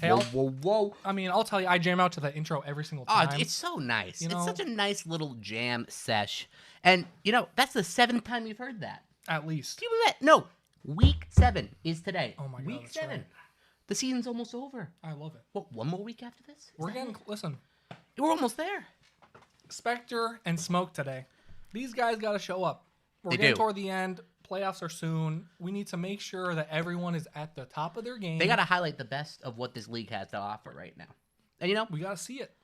Hey, Whoa. I mean, I'll tell you, I jam out to the intro every single time. Oh, it's so nice. You It's know? such a nice little jam sesh. And, that's the 7th time you've heard that. At least. Do you believe that? No. Week 7 is today. Oh, my God, Week that's 7. right. The season's almost over. I love it. What, one more week after this? Listen, We're almost there. Spectre and Smoke today. These guys got to show up. We're They getting do. toward the end. Playoffs are soon. We need to make sure that everyone is at the top of their game. They got to highlight the best of what this league has to offer right now. And, We got to see it.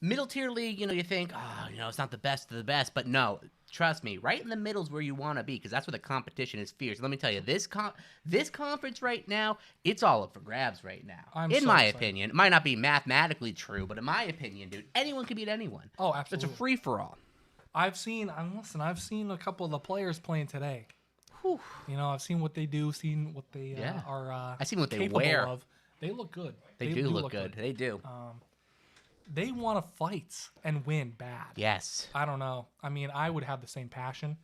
middle tier league, you think, it's not the best of the best. But no, trust me, right in the middle is where you want to be because that's where the competition is fierce. Let me tell you, this conference right now, it's all up for grabs right now. In my opinion, it might not be mathematically true, but in my opinion, dude, anyone can beat anyone. Oh, absolutely. It's a free-for-all. I've seen a couple of the players playing today. Whew. I've seen what they do, seen what they are I seen what they capable wear. of. They look good. They do look good. They do. They want to fight and win bad. Yes. I don't know. I mean, I would have the same passion.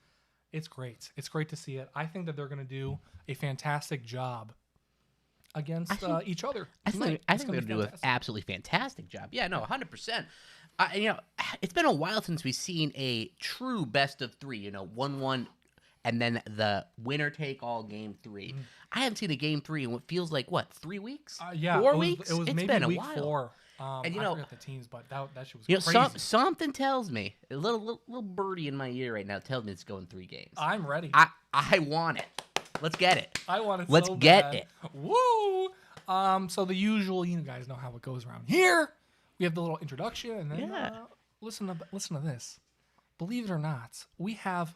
It's great. It's great to see it. I think that they're going to do a fantastic job against each other. I think they're going to do an absolutely fantastic job. Yeah, no, 100%. It's been a while since we've seen a true best of 3, 1-1, and then the winner take all game 3. I haven't seen a game 3 in what feels like, 3 weeks? 4 weeks? It was it's maybe been a week while. 4. And I forgot the teams, but that shit was crazy. Something tells me, a little birdie in my ear right now tells me it's going 3 games. I'm ready. I want it. Let's get it. I want it. Let's so get bad. it. Woo! So the usual, you guys know how it goes around here. We have the little introduction, and then listen to this. Believe it or not, we have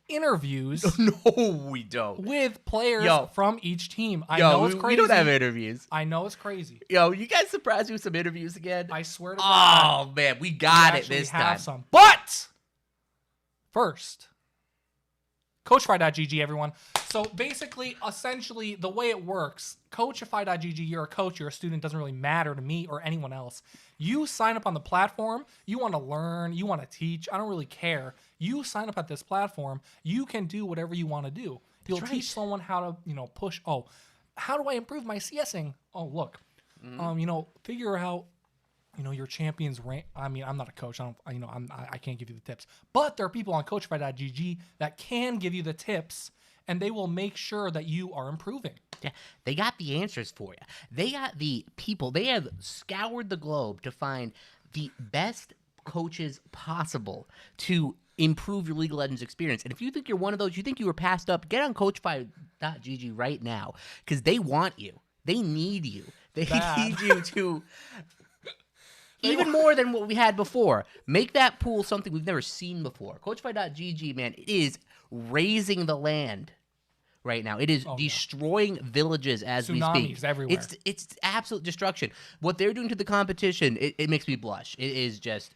interviews. No, we don't. With players from each team. I know it's crazy. We don't have interviews. I know it's crazy. You guys surprised me with some interviews again? I swear to God. Oh, man, we got it this time. Some. But first, Coachify.gg, everyone. So basically, essentially, the way it works, Coachify.gg, you're a coach, you're a student, doesn't really matter to me or anyone else. You sign up on the platform, you want to learn, you want to teach, I don't really care. You sign up at this platform, you can do whatever you want to do. You'll teach someone how to, push, how do I improve my CSing? Oh, look, figure out, your champions rank. I mean, I'm not a coach. I can't give you the tips. But there are people on Coachify.gg that can give you the tips, and they will make sure that you are improving. Yeah, they got the answers for you. They got the people. They have scoured the globe to find the best coaches possible to improve your League of Legends experience. And if you think you're one of those, you think you were passed up, get on Coachify.gg right now because they want you. They need you. They need you to... Even more than what we had before. Make that pool something we've never seen before. Coachify.gg, man, it is raising the land right now. It is destroying villages as we speak. Tsunamis everywhere. It's absolute destruction. What they're doing to the competition, it makes me blush. It is just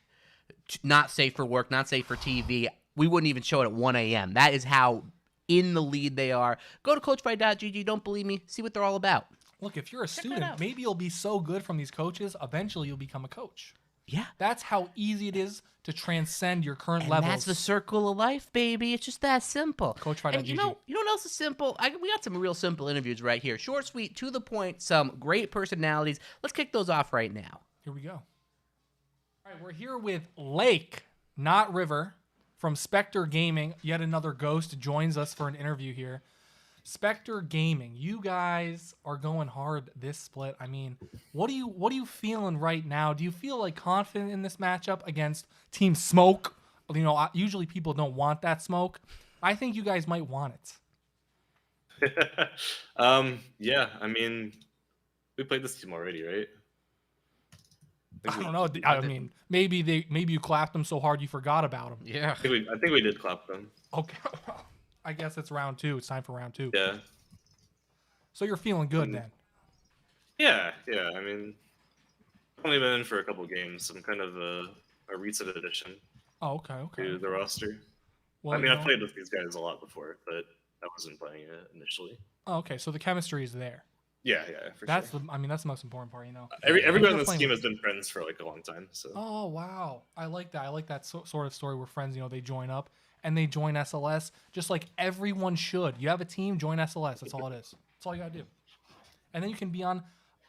not safe for work, not safe for TV. We wouldn't even show it at 1 a.m. That is how in the lead they are. Go to Coachify.gg. Don't believe me? See what they're all about. Look, if you're a student, maybe you'll be so good from these coaches, eventually you'll become a coach. Yeah. That's how easy it is to transcend your current levels. That's the circle of life, baby. It's just that simple. Coachify.gg. You know what else is simple? We got some real simple interviews right here. Short, sweet, to the point, some great personalities. Let's kick those off right now. Here we go. All right, we're here with Lake, not River, from Spectre Gaming. Yet another ghost joins us for an interview here. Spectre Gaming, you guys are going hard this split. I mean, what are you feeling right now? Do you feel like confident in this matchup against Team Smoke? Usually people don't want that smoke. I think you guys might want it. Yeah, I mean, we played this team already, right? I don't know. I mean, maybe you clapped them so hard you forgot about them. Yeah. I think we did clap them. Okay. I guess it's round 2. It's time for round 2. Yeah. So you're feeling good then? Yeah. I mean, I've only been in for a couple games. I'm kind of a recent addition. Oh, okay. To the roster. Well, I mean, I've played with these guys a lot before, but I wasn't playing it initially. Oh, okay. So the chemistry is there. Yeah, for sure. That's the most important part, Everybody on this team has been friends for like a long time. So. Oh wow, I like that. I like that sort of story where friends, they join up and they join SLS, just like everyone should. You have a team, join SLS. That's all it is. That's all you gotta do, and then you can be on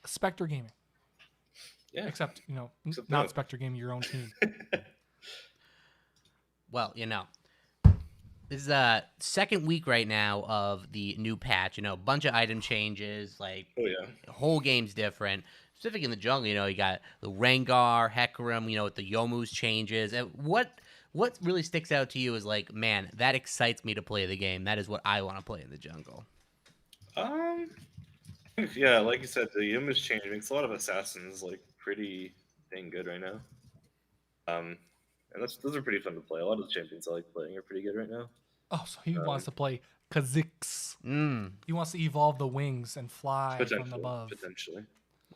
Spectre Gaming. Yeah. Except, Except not that. Spectre Gaming, your own team. Well, this is second week right now of the new patch. Bunch of item changes, like Oh yeah. the whole game's different. Specific in the jungle, you got the Rengar, Hecarim, with the Yomu's changes. And what really sticks out to you is like, man, that excites me to play the game. That is what I want to play in the jungle. Yeah, like you said, the image change makes a lot of assassins like pretty dang good right now. And those are pretty fun to play. A lot of the champions I like playing are pretty good right now. Oh, so he wants to play Kha'Zix. Mm. He wants to evolve the wings and fly from Potentially, above. potentially.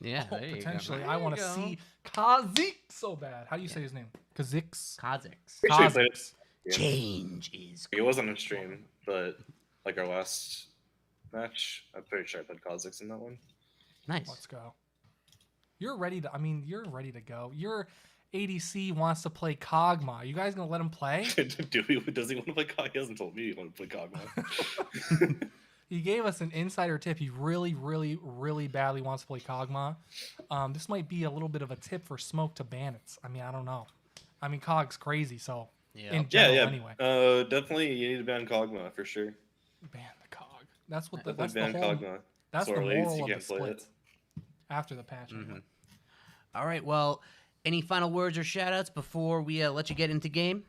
Yeah, Oh, there you go. potentially. There I you want to go. see Kha'Zix so bad. How do you say his name? Kha'Zix? Kha'Zix. Pretty sure we played Kha'Zix. Yeah. Change is It wasn't on stream, but like our last match, I'm pretty sure I played Kha'Zix in that one. nice. Let's go. You're ready to. I mean, you're ready to go. Your ADC wants to play Kog'Maw. You guys gonna let him play? Does he want to play Kog'Maw? He hasn't told me he wants to play Kog'Maw. He gave us an insider tip. He really, really, really badly wants to play Kog'Maw. This might be a little bit of a tip for Smoke to ban it. I mean, I don't know. I mean, Cog's crazy, so Yeah. in general, yeah. anyway. Definitely you need to ban Kog'Maw for sure. Ban the Cog. That's what Definitely that's the ban whole. Kog'Maw. That's the Sorely, moral you of the can't play split. it. After the patch. Anyway. All right. Well, any final words or shout outs before we let you get into game?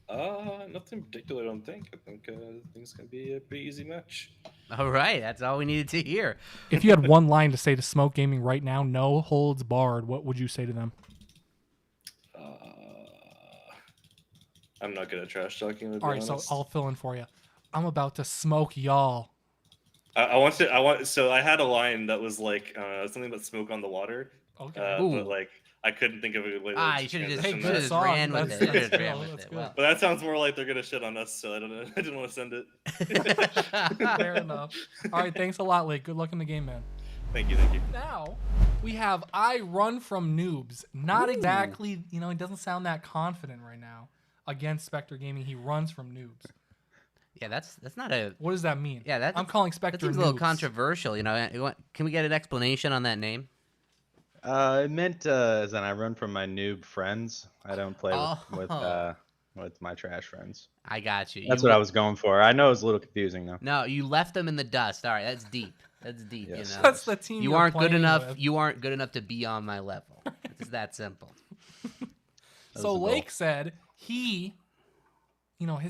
Nothing particular, I don't think. I think things can be a pretty easy match. All right. That's all we needed to hear. If you had one line to say to Smoke Gaming right now, no holds barred, what would you say to them? I'm not good at trash talking. All right, so I'll fill in for you. I'm about to smoke y'all. So I had a line that was like something about smoke on the water. Okay. Ooh. But like I couldn't think of a good way to You should have just, Hey, transition good that. just song. ran with That's- it. that's Just ran good. with That's it. good. Wow. But that sounds more like they're gonna shit on us, so I didn't want to send it. Fair enough. All right, thanks a lot, Lake. Good luck in the game, man. Thank you, thank you. Now we have I run from noobs. Not exactly, he doesn't sound that confident right now against Spectre Gaming. He runs from noobs. Yeah, that's not a. What does that mean? Yeah, that's I'm calling That Spectre seems a little noobs. controversial. Can we get an explanation on that name? It meant as in I run from my noob friends. I don't play with my trash friends. I got you. That's what I was going for. I know it was a little confusing though. No, you left them in the dust. All right, that's deep. That's deep. Yes. That's the team You you're aren't good playing enough. with. You aren't good enough to be on my level. It's that simple. was So the goal. Lake said his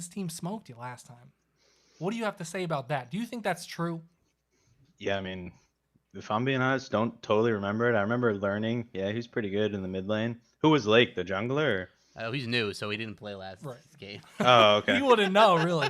team smoked you last time. What do you have to say about that? Do you think that's true? Yeah, I mean, if I'm being honest, don't totally remember it. I remember learning. Yeah, he's pretty good in the mid lane. Who was Lake, the jungler? Oh, he's new, so he didn't play last Right. game. Oh, okay. You wouldn't know, really.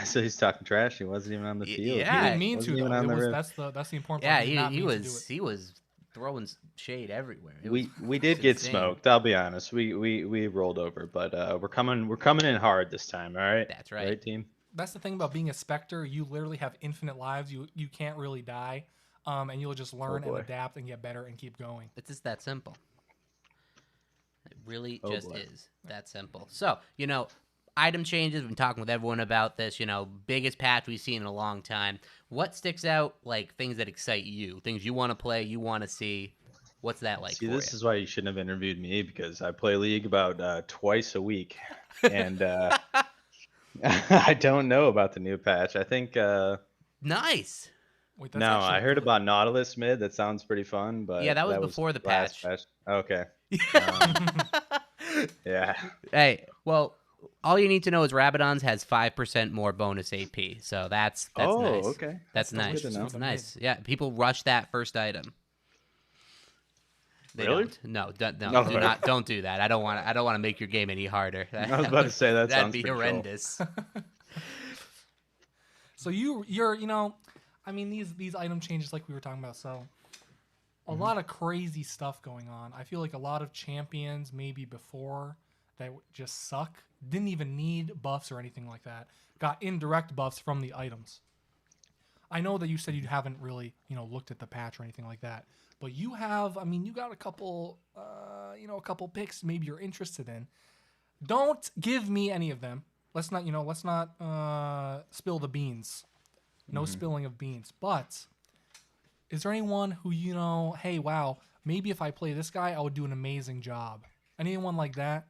So he's talking trash. He wasn't even on the field. yeah. He didn't mean Wasn't to. even Though. on It the was, roof. that's the important Yeah, part. Did not he mean to do was it. he was throwing shade everywhere. It We was did get insane. smoked. I'll be honest. We rolled over, but we're coming in hard this time. All right. That's right. Right, team. That's the thing about being a Spectre. You literally have infinite lives. You can't really die, and you'll just learn and boy. adapt and get better and keep going. It's just that simple. It really Oh, just boy. is that simple. So, item changes. We've been talking with everyone about this. Biggest patch we've seen in a long time. What sticks out, like things that excite you, things you want to play, you want to see? What's that like See, for this you? is why you shouldn't have interviewed me because I play League about twice a week, and I don't know about the new patch. I think Nice. Wait, that's no, actually I heard good. about Nautilus mid. That sounds pretty fun, but Yeah, that was before the last patch. Okay, yeah. Hey, well, all you need to know is Rabadon's has 5% more bonus AP, so that's Oh, nice. okay. That's That's nice. delicious know. That's with a nice. Yeah, people rush that first item. They Really? don't. No, no, No, do right. not. Don't do that. I don't want to make your game any harder. I was about to say that That'd sounds be pretty cool. horrendous. So you're I mean these item changes like we were talking about. So a lot of crazy stuff going on. I feel like a lot of champions maybe before that just suck, didn't even need buffs or anything like that, got indirect buffs from the items. I know that you said you haven't really looked at the patch or anything like that, but you have. I mean, you got a couple a couple picks maybe you're interested in. Don't give me any of them. Let's not spill the beans. No spilling of beans. But is there anyone who hey, wow, maybe if I play this guy, I would do an amazing job. Anyone like that?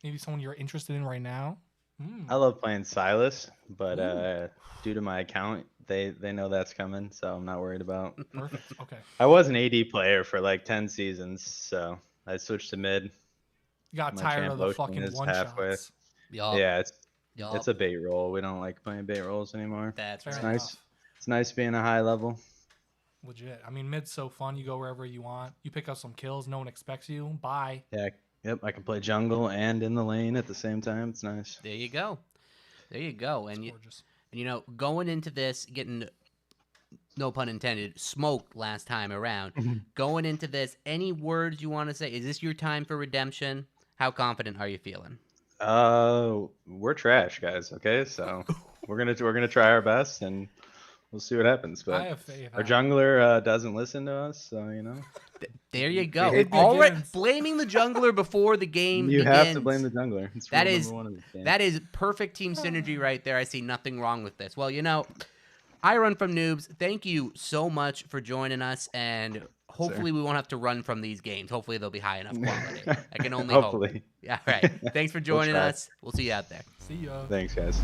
Maybe someone you're interested in right now? I love playing Silas, but Ooh. due to my account, they know that's coming, so I'm not worried about. Perfect. Okay. I was an AD player for like 10 seasons, so I switched to mid. You got My tired champ of the Ocean fucking is one halfway. shots. Yup. Yeah, it's Yup. a bait roll. We don't like playing bait rolls anymore. That's Fair right. It's nice. enough. It's nice being a high level. Legit. I mean, mid's so fun. You go wherever you want. You pick up some kills. No one expects you. Bye. Yeah. Yep. I can play jungle and in the lane at the same time. It's nice. There you go. There you go. And Gorgeous. you know, going into this, getting, no pun intended, smoked last time around. Going into this, any words you want to say? Is this your time for redemption? How confident are you feeling? We're trash, guys. Okay, so we're gonna try our best and we'll see what happens. I But have faith. our jungler doesn't listen to us, so you know. There you go. It Already begins. blaming the jungler before the game You begins. have to blame the jungler. It's That rule is- number one of this game. That is perfect team synergy right there. I see nothing wrong with this. Well, you know, I run from noobs. Thank you so much for joining us, and hopefully we won't have to run from these games. Hopefully they'll be high enough quality. I can only hope. Hopefully. Yeah, all right. Thanks for joining try. us. We'll see you out there. See ya. Thanks, guys.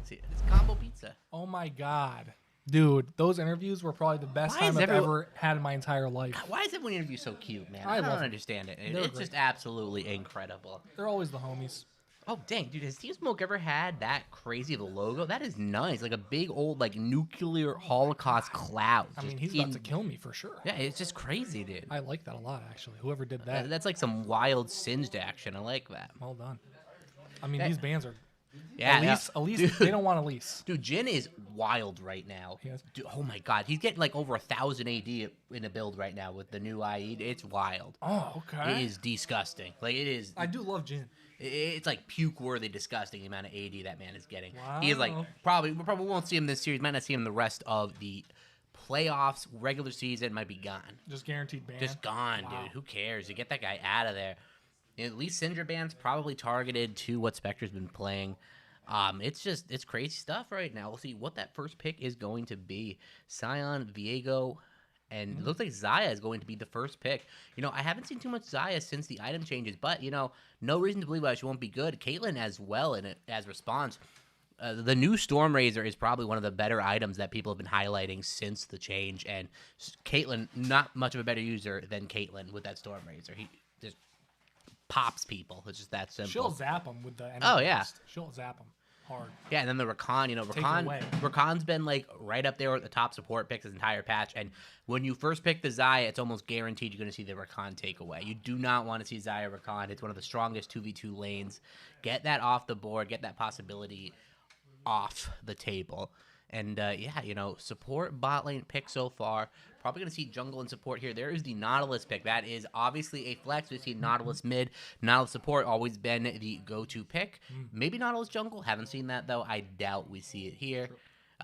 See you. It's combo pizza. Oh my god. Dude, those interviews were probably the best Why time is I've everyone- ever had in my entire life. Why is everyone interview so cute, man? I I don't love it. understand it. They're It's just absolutely incredible. They're always the homies. Oh dang, dude! Has Team Smoke ever had that crazy of a logo? That is nice, like a big old like nuclear Holocaust cloud. I mean, just he's about in- to kill me for sure. Yeah, it's just crazy, dude. I like that a lot, actually. Whoever did that, That's like some wild singed action. I like that. well done. I mean, Hey. these bands are. Yeah, Elise, they don't want Elise. Dude, Jin is wild right now. He is. Dude, oh my god, he's getting like over 1,000 AD in a build right now with the new IE. It's wild. Oh, okay. It is disgusting. Like it is. I do love Jin. It's like puke-worthy disgusting the amount of AD that man is getting. He is like Wow. we probably won't see him this series. Might not see him the rest of the playoffs, regular season. Might be gone. Just guaranteed ban. Just gone, Wow. dude. Who cares? You get that guy out of there. At least Syndra band's probably targeted to what Spectre's been playing. It's crazy stuff right now. We'll see what that first pick is going to be. Sion, Viego, and it looks like Zaya is going to be the first pick. You know, I haven't seen too much Zaya since the item changes, but, you know, no reason to believe why she won't be good. Caitlyn as well in it as response. The new Storm Razor is probably one of the better items that people have been highlighting since the change, and Caitlyn, not much of a better user than Caitlyn with that Storm Razor. He just pops people. It's just that simple. She'll zap him with the. enemy Oh, yeah. fist. She'll zap him hard. Yeah, and then the Rakan, you know, Take it away. Rakan's been like right up there with the top support picks this entire patch. And when you first pick the Zaya, it's almost guaranteed you're going to see the Rakan takeaway. You do not want to see Zaya Rakan. It's one of the strongest 2v2 lanes. Get that off the board. Get that possibility off the table. And yeah, you know, support bot lane pick so far. Probably going to see jungle and support here. There is the Nautilus pick. That is obviously a flex. We see Nautilus mid. Nautilus support always been the go-to pick. Maybe Nautilus jungle. Haven't seen that though. I doubt we see it here.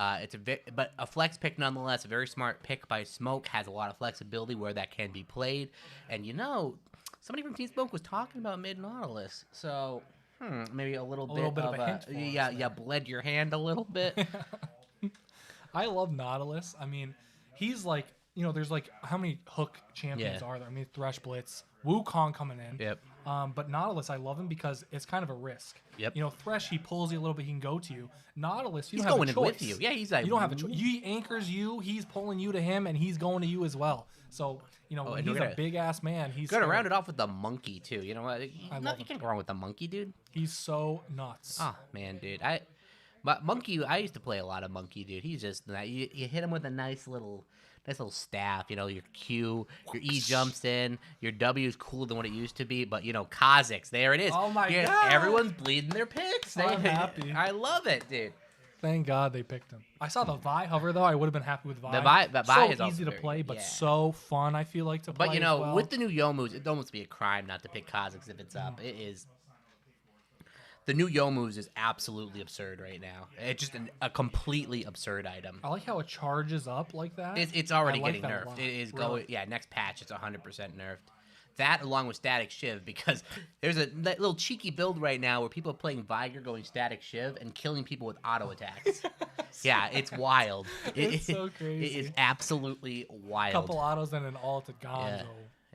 It's but a flex pick nonetheless. A very smart pick by Smoke. Has a lot of flexibility where that can be played. And you know, somebody from Team Smoke was talking about mid Nautilus. So maybe a little bit of a hint for us yeah, there. yeah, bled your hand a little bit. I love Nautilus. I mean, he's like, you know, there's like how many hook champions Yeah. are there? I mean, Thresh Blitz, Wukong coming in. Yep. But Nautilus, I love him because it's kind of a risk. Yep. You know, Thresh, he pulls you a little bit, he can go to you. Nautilus, you He's don't going have in a with choice. you. Yeah, he's like You don't have a choice. He anchors you, he's pulling you to him, and he's going to you as well. So, you know, when and he's we're a gonna- big ass man, he's Gotta scary. round it off with the monkey too. You know what? love You him. can't go wrong with the monkey, dude. He's so nuts. Oh man, dude. But monkey. I used to play a lot of monkey, dude. He's just you hit him with a nice little staff. You know, your Q, your E jumps in, your W is cooler than what it used to be. But you know, Kha'Zix, there it is. Oh my Yeah, God. Everyone's bleeding their picks. I'm happy. I love it, dude. Thank God they picked him. I saw the Vi hover though. I would have been happy with Vi. The Vi so is also easy to very play, good, but yeah. so fun. I feel like to play. But you as know, well. with the new Yomus, it'd almost be a crime not to pick Kha'Zix if it's up. It is. The new Yomus is absolutely absurd right now. It's just a completely absurd item. I like how it charges up like that. It's already I like getting that a nerfed. lot. It is Really? going. Yeah, next patch it's 100% nerfed. That along with Static Shiv, because there's that little cheeky build right now where people are playing Viger going Static Shiv and killing people with auto attacks. Yeah, it's wild. It's so It crazy. is absolutely wild. Couple autos and an ult to Gonzo.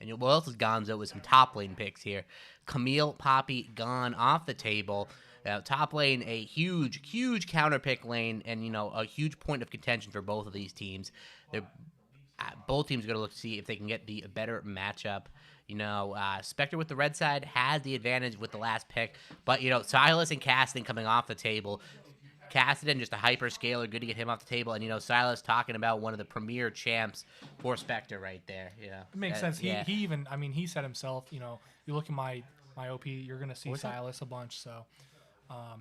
And what else is Gonzo with some top lane picks here? Camille, Poppy, gone off the table. Top lane, a huge counter pick lane, and a huge point of contention for both of these teams. Both teams are going to look to see if they can get the better matchup. Spectre with the red side has the advantage with the last pick, but Silas and Cassidy coming off the table. Cassidy just a hyper scaler, good to get him off the table, and Silas talking about one of the premier champs for Spectre right there. It makes sense. He even, he said himself, you look at my OP, you're gonna see Silas a bunch. So,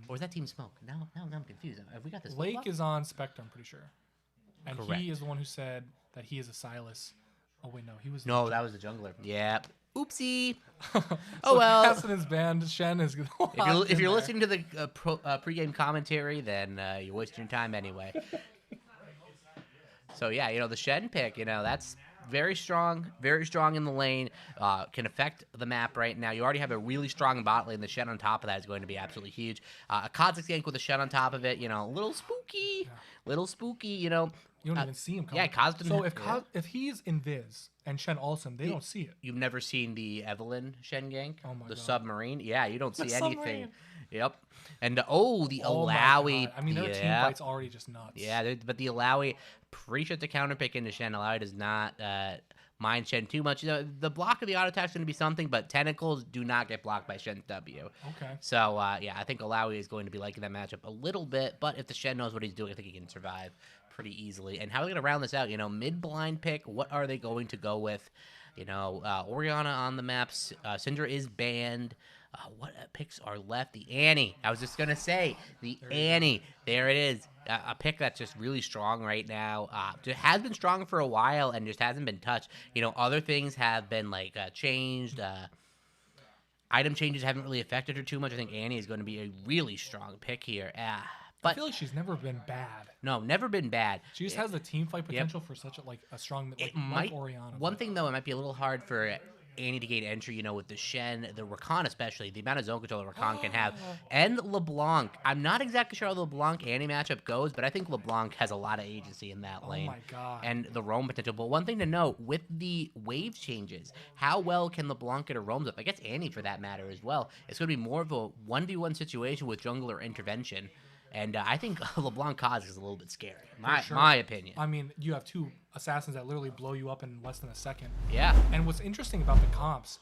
or is that Team Smoke? Now I'm confused. Have we got this? Lake is on Spectre, I'm pretty sure, and Correct. he is the one who said that he is a Silas. Oh wait, no, he was. No, that was the jungler. Yeah. Oopsie. Oh well. Cassidy's band. Shen is. If you're listening to the pregame commentary, then you're wasting your time anyway. So yeah, the Shen pick, that's very strong in the lane. Can affect the map right now. You already have a really strong bot lane. The Shen on top of that is going to be absolutely huge. A Kha'Zix gank with a Shen on top of it, a little spooky. You don't even see him coming. Yeah, Kaz So if he's Invis and Shen Olsen, they don't see it. You've never seen the Evelyn Shen gank? Oh my the God. Submarine? Yeah, you don't see The anything. submarine. Yep. And the Oh my Alawi. God. Their team fight's already just nuts. Yeah, but the Alawi, pretty sure it's a counter pick into Shen. Alawi does not mind Shen too much. The block of the auto attack is going to be something, but tentacles do not get blocked by Shen's W. Okay. So, I think Alawi is going to be liking that matchup a little bit, but if the Shen knows what he's doing, I think he can survive pretty easily. And how are we going to round this out? Mid-blind pick, what are they going to go with? Orianna on the maps. Syndra is banned. What picks are left? The Annie. I was just going to say, the Annie. There it is. A pick that's just really strong right now. It has been strong for a while and just hasn't been touched. Other things have been, changed. Item changes haven't really affected her too much. I think Annie is going to be a really strong pick here. But I feel like she's never been bad. No, never been bad. She just has the team fight potential for such a strong like Orianna. One thing though, it might be a little hard for Annie to gain entry, with the Shen, the Rakan especially, the amount of zone control that Rakan can have, and LeBlanc. I'm not exactly sure how the LeBlanc Annie matchup goes, but I think LeBlanc has a lot of agency in that lane. Oh my God. And the roam potential. But one thing to note, with the wave changes, how well can LeBlanc get her roams up? I guess Annie for that matter as well. It's going to be more of a 1v1 situation with jungler intervention. And I think LeBlanc Kha'Zix is a little bit scary, my opinion. You have two assassins that literally blow you up in less than a second. Yeah. And what's interesting about the comps,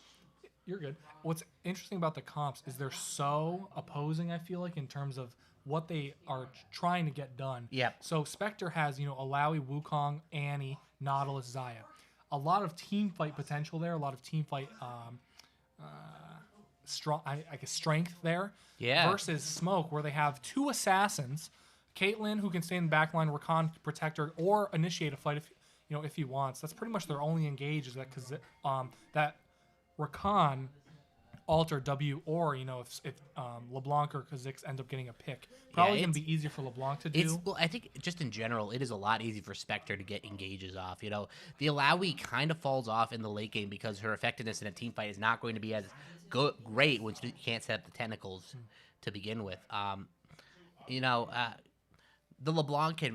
you're good. What's interesting about the comps is they're so opposing, I feel like, in terms of what they are trying to get done. Yep. So Spectre has, Alawi, Wukong, Annie, Nautilus, Xayah. A lot of team fight potential there, a lot of team fight strength there. Yeah. Versus Smoke, where they have two assassins, Caitlyn, who can stay in the back line, Rakan protect her, or initiate a fight if he wants. That's pretty much their only engage is that Rakan alter W, or if LeBlanc or Kha'Zix end up getting a pick, probably gonna be easier for LeBlanc to do. I think just in general, it is a lot easier for Spectre to get engages off. The Alawi kind of falls off in the late game because her effectiveness in a team fight is not going to be as great when you can't set up the tentacles to begin with. The LeBlanc is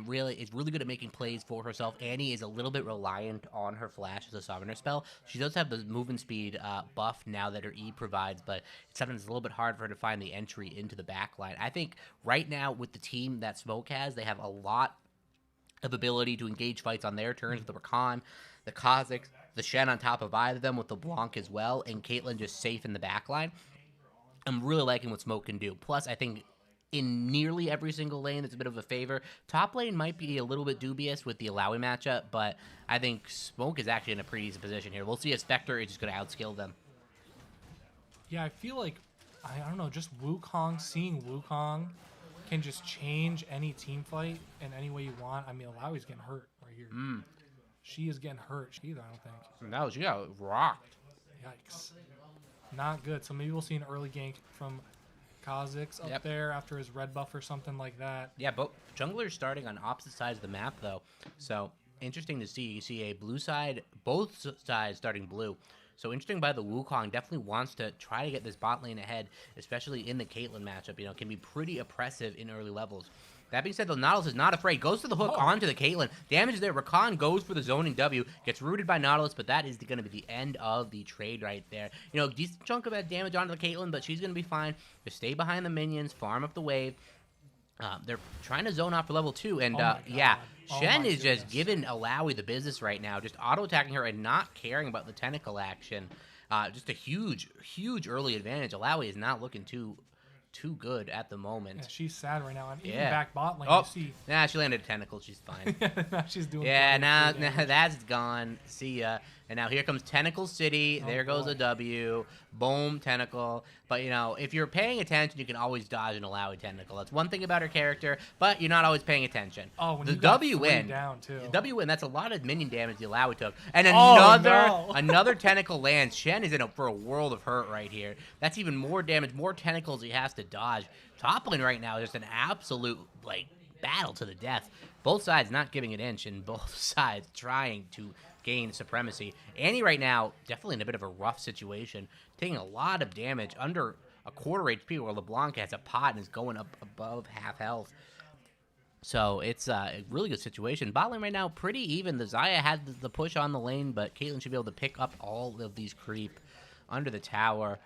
really good at making plays for herself. Annie is a little bit reliant on her flash as a summoner spell. She does have the movement speed buff now that her E provides, but it's something that's a little bit hard for her to find the entry into the back line. I think right now with the team that Smoke has, they have a lot of ability to engage fights on their turns with the Rakan, the Kha'Zix, the Shen on top of either of them with the LeBlanc as well, and Caitlyn just safe in the back line. I'm really liking what Smoke can do. Plus, I think in nearly every single lane, it's a bit of a favor. Top lane might be a little bit dubious with the Alawi matchup, but I think Smoke is actually in a pretty decent position here. We'll see if Spectre is just going to outskill them. Yeah, I feel like, I don't know, just seeing Wukong can just change any team fight in any way you want. Alawi's getting hurt right here. She is getting hurt either, I don't think. No, she got rocked. Yikes. Not good. So maybe we'll see an early gank from Kha'Zix up there after his red buff or something like that. Yeah, but junglers starting on opposite sides of the map, though. So, interesting to see. You see a blue side, both sides starting blue. So, interesting by the Wukong. Definitely wants to try to get this bot lane ahead, especially in the Caitlyn matchup. Can be pretty oppressive in early levels. That being said, the Nautilus is not afraid. Goes to the hook onto the Caitlyn. Damage there. Rakan goes for the zoning W. Gets rooted by Nautilus, but that is going to be the end of the trade right there. You know, decent chunk of that damage onto the Caitlyn, but she's going to be fine. Just stay behind the minions, farm up the wave. They're trying to zone off for level 2, and yeah, Shen is just giving Alawi the business right now, just auto-attacking her and not caring about the tentacle action. Just a huge early advantage. Alawi is not looking too good at the moment. Yeah, she's sad right now. And even back bot lane, you see. Nah, she landed a tentacle. She's fine. Now she's doing. Yeah, now that's gone. See ya. And now here comes Tentacle City. There goes a W. Boom, Tentacle. But, you know, if you're paying attention, you can always dodge an Alawi Tentacle. That's one thing about her character, but you're not always paying attention. Oh, when the you got W three win. down, too. The W win. That's a lot of minion damage the Alawi took. And no. another Tentacle lands. Shen is for a world of hurt right here. That's even more damage, more tentacles he has to dodge. Top lane right now is just an absolute, like, battle to the death. Both sides not giving an inch, and both sides trying to gain supremacy. Annie right now definitely in a bit of a rough situation, taking a lot of damage, under a quarter HP, where LeBlanc has a pot and is going up above half health. So it's a really good situation. Bot lane right now pretty even. The Xayah had the push on the lane, but Caitlyn should be able to pick up all of these creep under the tower.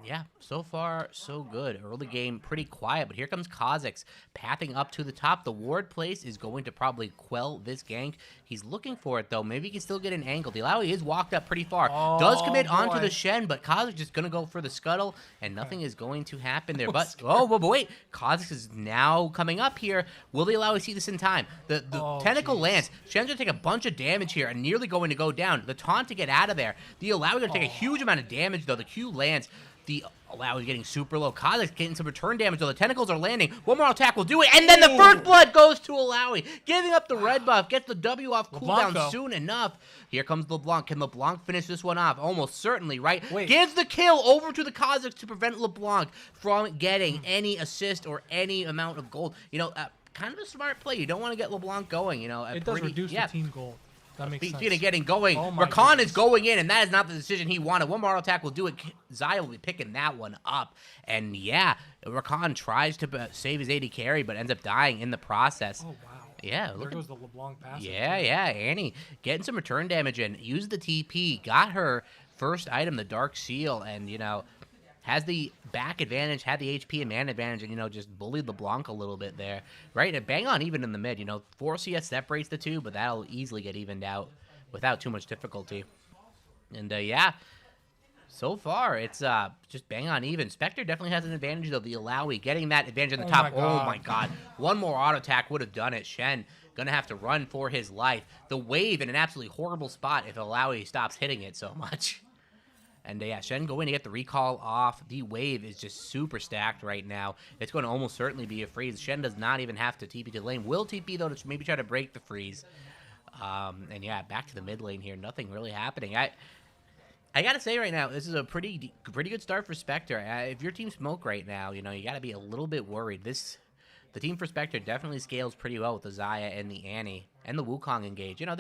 Yeah, so far, so good. Early game, pretty quiet, but here comes Kha'Zix pathing up to the top. The ward place is going to probably quell this gank. He's looking for it, though. Maybe he can still get an angle. The Alawi is walked up pretty far. Does commit onto the Shen, but Kha'Zix is going to go for the scuttle, and nothing is going to happen there. But, but wait. Kha'Zix is now coming up here. Will the Alawi see this in time? The tentacle lands. Shen's going to take a bunch of damage here and nearly going to go down. The taunt to get out of there. The Alawi going to take a huge amount of damage, though. The Q lands. The Alawi is getting super low. Kha'Zix getting some return damage, though. The tentacles are landing. One more attack will do it, and then the first blood goes to Alawi, giving up the red buff. Gets the W off cooldown soon enough. Here comes LeBlanc. Can LeBlanc finish this one off? Almost certainly, right? Gives the kill over to the Kha'Zix to prevent LeBlanc from getting any assist or any amount of gold. You know, kind of a smart play. You don't want to get LeBlanc going. You know, it does reduce the team gold. That makes sense. Speaking of getting going, Rakan is going in, and that is not the decision he wanted. One more attack will do it. Xayah will be picking that one up. And yeah, Rakan tries to save his AD carry, but ends up dying in the process. Oh, wow. Yeah. There goes the LeBlanc pass. Yeah. Annie getting some return damage in. Used the TP. Got her first item, the Dark Seal, and, you know, has the back advantage, had the HP and man advantage, and, you know, just bullied LeBlanc a little bit there. Right? And bang on even in the mid, you know, 4 CS separates the two, but that'll easily get evened out without too much difficulty. And, yeah, so far, it's just bang on even. Spectre definitely has an advantage, though. The Alawi getting that advantage in the top. Oh, my God. One more auto attack would have done it. Shen gonna have to run for his life. The wave in an absolutely horrible spot if Alawi stops hitting it so much. And yeah, Shen going to get the recall off. The wave is just super stacked right now. It's going to almost certainly be a freeze. Shen does not even have to TP to the lane. Will TP, though, to maybe try to break the freeze. And yeah, back to the mid lane here. Nothing really happening. I got to say right now, this is a pretty good start for Spectre. If your team smoke right now, you know, you got to be a little bit worried. The team for Spectre definitely scales pretty well with the Xayah and the Annie and the Wukong engage. You know,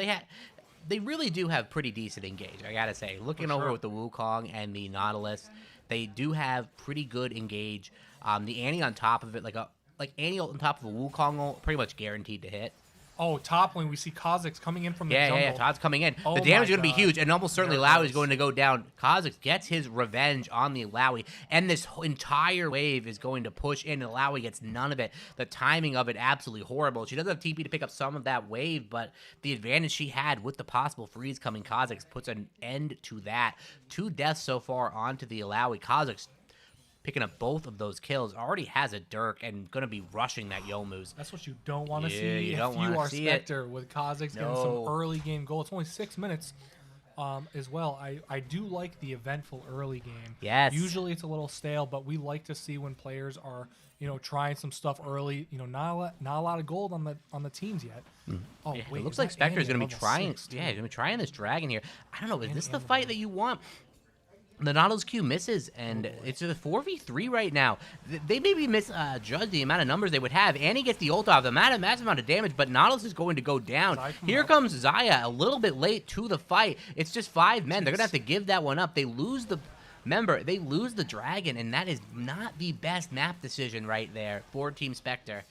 they really do have pretty decent engage, I gotta say. Looking over with the Wukong and the Nautilus, they do have pretty good engage. The Annie on top of it, like Annie on top of a Wukong, pretty much guaranteed to hit. Oh, top lane, we see Kha'Zix coming in from the jungle. Yeah, Todd's coming in. The damage is going to be huge, and almost certainly Alawi is going to go down. Kha'Zix gets his revenge on the Alawi, and this entire wave is going to push in, and Alawi gets none of it. The timing of it, absolutely horrible. She does have TP to pick up some of that wave, but the advantage she had with the possible freeze coming, Kha'Zix puts an end to that. 2 deaths so far onto the Alawi. Kha'Zix picking up both of those kills, already has a Dirk and going to be rushing that Youmuu's. That's what you don't want to see you if you are Spectre with Kha'Zix getting some early game goal. It's only 6 minutes as well. I do like the eventful early game. Yes. Usually it's a little stale, but we like to see when players are, you know, trying some stuff early. You know, not a lot of gold on the teams yet. Oh, yeah, wait. It looks like Spectre is going to be trying. Yeah, he's going to be trying this dragon here. I don't know. Is this the fight that you want? The Nautilus Q misses, and it's a 4v3 right now. They maybe misjudged the amount of numbers they would have. Annie gets the ult off, the massive amount of damage, but Nautilus is going to go down. Here comes Xayah a little bit late to the fight. It's just 5 men. They're going to have to give that one up. They lose the dragon, and that is not the best map decision right there for Team Spectre.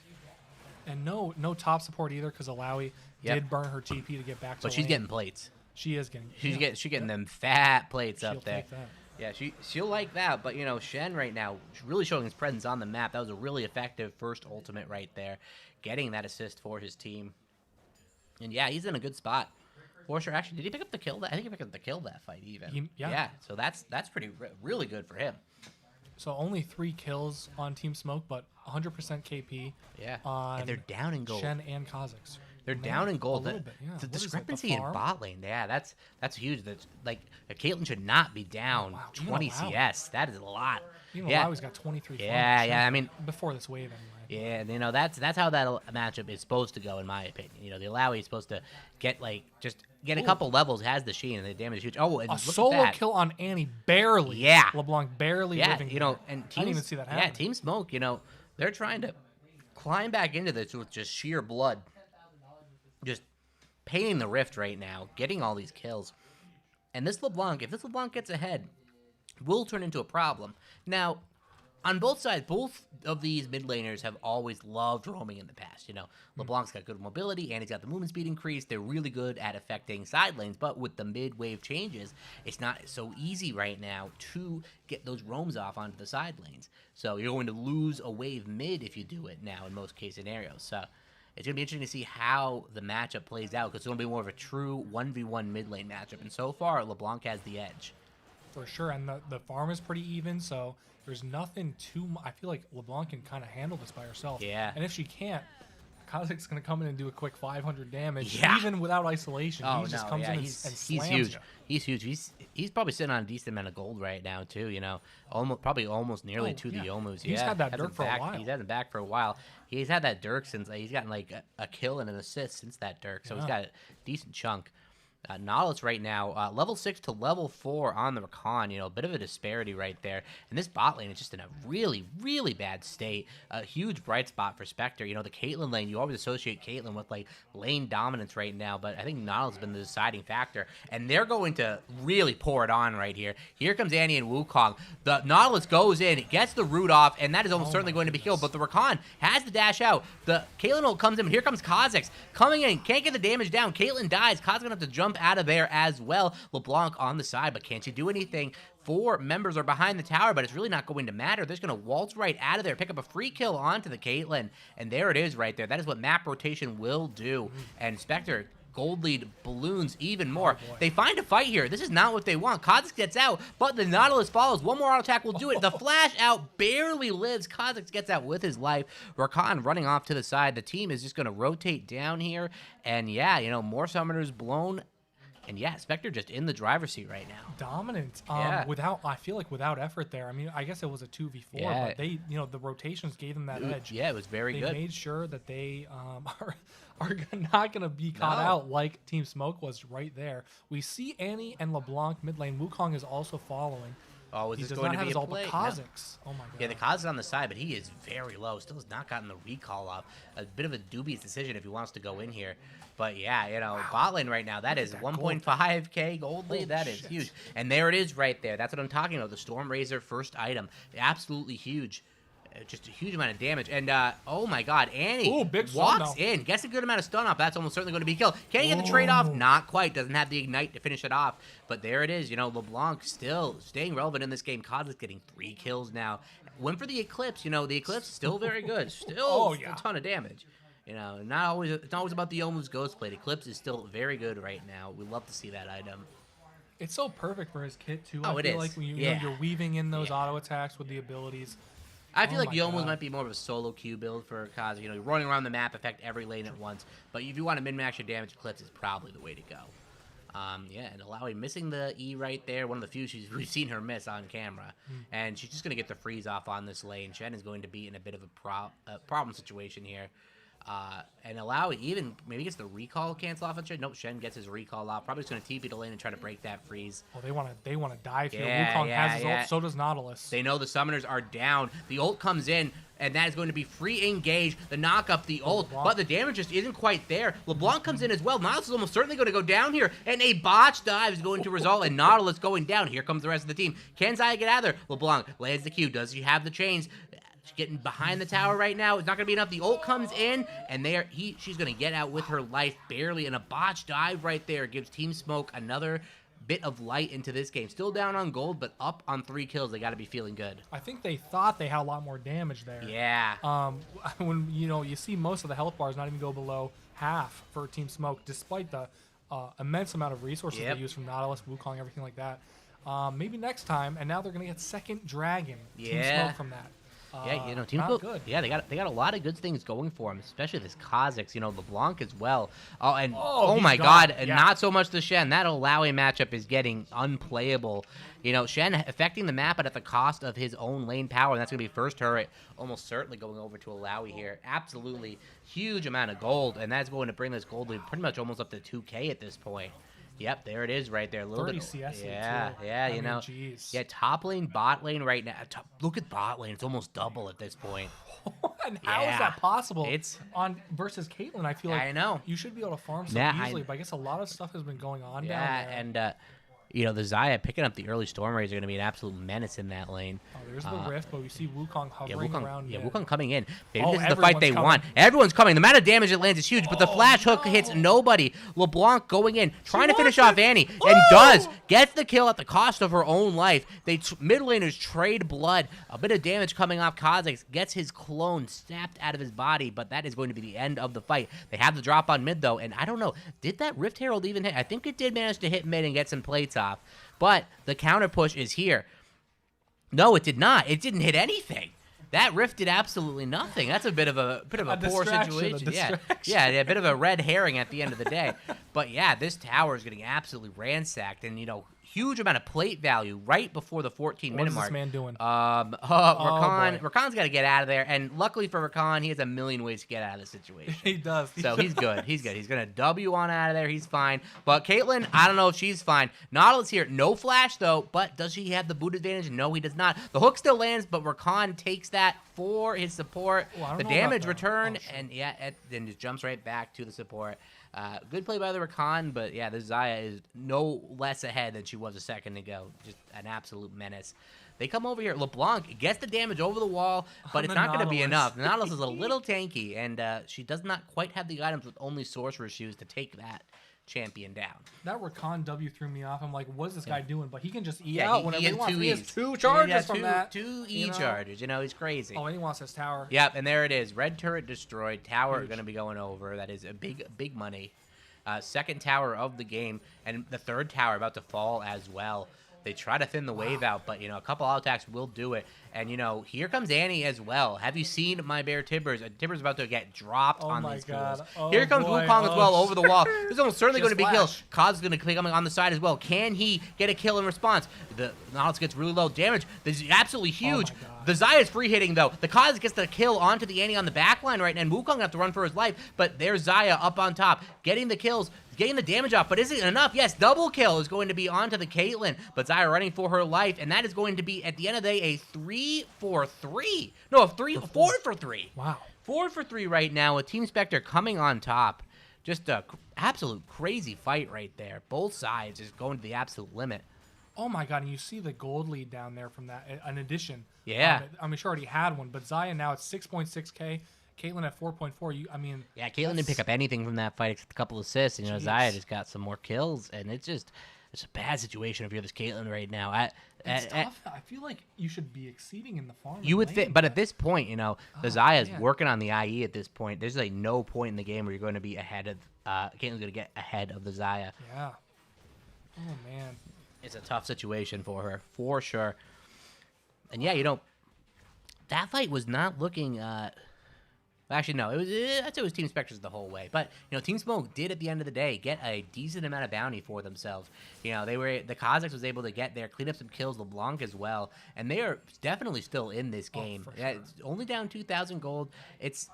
And no top support either because Alawi Yep. did burn her TP to get back to But she's lane. getting plates. She is getting. She's yeah. getting them fat plates She'll up there. take that. Yeah, she'll like that. But Shen right now really showing his presence on the map. That was a really effective first ultimate right there, getting that assist for his team. And yeah, he's in a good spot. For sure. Actually, did he pick up the kill? I think he picked up the kill that fight even. Yeah. So that's pretty really good for him. So only 3 kills on Team Smoke, but 100% KP. Yeah. On And they're down in gold. Shen and Kha'Zix. They're Man, down in gold. A little bit, yeah. The What is it, discrepancy in farm? bot lane, yeah, that's huge. That's like Caitlyn should not be down wow. Even 20 Alawi. CS. That is a lot. Even yeah. Alawi's got 23. Yeah, farms. yeah, I mean- before this wave anyway. Yeah, that's how that matchup is supposed to go, in my opinion. The Alawi is supposed to get a couple levels, has the Sheen, and the damage is huge. Oh, and A look solo at that. kill on Annie, barely. Yeah. LeBlanc barely Yeah, living there. and I didn't even see that happen. Yeah, Team Smoke, they're trying to climb back into this with just sheer blood, just painting the rift right now, getting all these kills. And this LeBlanc, if this LeBlanc gets ahead, will turn into a problem. Now, on both sides, both of these mid laners have always loved roaming in the past. LeBlanc's got good mobility, and he's got the movement speed increased. They're really good at affecting side lanes, but with the mid wave changes, it's not so easy right now to get those roams off onto the side lanes. So you're going to lose a wave mid if you do it now in most case scenarios. So it's going to be interesting to see how the matchup plays out, because it's going to be more of a true 1v1 mid lane matchup. And so far, LeBlanc has the edge. For sure, and the farm is pretty even, so there's nothing too much. I feel like LeBlanc can kind of handle this by herself. Yeah. And if she can't, Kha'Zix's going to come in and do a quick 500 damage, Yeah. even without isolation. Oh, he just no, comes yeah, in and he's slams huge. you. He's huge. He's probably sitting on a decent amount of gold right now too. Almost nearly Oh, to yeah. the Yomus. He's yeah, had that Has Dirk him for a back. while. He's had him back for a while. He's had that Dirk since he's gotten like a kill and an assist since that Dirk. So he's Yeah. got a decent chunk. Nautilus right now, level 6 to level 4 on the Rakan, a bit of a disparity right there. And this bot lane is just in a really, really bad state. A huge bright spot for Spectre. The Caitlyn lane, you always associate Caitlyn with like lane dominance right now, but I think Nautilus has been the deciding factor. And they're going to really pour it on right here. Here comes Annie and Wukong. The Nautilus goes in, gets the root off, and that is almost certainly going to be killed. But the Rakan has the dash out. The Caitlyn ult comes in, but here comes Kha'Zix coming in, can't get the damage down. Caitlyn dies. Kha'Zix gonna have to jump out of there as well. LeBlanc on the side, but can't you do anything? 4 members are behind the tower, but it's really not going to matter. They're just going to waltz right out of there, pick up a free kill onto the Caitlyn, and there it is right there. That is what map rotation will do. And Spectre, gold lead balloons even more. They find a fight here. This is not what they want. Kha'Zix gets out, but the Nautilus follows. One more auto attack will do it. The flash out barely lives. Kha'Zix gets out with his life. Rakan running off to the side. The team is just going to rotate down here. And yeah, more summoners blown. And yeah, Spectre just in the driver's seat right now. Dominant. Yeah. I feel like without effort there. I mean, I guess it was a 2v4, Yeah. but they, the rotations gave them that edge. Yeah, it was very They good. made sure that they are not going to be caught No. out like Team Smoke was right there. We see Annie and LeBlanc mid lane. Wukong is also following. Oh, is He this does going not to have be his a ult, but play? No. Kha'Zix. Oh my god. Yeah, the Kha'Zix is on the side, but he is very low. Still has not gotten the recall off. A bit of a dubious decision if he wants to go in here. But yeah, bot lane right now, that is that gold. 1.5k gold lead. Holy That is shit. huge. And there it is right there. That's what I'm talking about. The Storm Razor first item. Absolutely huge. Just a huge amount of damage. And, oh my god, Annie Ooh, big stun walks though. in, gets a good amount of stun off. That's almost certainly going to be killed. Can he get the trade-off? Not quite. Doesn't have the ignite to finish it off. But there it is. LeBlanc still staying relevant in this game. Kha'Zix getting 3 kills now. Went for the Eclipse. The Eclipse is still very good. Still yeah. a ton of damage. Not always. It's not always about the Yomu's Ghostblade. Eclipse is still very good right now. We love to see that item. It's so perfect for his kit too. Oh, I it feel is. like when Yeah. you're weaving in those Yeah. auto attacks with the abilities. I feel Oh like my Yomu's God. might be more of a solo queue build for Kha'Zix. You're running around the map, affect every lane at once. But if you want to min-max your damage, Eclipse is probably the way to go. Yeah, and Alawi missing the E right there. One of the few we've seen her miss on camera. And she's just going to get the freeze off on this lane. Shen is going to be in a bit of a problem situation here. And Alawi even maybe gets the recall cancel off on Shen. Nope, Shen gets his recall off. Probably just going to TP to lane and try to break that freeze. Oh, they want to dive here. Yeah, Wukong yeah, has his yeah. ult. So does Nautilus. They know the summoners are down. The ult comes in, and that is going to be free engage, the knock up, the ult, LeBlanc. but the damage just isn't quite there. LeBlanc comes in as well. Nautilus is almost certainly going to go down here, and a botch dive is going to result in Nautilus going down. Here comes the rest of the team. Can Zaya get out of there? LeBlanc lands the Q. Does he have the chains? She's getting behind the tower right now. It's not going to be enough. The ult comes in, and she's going to get out with her life barely. And a botch dive right there gives Team Smoke another bit of light into this game. Still down on gold, but up on 3 kills. They got to be feeling good. I think they thought they had a lot more damage there. Yeah. When you see most of the health bars not even go below half for Team Smoke, despite the immense amount of resources they use from Nautilus, Wukong, everything like that. Maybe next time, and now they're gonna get second dragon. Team Smoke from that. Team not Smoke. good. Yeah, they got a lot of good things going for them, especially this Kha'Zix. LeBlanc as well. Oh my God, and not so much the Shen. That Alawi matchup is getting unplayable. Shen affecting the map, but at the cost of his own lane power. And that's gonna be first turret, almost certainly going over to Alawi here. Absolutely huge amount of gold, and that's going to bring this gold lead pretty much almost up to 2K at this point. Yep, there it is right there. A little 30 bit. CS too. Geez. Yeah, top lane, bot lane right now. Look at bot lane. It's almost double at this point. And how is that possible? It's on versus Caitlyn. I feel like I know you should be able to farm so easily, but I guess a lot of stuff has been going on down there. And the Xayah picking up the early Storm Rays are going to be an absolute menace in that lane. Oh, there's the rift, but we see Wukong hovering around. Yeah, Wukong coming in. Maybe Oh, this is the fight they everyone's want. Everyone's coming. The amount of damage it lands is huge, but the flash hook hits nobody. LeBlanc going in, trying to finish off Annie, and does. Gets the kill at the cost of her own life. Mid laners trade blood. A bit of damage coming off Kha'Zix. Gets his clone snapped out of his body, but that is going to be the end of the fight. They have the drop on mid, though, and I don't know. Did that Rift Herald even hit? I think it did manage to hit mid and get some plates off. But the counter push is here. No, it did not. It didn't hit anything. That Rift did absolutely nothing. That's a bit of a poor situation. Yeah, a bit of a red herring at the end of the day. But yeah, this tower is getting absolutely ransacked, and huge amount of plate value right before the 14-minute mark. What is this man doing? Rakan's got to get out of there, and luckily for Rakan, he has a million ways to get out of the situation. He does. So he's good. He's good. He's gonna W on out of there. He's fine. But Caitlyn, I don't know if she's fine. Nautilus here, no flash though. But does she have the boot advantage? No, he does not. The hook still lands, but Rakan takes that for his support. The damage return, and then just jumps right back to the support. Good play by the Rakan, but yeah, the Xayah is no less ahead than she was a second ago. Just an absolute menace. They come over here. LeBlanc gets the damage over the wall, but it's not going to be enough. The Nautilus is a little tanky, and she does not quite have the items with only Sorcerer Shoes to take that champion down. That Rakan W threw me off. I'm like, what is this guy doing? But he can just E out whenever he has wants. two He has 2 charges from that. Two E charges. He's crazy. Oh, and he wants his tower. Yep, and there it is. Red turret destroyed. Tower going to be going over. That is a big money. Second tower of the game, and the third tower about to fall as well. They try to thin the wave out, but, a couple auto attacks will do it. And, here comes Annie as well. Have you seen my bear Tibbers? Tibbers about to get dropped on these fools. Here comes Wukong as well over the wall. This is almost certainly going to be killed. Kaz is going to be coming on the side as well. Can he get a kill in response? The Nautilus gets really low damage. This is absolutely huge. The Xayah is free hitting, though. The Kaz gets the kill onto the Annie on the back line right now, and Wukong have to run for his life. But there's Xayah up on top, getting the kills, getting the damage off. But is it enough? Yes, double kill is going to be onto the Caitlyn. But Xayah running for her life, and that is going to be, at the end of the day, a 3-4-3. No, a 4-for-3. Wow. 4-for-3 right now with Team Spectre coming on top. Just a absolute crazy fight right there. Both sides is going to the absolute limit. Oh my god, and you see the gold lead down there from that, an addition. Yeah. She already had one, but Xayah now at 6.6k, Caitlyn at 4.4. Yeah, Caitlyn didn't pick up anything from that fight except a couple assists, and Xayah just got some more kills, and it's a bad situation if you're this Caitlyn right now. It's tough. I feel like you should be exceeding in the farm. You would think, but at this point, the Xayah is working on the IE at this point. There's no point in the game where you're going to be ahead of, Caitlyn's going to get ahead of the Xayah. Yeah. Oh, man. It's a tough situation for her, for sure. And yeah, that fight was not looking. Actually, no, I'd say it was Team Spectre's the whole way. But Team Smoke did at the end of the day get a decent amount of bounty for themselves. The Kha'Zix was able to get there, clean up some kills, LeBlanc as well, and they are definitely still in this game. For sure. It's only down 2,000 gold. It's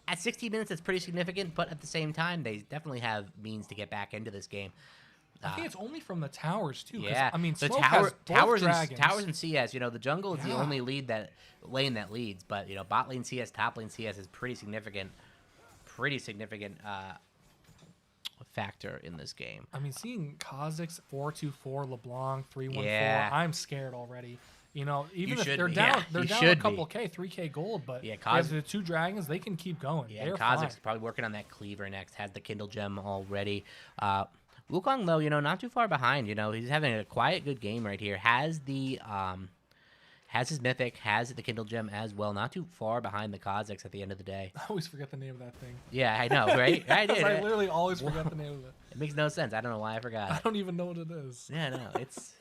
at 60 minutes, it's pretty significant, but at the same time, they definitely have means to get back into this game. I think it's only from the towers too. Yeah, the Smoke has towers dragons. and CS. The jungle is the only lane that leads, but bot lane CS, top lane CS is pretty significant factor in this game. Seeing Kha'Zix 4-2-4, LeBlanc 3-1-4, Yeah. I'm scared already. You know, even You if should they're be. down, Yeah, they're you down a should be. couple K, 3K gold, but Yeah, as the 2 dragons, they can keep going. Yeah, They're Kha'Zix's fine. probably working on that cleaver next. Has the Kindle gem already. Wukong though, not too far behind. He's having a quiet, good game right here. Has his mythic, has the Kindle gem as well. Not too far behind the Kha'Zix at the end of the day. I always forget the name of that thing. Yeah, I know, right? I did. I literally always forget the name of it. It makes no sense. I don't know why I forgot I it. don't even know what it is. Yeah, no, it's.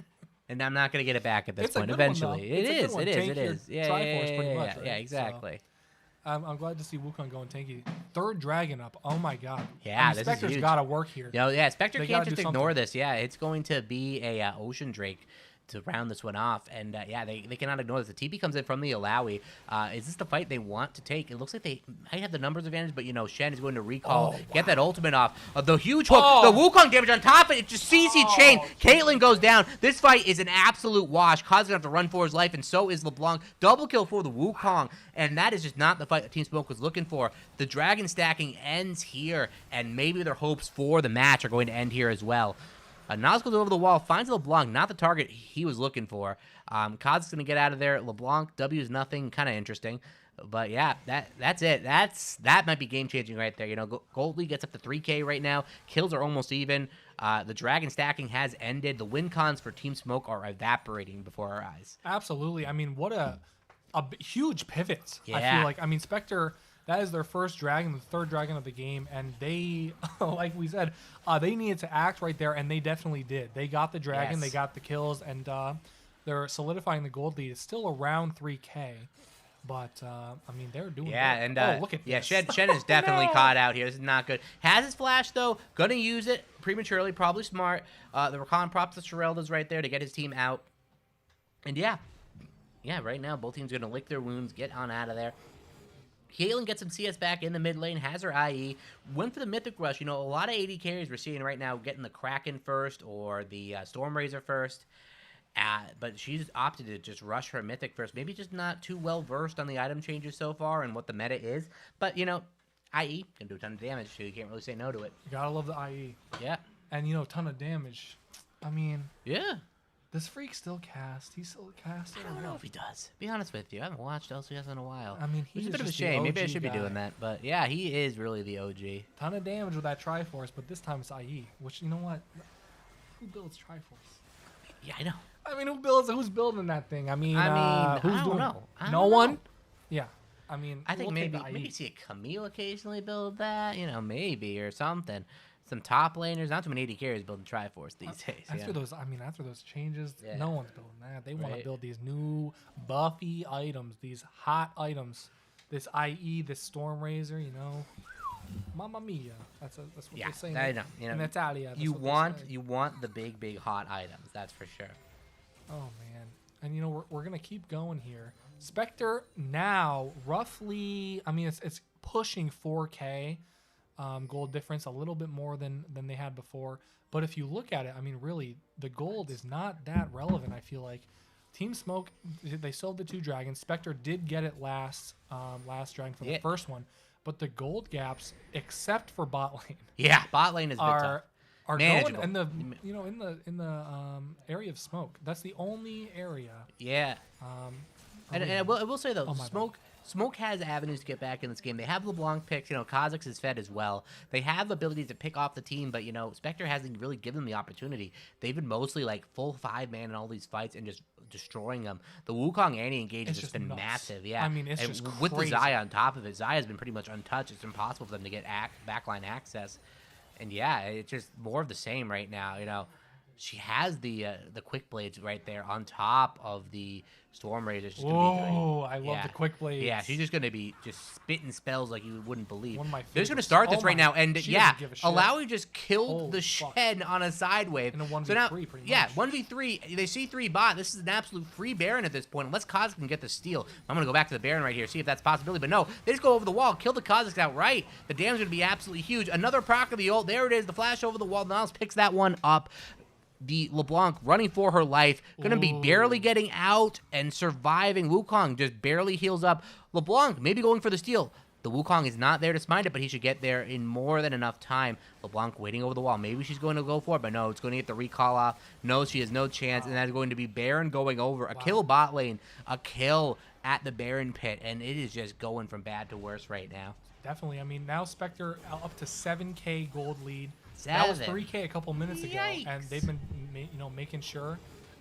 And I'm not gonna get it back at this It's a point. good one, though. Eventually, It's a good is. one. It is. Tank It your is. Yeah, Triforce yeah, pretty yeah, much, yeah, right? yeah, exactly. I'm glad to see Wukong going tanky. 3rd dragon up. Oh my god. Yeah, this is Spectre's huge. got to work here. Yeah, Spectre They can't gotta just do ignore something. this. Yeah, it's going to be a Ocean Drake to round this one off. And yeah, they cannot ignore this. The TP comes in from the Alawi. Is this the fight they want to take? It looks like they might have the numbers advantage, but Shen is going to recall, get that ultimate off. The huge hook, the Wukong damage on top of it, just CC chain. Caitlyn goes down. This fight is an absolute wash. Kaz's gonna have to run for his life, and so is LeBlanc. Double kill for the Wukong, and that is just not the fight that Team Smoke was looking for. The dragon stacking ends here, and maybe their hopes for the match are going to end here as well. Nas goes over the wall, finds LeBlanc, not the target he was looking for. Kaz is going to get out of there. LeBlanc, W is nothing, kind of interesting. But yeah, that's it. That might be game-changing right there. Goldie gets up to 3K right now. Kills are almost even. The dragon stacking has ended. The win cons for Team Smoke are evaporating before our eyes. Absolutely. I mean, what a huge pivot. I Yeah. feel like. I mean, Spectre, that is their first dragon, the 3rd dragon of the game, and they, like we said, they needed to act right there, and they definitely did. They got the dragon, Yes. they got the kills, and they're solidifying the gold lead. It's still around 3K, but I mean, they're doing Yeah, good. and look at yeah, this. Shen is definitely No. caught out here. This is not good. Has his flash though. Gonna use it prematurely. Probably smart. The recon props to Sherelda's right there to get his team out. And yeah, right now both teams gonna lick their wounds, get on out of there. Caitlyn gets some CS back in the mid lane, has her IE, went for the Mythic Rush. A lot of AD carries we're seeing right now getting the Kraken first or the Stormrazor first. But she's opted to just rush her Mythic first. Maybe just not too well versed on the item changes so far and what the meta is. But, IE can do a ton of damage, so you can't really say no to it. You gotta love the IE. Yeah. And, a ton of damage. I mean, Yeah. does Freak still cast? He's still casting? I don't know if he does. Be honest with you. I haven't watched LCS in a while. I mean, Which is he a is bit of a just the shame. Maybe I OG should be guy. doing that. But, yeah, he is really the OG. Ton of damage with that Triforce, but this time it's IE, which, you know what? Who builds Triforce? Yeah, I know. I mean, who's building that thing? I mean, I who's don't doing know. it? I No don't one? know. Yeah. I mean, I think we'll take the maybe IE. see a Camille occasionally build that, maybe or something. Some top laners, not too many AD carries building Triforce these days. After those changes, Yeah. no one's building that. They want to Right. build these new buffy items, these hot items. This IE, this Stormrazor, Mamma mia. That's what Yeah, they're saying. I know. In Italia. That's You what they want say. the big hot items. That's for sure. Oh man, and we're gonna keep going here. Spectre now roughly, I mean it's pushing 4K gold difference, a little bit more than they had before. But if you look at it, I mean really the gold is not that relevant. I feel like Team Smoke, they sold the 2 dragons. Spectre did get it last dragon for the Yeah. first one, but the gold gaps, except for bot lane, Yeah, bot lane is a bit tough. are Manageable. going in the area of smoke. That's the only area. Yeah. And I will say though, Oh, my Smoke has avenues to get back in this game. They have LeBlanc picks. Kha'Zix is fed as well. They have abilities to pick off the team, but Spectre hasn't really given them the opportunity. They've been mostly like full 5-man in all these fights and just destroying them. The Wukong anti-engage has It's just just been nuts. massive. Yeah, I mean, it's and just with the crazy. Xayah on top of it. Xayah's been pretty much untouched. It's impossible for them to get backline access. And yeah, it's just more of the same right now. She has the quick blades right there on top of the Stormrazor. She's gonna be Whoa, I love the quick blades. Yeah, she's just gonna be just spitting spells like you wouldn't believe. One of my They're just gonna favorites. start this Oh right my- now, and she yeah, doesn't give a shit. Alawi just killed Holy the fuck. Shen on a side wave. In a 1v3 so now, pretty yeah, much. 1v3. They see 3 bot. This is an absolute free Baron at this point. Unless Kha'Zix can get the steal, I'm gonna go back to the Baron right here, see if that's a possibility. But no, they just go over the wall, kill the Kha'Zix outright. The damage gonna be absolutely huge. Another proc of the ult. There it is. The flash over the wall. Niles picks that one up. The LeBlanc running for her life, gonna be barely getting out and surviving. Wukong just barely heals up. LeBlanc maybe going for the steal. The Wukong is not there to smite it, but he should get there in more than enough time. LeBlanc waiting over the wall. Maybe she's going to go for it, but no, it's going to get the recall off. No, she has no chance, and that's going to be Baron going over. A kill bot lane, a kill at the Baron pit, and it is just going from bad to worse right now. Definitely. I mean, now Spectre up to 7K gold lead. That was 3K a couple minutes ago, and they've been making sure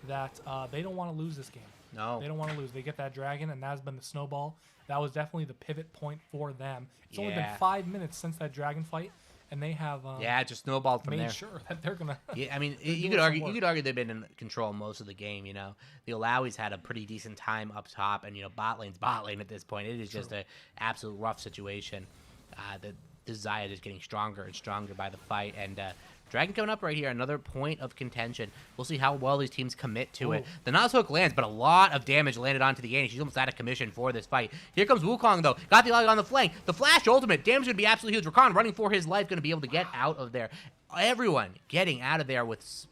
that they don't want to lose this game. No. They don't want to lose. They get that dragon, and that's been the snowball. That was definitely the pivot point for them. It's only been 5 minutes since that dragon fight, and they have it just snowballed from made there. sure that they're gonna. Yeah, I mean, you could argue they've been in control most of the game. You know, the Alawi's had a pretty decent time up top, and bot lane's bot lane at this point. It is just an absolute rough situation. The Xayah just getting stronger and stronger by the fight, and Dragon coming up right here, another point of contention. We'll see how well these teams commit to it. The Nas hook lands, but a lot of damage landed onto the Annie. She's almost out of commission for this fight. Here comes Wukong, though. Got the Alawi on the flank. The flash ultimate. Damage going to be absolutely huge. Rakan running for his life, going to be able to get out of there. Everyone getting out of there with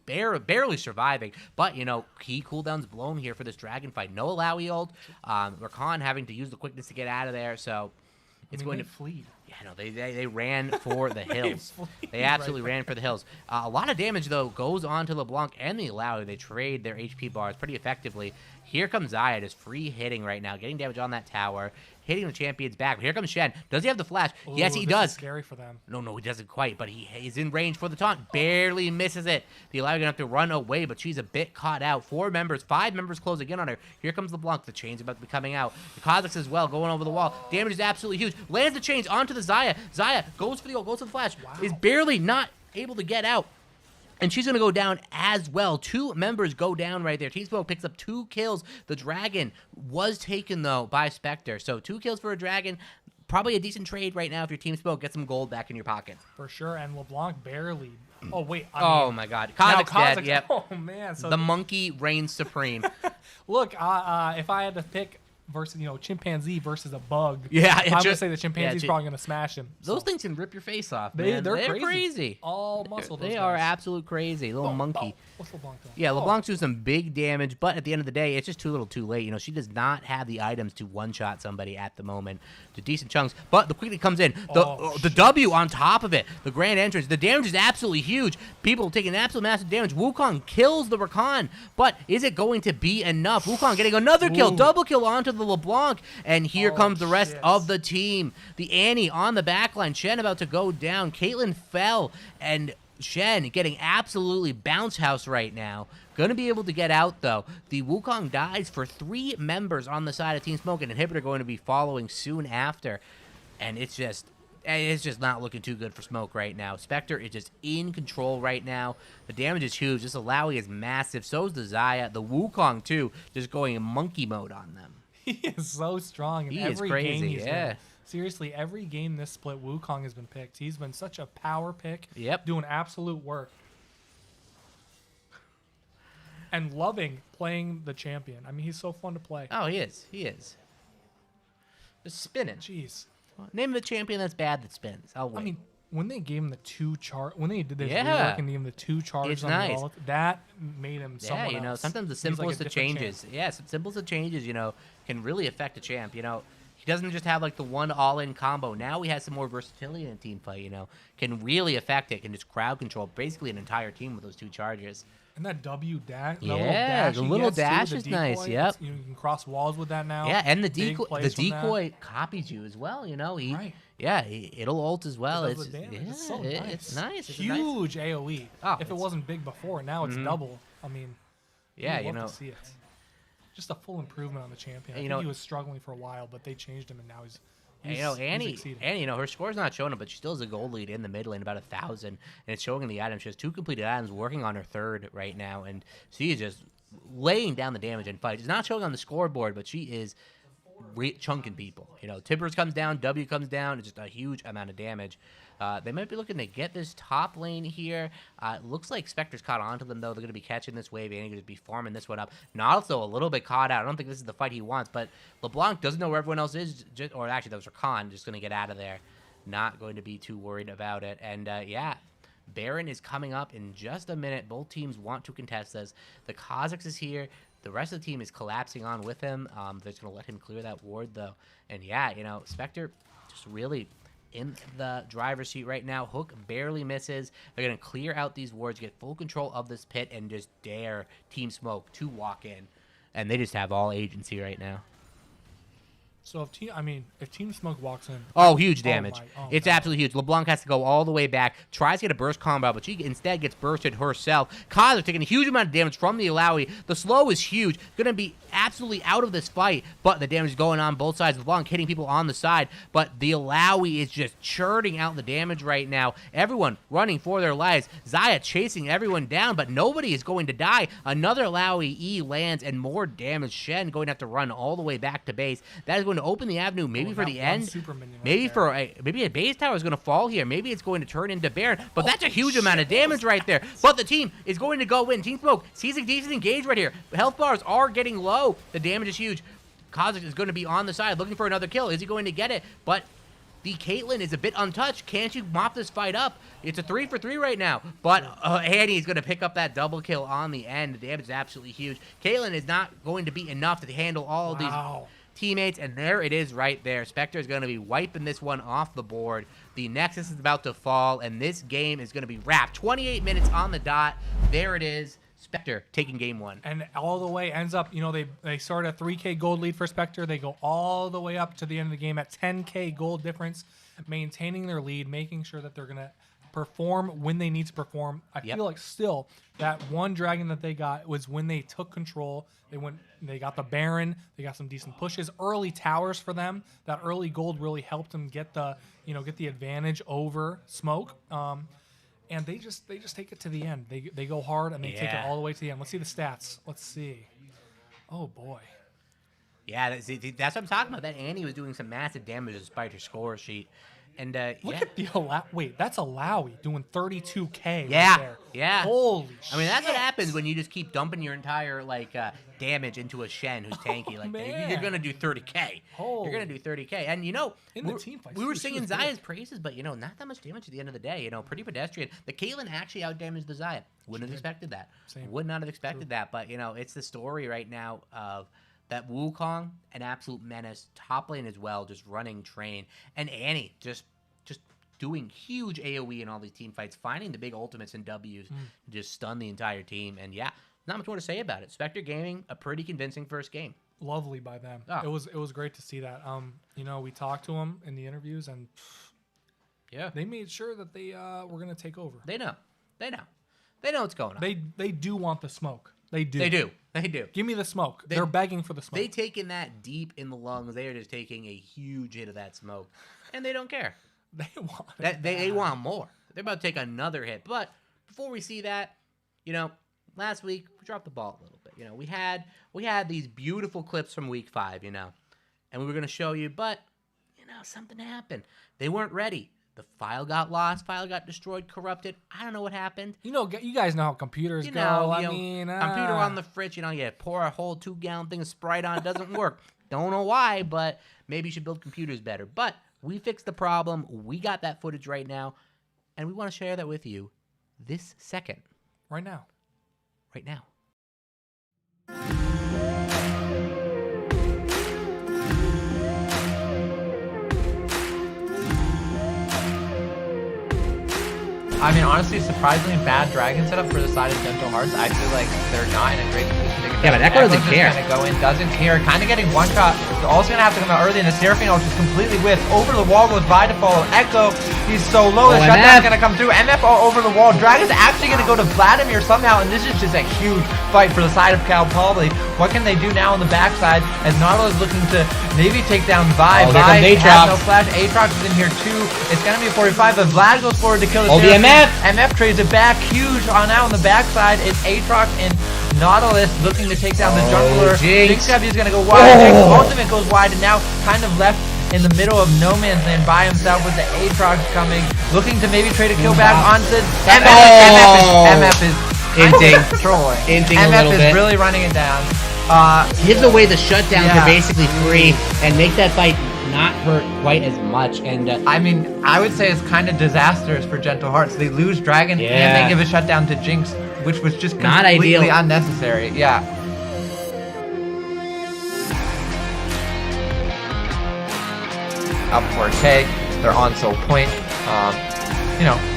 barely surviving, but key cooldowns blown here for this dragon fight. No Alawi ult. Rakan having to use the quickness to get out of there, so it's going to flee. Yeah, no, they ran for the hills. They absolutely ran for the hills. A lot of damage, though, goes on to LeBlanc and the Alawi. They trade their HP bars pretty effectively. Here comes Xayah, just free hitting right now, getting damage on that tower, hitting the champion's back. But here comes Shen. Does he have the flash? Ooh, yes, he this does. is scary for them. No, he doesn't quite, but he is in range for the taunt. Barely misses it. The Alawi gonna have to run away, but she's a bit caught out. 5 members close again on her. Here comes LeBlanc. The chain's about to be coming out. The Kazakhs as well, going over the wall. Damage is absolutely huge. Lands the chains onto the Xayah. Xayah goes for the ult, goes to the flash. Wow. Is barely not able to get out. And she's going to go down as well. 2 members go down right there. Team Smoke picks up 2 kills. The dragon was taken, though, by Spectre. So 2 kills for a dragon. Probably a decent trade right now if your Team Smoke gets some gold back in your pocket. For sure. And LeBlanc barely. Oh, wait. Oh, my God. Kazakh's dead. Yep. Oh, man. So the monkey reigns supreme. Look, if I had to pick versus chimpanzee versus a bug, Yeah, I'm gonna say the chimpanzee's yeah, probably gonna smash him. Those things can rip your face off, They're man. crazy. All muscle. They are absolute crazy. Little monkey. What's LeBlanc doing? Yeah, LeBlanc's doing some big damage, but at the end of the day, it's just too little too late. She does not have the items to one-shot somebody at the moment. The decent chunks, but the quickly comes in. The W on top of it. The grand entrance. The damage is absolutely huge. People taking absolute massive damage. Wukong kills the Rakan, but is it going to be enough? Wukong getting another kill. Double kill onto the LeBlanc, and here comes the rest of the team. The Annie on the backline. Shen about to go down. Caitlyn fell, and Shen getting absolutely bounce house right now. Gonna be able to get out, though. The Wukong dies for 3 members on the side of Team Smoke, and Inhibitor going to be following soon after. And it's just not looking too good for Smoke right now. Spectre is just in control right now. The damage is huge. This Alawi is massive. So is the Xayah. The Wukong, too, just going in monkey mode on them. He is so strong in He every is crazy, game he's yeah. in. Seriously, every game this split, Wukong has been picked. He's been such a power pick. Yep. Doing absolute work. And loving playing the champion. I mean, he's so fun to play. Oh, he is. He is. Just spinning. Jeez. Name the champion that's bad that spins. I'll wait. I mean, when they gave him the 2 charge, when they did this Yeah. rework and gave him the 2 charges It's on nice. the wall, that made him yeah, someone else. sometimes the He's like a simplest of different changes. champ. Yeah, simplest of changes, can really affect a champ. He doesn't just have like the one all-in combo. Now he has some more versatility in a team fight. Can really affect it. Can just crowd control basically an entire team with those 2 charges. And that W dash, Yeah, the little dash is nice, decoy, yep. You can cross walls with that now. Yeah, and the Big decoy, plays from that. copies you as well. Right. Yeah, it'll ult as well. It does It's the damage. yeah, It's so it's nice. It's a Huge AOE. Oh, if it it's- wasn't big before, now it's double. I mean, Yeah, you'd love to see it. Just a full improvement on the champion. I And, think he was struggling for a while, but they changed him, and now he's And, Annie, her score's not showing up, but she still has a gold lead in the mid lane, about 1,000, and it's showing in the items. She has 2 completed items, working on her 3rd right now, and she is just laying down the damage in fight. It's not showing on the scoreboard, but she is chunking people. Timbers comes down, W comes down. It's just a huge amount of damage. They might be looking to get this top lane here. It looks like Spectre's caught onto them, though. They're going to be catching this wave. Annie going to be farming this one up. Nautilus, though, a little bit caught out. I don't think this is the fight he wants, but LeBlanc doesn't know where everyone else is. Or actually, that was Rakan, just going to get out of there. Not going to be too worried about it. And, yeah, Baron is coming up in just a minute. Both teams want to contest this. The Kazakhs is here. the rest of the team is collapsing on with him. They're just going to let him clear that ward, though. And yeah, Spectre just really in the driver's seat right now. Hook barely misses. They're going to clear out these wards, get full control of this pit, and just dare Team Smoke to walk in. And they just have all agency right now. So if Team Smoke walks in, oh, huge damage! It's no. absolutely huge. LeBlanc has to go all the way back. Tries to get a burst combo, but she instead gets bursted herself. Kaiser taking a huge amount of damage from the Alawi. The slow is huge. Gonna be absolutely out of this fight, but the damage is going on both sides. LeBlanc hitting people on the side, but the Alawi is just churning out the damage right now. Everyone running for their lives. Zaya chasing everyone down, but nobody is going to die. Another Alawi E lands, and more damage. Shen going to have to run all the way back to base. That is going to open the avenue, maybe for the end. Maybe maybe a base tower is going to fall here. Maybe it's going to turn into Baron. But that's a huge amount of damage right there. But the team is going to go in. Team Smoke sees a decent engage right here. Health bars are getting low. The damage is huge. Kazik is going to be on the side looking for another kill. Is he going to get it? But the Caitlyn is a bit untouched. Can't you mop this fight up? It's a 3-for-3 right now. But Annie is going to pick up that double kill on the end. The damage is absolutely huge. Caitlyn is not going to be enough to handle all of these teammates, and there it is right there. Spectre is going to be wiping this one off the board. The Nexus is about to fall, and this game is going to be wrapped. 28 minutes on the dot. There it is. Spectre taking game one. And all the way ends up, they start a 3K gold lead for Spectre. They go all the way up to the end of the game at 10K gold difference, maintaining their lead, making sure that they're going to perform when they need to perform. I feel like still that one dragon that they got was when they took control. They got the Baron. They got some decent pushes, early towers for them. That early gold really helped them get the advantage over Smoke. And they just take it to the end. They go hard and they take it all the way to the end. Let's see the stats. Let's see. Oh boy. Yeah, that's what I'm talking about. That Annie was doing some massive damage despite her score sheet. And look at the wait, that's Alawi doing 32K. Yeah, right there. yeah. Holy shit. I mean, that's what happens when you just keep dumping your entire damage into a Shen who's tanky like that. You're gonna do 30K. You're gonna do 30K. And in the team fights, we were singing Zaya's praises, but not that much damage at the end of the day. Pretty pedestrian. The Caitlyn actually outdamaged the Zaya. Wouldn't have expected that. Would not have expected that. But it's the story right now of that Wukong, an absolute menace, top lane as well, just running train, and Annie just doing huge AoE in all these team fights, finding the big ultimates and W's, just stun the entire team. And not much more to say about it. Spectre Gaming, a pretty convincing first game. Lovely by them. Oh. It was great to see that. We talked to them in the interviews, and they made sure that they were gonna take over. They know what's going on. They do want the smoke. They do. They do. Give me the smoke. They're begging for the smoke. They taking that deep in the lungs. They are just taking a huge hit of that smoke, and they don't care. They want that. They want more. They're about to take another hit. But before we see that, last week we dropped the ball a little bit. We had these beautiful clips from week 5. And we were gonna show you, but something happened. They weren't ready. The file got lost. File got destroyed, corrupted. I don't know what happened. You guys know how computers go. Computer on the fridge. You pour a whole 2-gallon thing of Sprite on. It doesn't work. Don't know why, but maybe you should build computers better. But we fixed the problem. We got that footage right now, and we want to share that with you this second. Right now. Right now. I mean, honestly, surprisingly bad dragon setup for the side of Gentle Hearts. I feel like they're not in a great position to get. Yeah, but Echo doesn't care. Kind of go in, doesn't care. Kind of getting one shot. They're also gonna have to come out early, and the Seraphine ult just completely whiffed. Over the wall goes by to follow Echo. He's so low. The shutdown's gonna come through. MF all over the wall. Dragon's actually gonna go to Vladimir somehow, and this is just a huge fight for the side of Cal Poly. What can they do now on the backside? As Nautilus is looking to maybe take down Vi. Vi has no flash. Aatrox is in here too. It's gonna be 45, but Vlad goes forward to kill the Seraphine. MF trades it back, huge on out on the backside. It's Aatrox and Nautilus looking to take down the jungler. Jinx is gonna go wide. Jinx ultimate goes wide, and now kind of left in the middle of no man's land by himself with the Aatrox coming, looking to maybe trade a kill back onto MF is trolling. MF is really running it down. Gives away the shutdown to basically free and make that fight not hurt quite as much. And I mean, I would say it's kind of disastrous for Gentle Hearts. They lose Dragon and they give a shutdown to Jinx, which was just completely unnecessary. Yeah. up 4K. They're on Soul Point.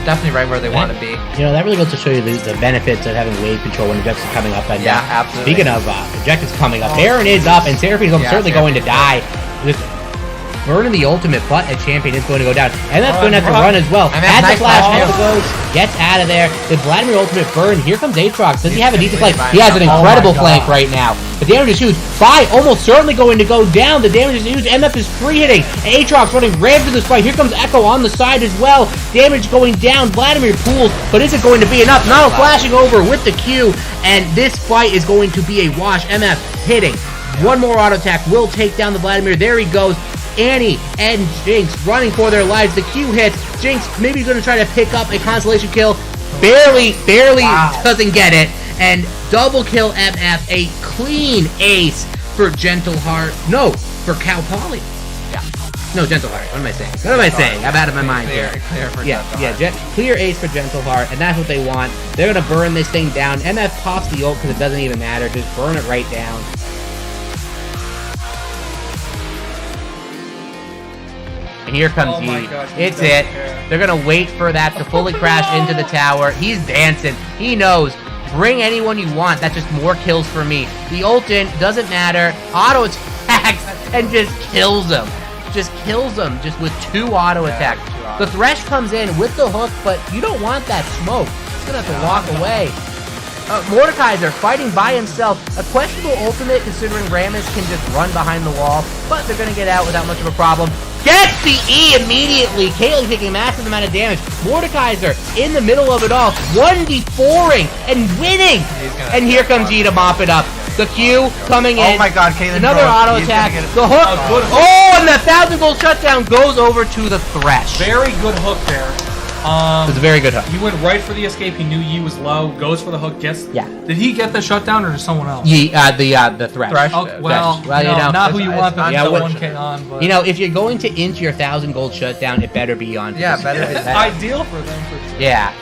Definitely right where they want to be. That really goes to show you the benefits of having wave control when objectives are coming up. And Yeah, absolutely. Speaking of objectives coming up, Baron is up, and Seraphine is certainly going to die. Just burning the ultimate, but a champion is going to go down. And that's going to have to run as well. And Has that's the nice flash, flash. never goes, gets out of there. The Vladimir ultimate burn. Here comes Aatrox. Does he have a decent flank? He has an incredible flank right now. The damage is huge. Fi almost certainly going to go down. The damage is huge. MF is free hitting. Aatrox running ramp to this fight. Here comes Echo on the side as well. Damage going down. Vladimir pools, but is it going to be enough? Now flashing over with the Q, and this fight is going to be a wash. MF hitting. One more auto attack will take down the Vladimir. There he goes. Annie and Jinx running for their lives. The Q hits. Jinx maybe going to try to pick up a consolation kill. Barely doesn't get it. And double kill MF. A clean ace for Gentle Heart. No, for Cal Poly. Yeah. No, Gentle Heart. What am I saying? I'm out of my mind here. Clear for Gentle Heart. Clear ace for Gentle Heart, and that's what they want. They're going to burn this thing down. MF pops the ult because it doesn't even matter. Just burn it right down. And here comes Yi. It's it. They're going to wait for that to fully crash into the tower. He's dancing. He knows. Bring anyone you want. That's just more kills for me. The ult in, doesn't matter. Auto attacks and just kills him. Just with 2 auto attacks. The Thresh comes in with the hook, but you don't want that smoke. He's going to have to walk away. Mordekaiser fighting by himself. A questionable ultimate considering Rammus can just run behind the wall, but they're going to get out without much of a problem. Gets the E immediately. Caitlyn taking a massive amount of damage. Mordekaiser in the middle of it all. 1v4ing and winning. And here comes E to mop it up. The Q coming in. Oh my god, Caitlyn. Another auto attack. The hook. And the 1,000 gold shutdown goes over to the Thresh. Very good hook there. It's a very good hook. He went right for the escape. He knew Yi was low. Goes for the hook. Gets. Yeah. Did he get the shutdown or someone else? The Thresh. Thresh. Oh, well, not who you want, but yeah, the what- 1K on. But If you're going to int your 1,000 gold shutdown, it better be on. Yeah, better. it's ideal for them for sure. Yeah.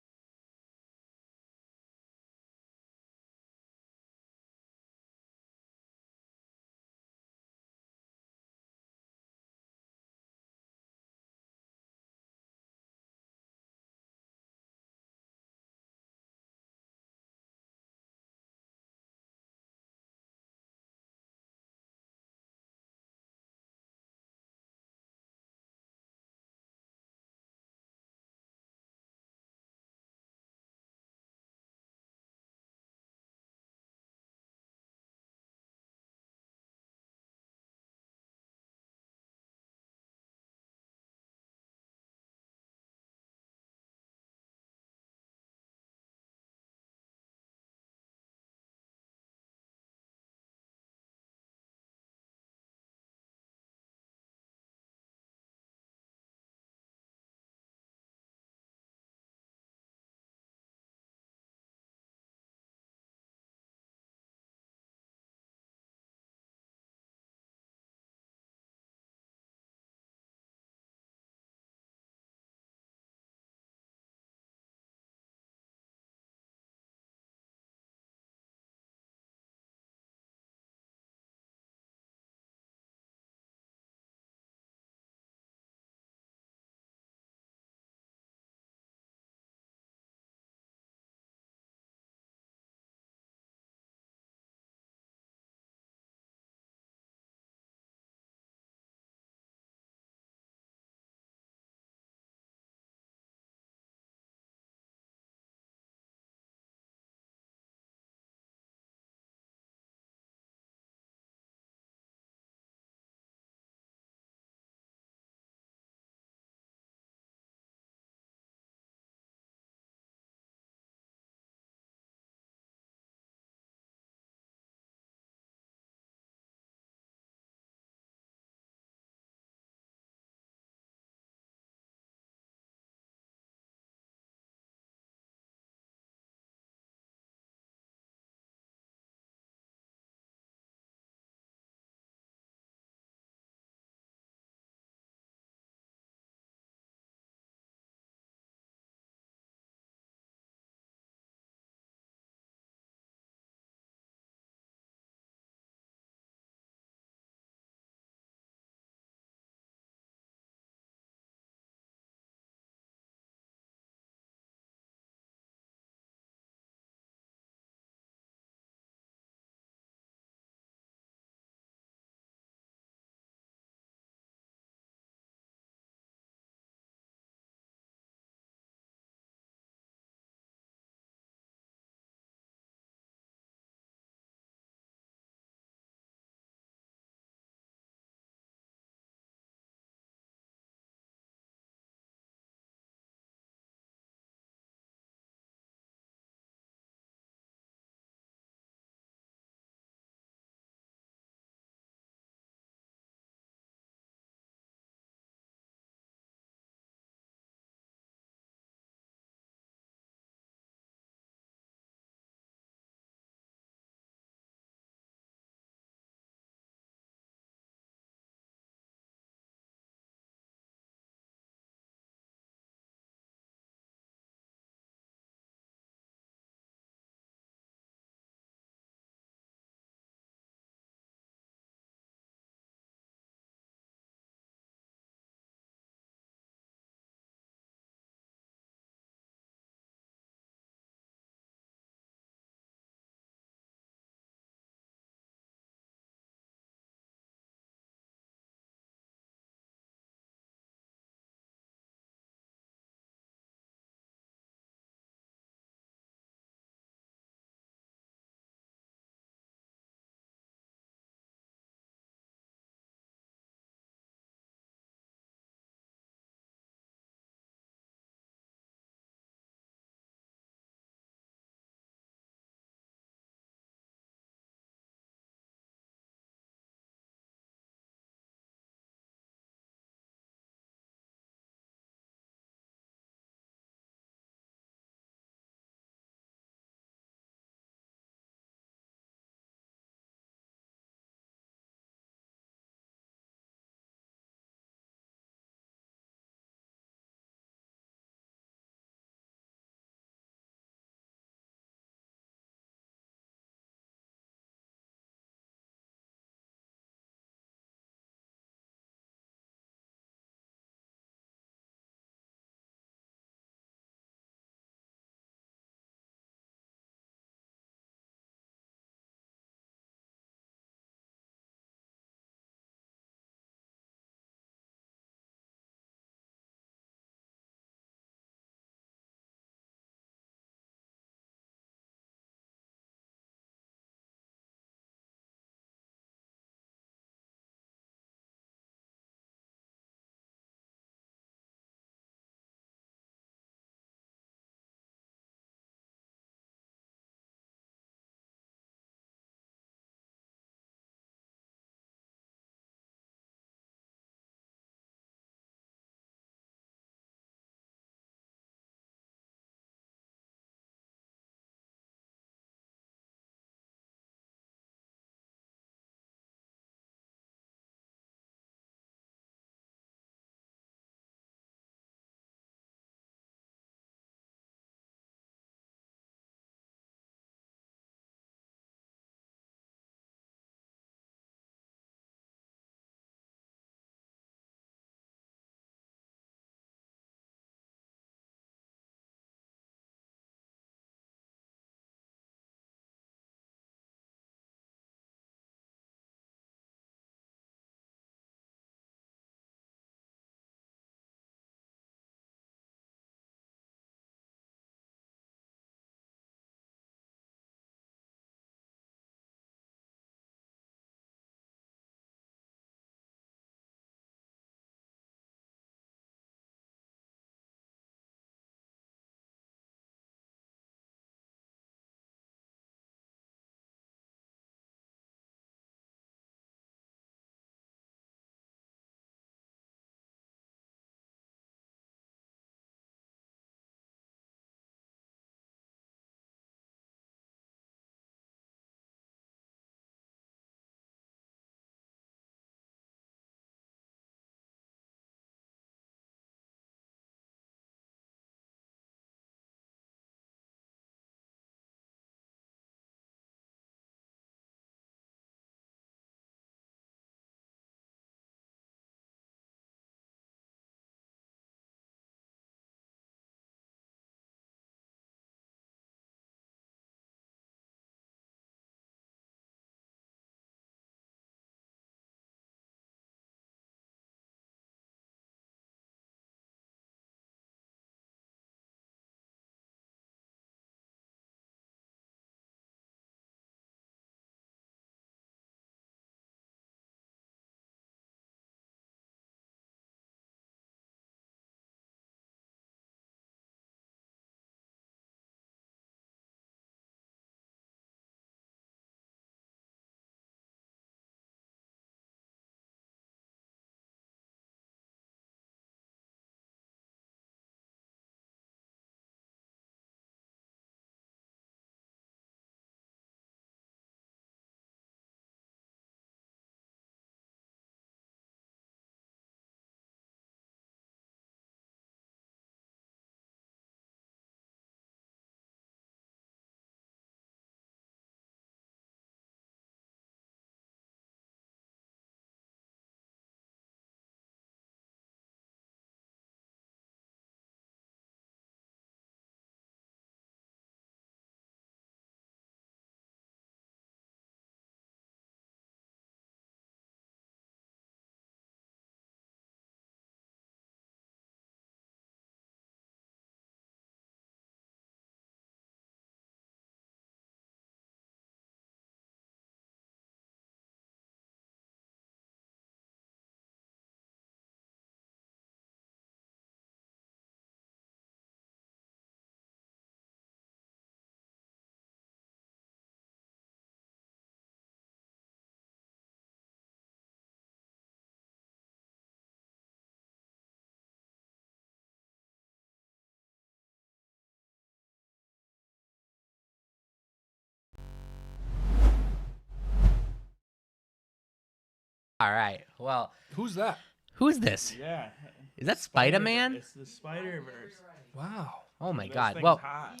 All right. Well, Who's that? who's this? Yeah. Is that Spider-Man? It's the Spider-Verse. Wow. Oh my This God. thing's Well, hot.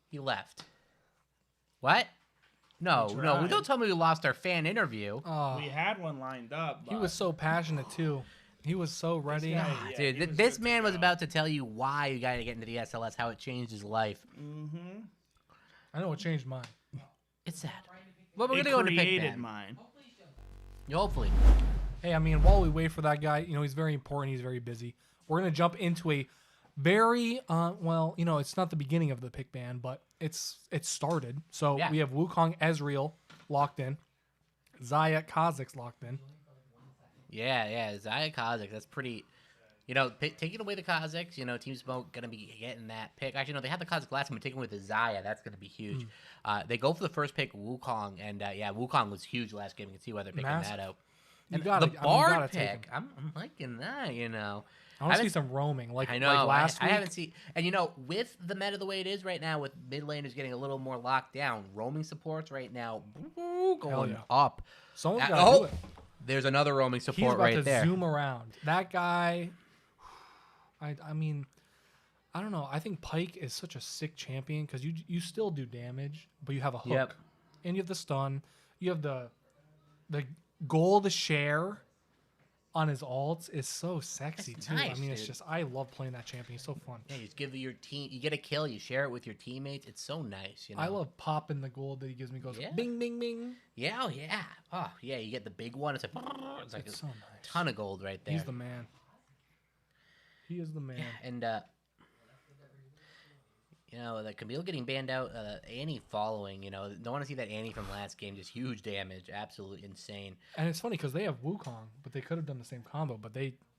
he left. What? No, We no. tried. Don't tell me we lost our fan interview. Oh, We had one lined up. he was so passionate too. He was so ready. guy- Ah, yeah, dude, he was this good to man was go. about to tell you why you got to get into the SLS, how it changed his life. Mm-hmm. I know it changed mine. It's sad. But we're It gonna go into pick created man. mine. Hopefully. Hey, I mean, while we wait for that guy, he's very important. He's very busy. We're gonna jump into a very well, it's not the beginning of the pick ban, but it started. So Yeah. we have Wukong Ezreal locked in, Zaya Kha'Zix locked in. Yeah. Zaya Kha'Zix, that's pretty. Taking away the Kha'Zix, Team Smoke gonna be getting that pick. Actually, no, they had the Kha'Zix last time, but taking away the Zaya, that's gonna be huge. They go for the first pick, Wukong, and Wukong was huge last game. You can see why they're picking Massive. that out. You And gotta- the I mean, you Bard gotta take pick, I'm liking that. I want to haven't- see some roaming, like I know. like last I week. haven't seen, and with the meta the way it is right now, with mid laners getting a little more locked down, roaming supports right now going yeah. up. Someone's got to do it. There's another roaming He's support about right to there. zoom around. That guy. I mean, I don't know. I think Pike is such a sick champion because you still do damage, but you have a hook, Yep. and you have the stun. You have the gold share on his ults is so sexy That's too. nice, I mean, it's dude. just I love playing that champion. He's so fun. Yeah, you just give your team, you get a kill, you share it with your teammates. It's so nice. I love popping the gold that he gives me. Goes Yeah. bing bing bing. Yeah, oh yeah. Oh yeah, you get the big one. It's like It's a so nice. ton of gold right there. He's the man. He is the man. And the Camille getting banned out, Annie following, don't want to see that Annie from last game, just huge damage, absolutely insane. And it's funny because they have Wukong, but they could have done the same combo, but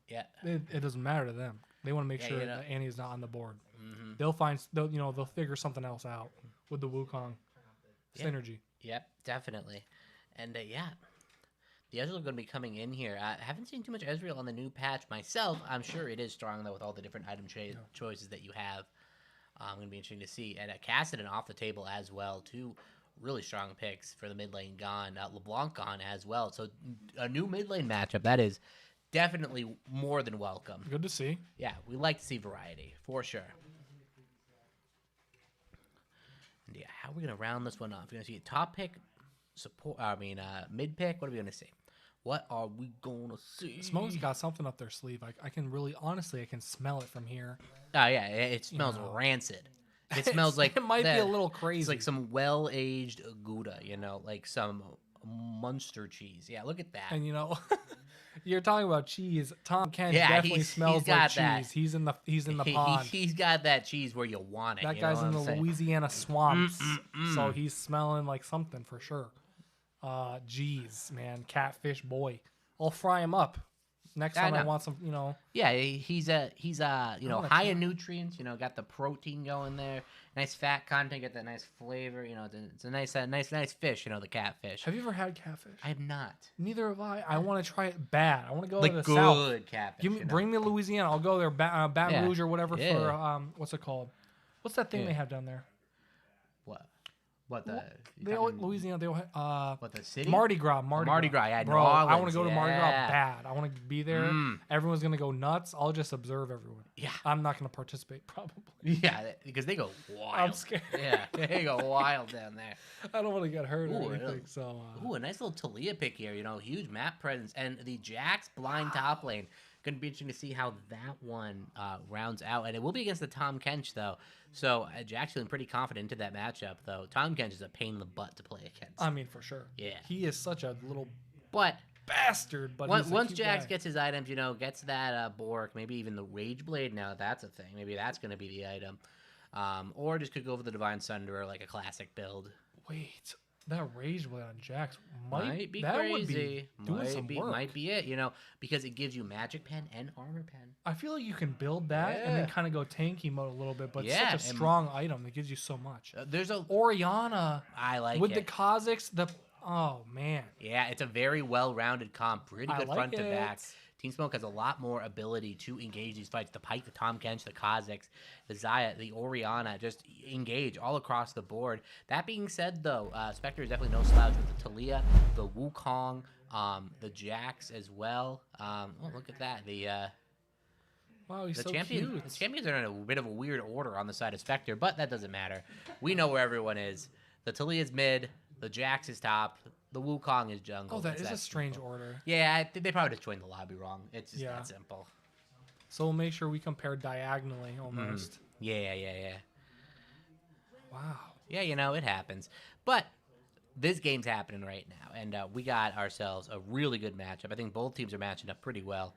Yeah. it doesn't matter to them. They want to make Yeah, sure you know. that Annie is not on the board. Mm-hmm. They'll figure something else out with the Wukong Yeah. synergy. Yep, definitely. And the Ezreal going to be coming in here. I haven't seen too much Ezreal on the new patch myself. I'm sure it is strong though with all the different item choices that you have. Going to be interesting to see. And Kassadin off the table as well. Two really strong picks for the mid lane gone. LeBlanc gone as well. So a new mid lane matchup that is definitely more than welcome. Good to see. Yeah, we like to see variety for sure. And yeah, how are we gonna round this one off? We're gonna see a top pick, mid pick. What are we gonna see? What are we gonna see? Smoke's got something up their sleeve. I can really, honestly, I can smell it from here. Oh yeah, it smells know. rancid. It smells like it might be a that- little crazy. It's like some well-aged Gouda, like some Munster cheese. Yeah, look at that. And you're talking about cheese. Tom Kent Yeah, definitely he's smells got like that. cheese. He's in the pond. He's got that cheese where you want it. That you know guy's what in I'm the saying? Louisiana swamps, so he's smelling like something for sure. Geez, man, catfish boy. I'll fry him up. Next I time I know. want some, Yeah, he's wanna high try in nutrients. Got the protein going there. Nice fat content. Get that nice flavor. It's a nice fish. The catfish. Have you ever had catfish? I have not. Neither have I. I want to try it bad. I want to go Like to the good south. catfish. Bring me to Louisiana. I'll go there. Baton Yeah. Rouge or whatever for Yeah. what's it called? What's that thing Yeah. they have down there? What the? They always, Louisiana. They always, What the city? Mardi Gras. Mardi Gras, yeah, New Bro, I want to Orleans, go to Mardi Gras yeah. bad. I want to be there. Mm. Everyone's gonna go nuts. I'll just observe everyone. Yeah. I'm not gonna participate probably. Yeah, because they go wild. I'm scared. Yeah, they go wild down there. I don't want to get hurt Ooh, or yeah. anything. So Ooh, a nice little Talia pick here. Huge map presence. And the Jax blind top lane. Going to be interesting to see how that one rounds out. And it will be against the Tom Kench, though. So Jack's feeling pretty confident into that matchup, though. Tom Kench is a pain in the butt to play against. I mean, for sure. Yeah. He is such a little But bastard. But once, he's a once cute Jax guy. gets his items, gets that Bork, maybe even the Rage Blade. Now that's a thing. Maybe that's going to be the item. Or just could go for the Divine Sunderer, like a classic build. Wait, that Rage Blade on Jax Might be that crazy. would be doing some work. Might be it, because it gives you Magic Pen and Armor Pen. I feel like you can build that and then Yeah. kind of go tanky mode a little bit, but Yeah, it's such a and- strong item that gives you so much. There's a Oriana I like with it. the Kha'Zix, oh man, Yeah, it's a very well-rounded comp. Pretty I good like front to it. back. Team Smoke has a lot more ability to engage these fights. The Pike, the Tahm Kench, the Kazakhs, the Xayah, the Orianna, just engage all across the board. That being said, though, Spectre is definitely no slouch with the Taliyah, the Wukong, the Jax as well. Oh, look at that. Wow, he's The so champions are in a bit of a weird order on the side of Spectre, but that doesn't matter. We know where everyone is. The Taliyah's mid, the Jax is top, the Wukong is jungle. Oh, that It's is a strange simple. order. Yeah, I think they probably just joined the lobby wrong. It's just Yeah. that simple. So we'll make sure we compare diagonally almost. Yeah. Wow. Yeah, it happens. But this game's happening right now, and we got ourselves a really good matchup. I think both teams are matching up pretty well.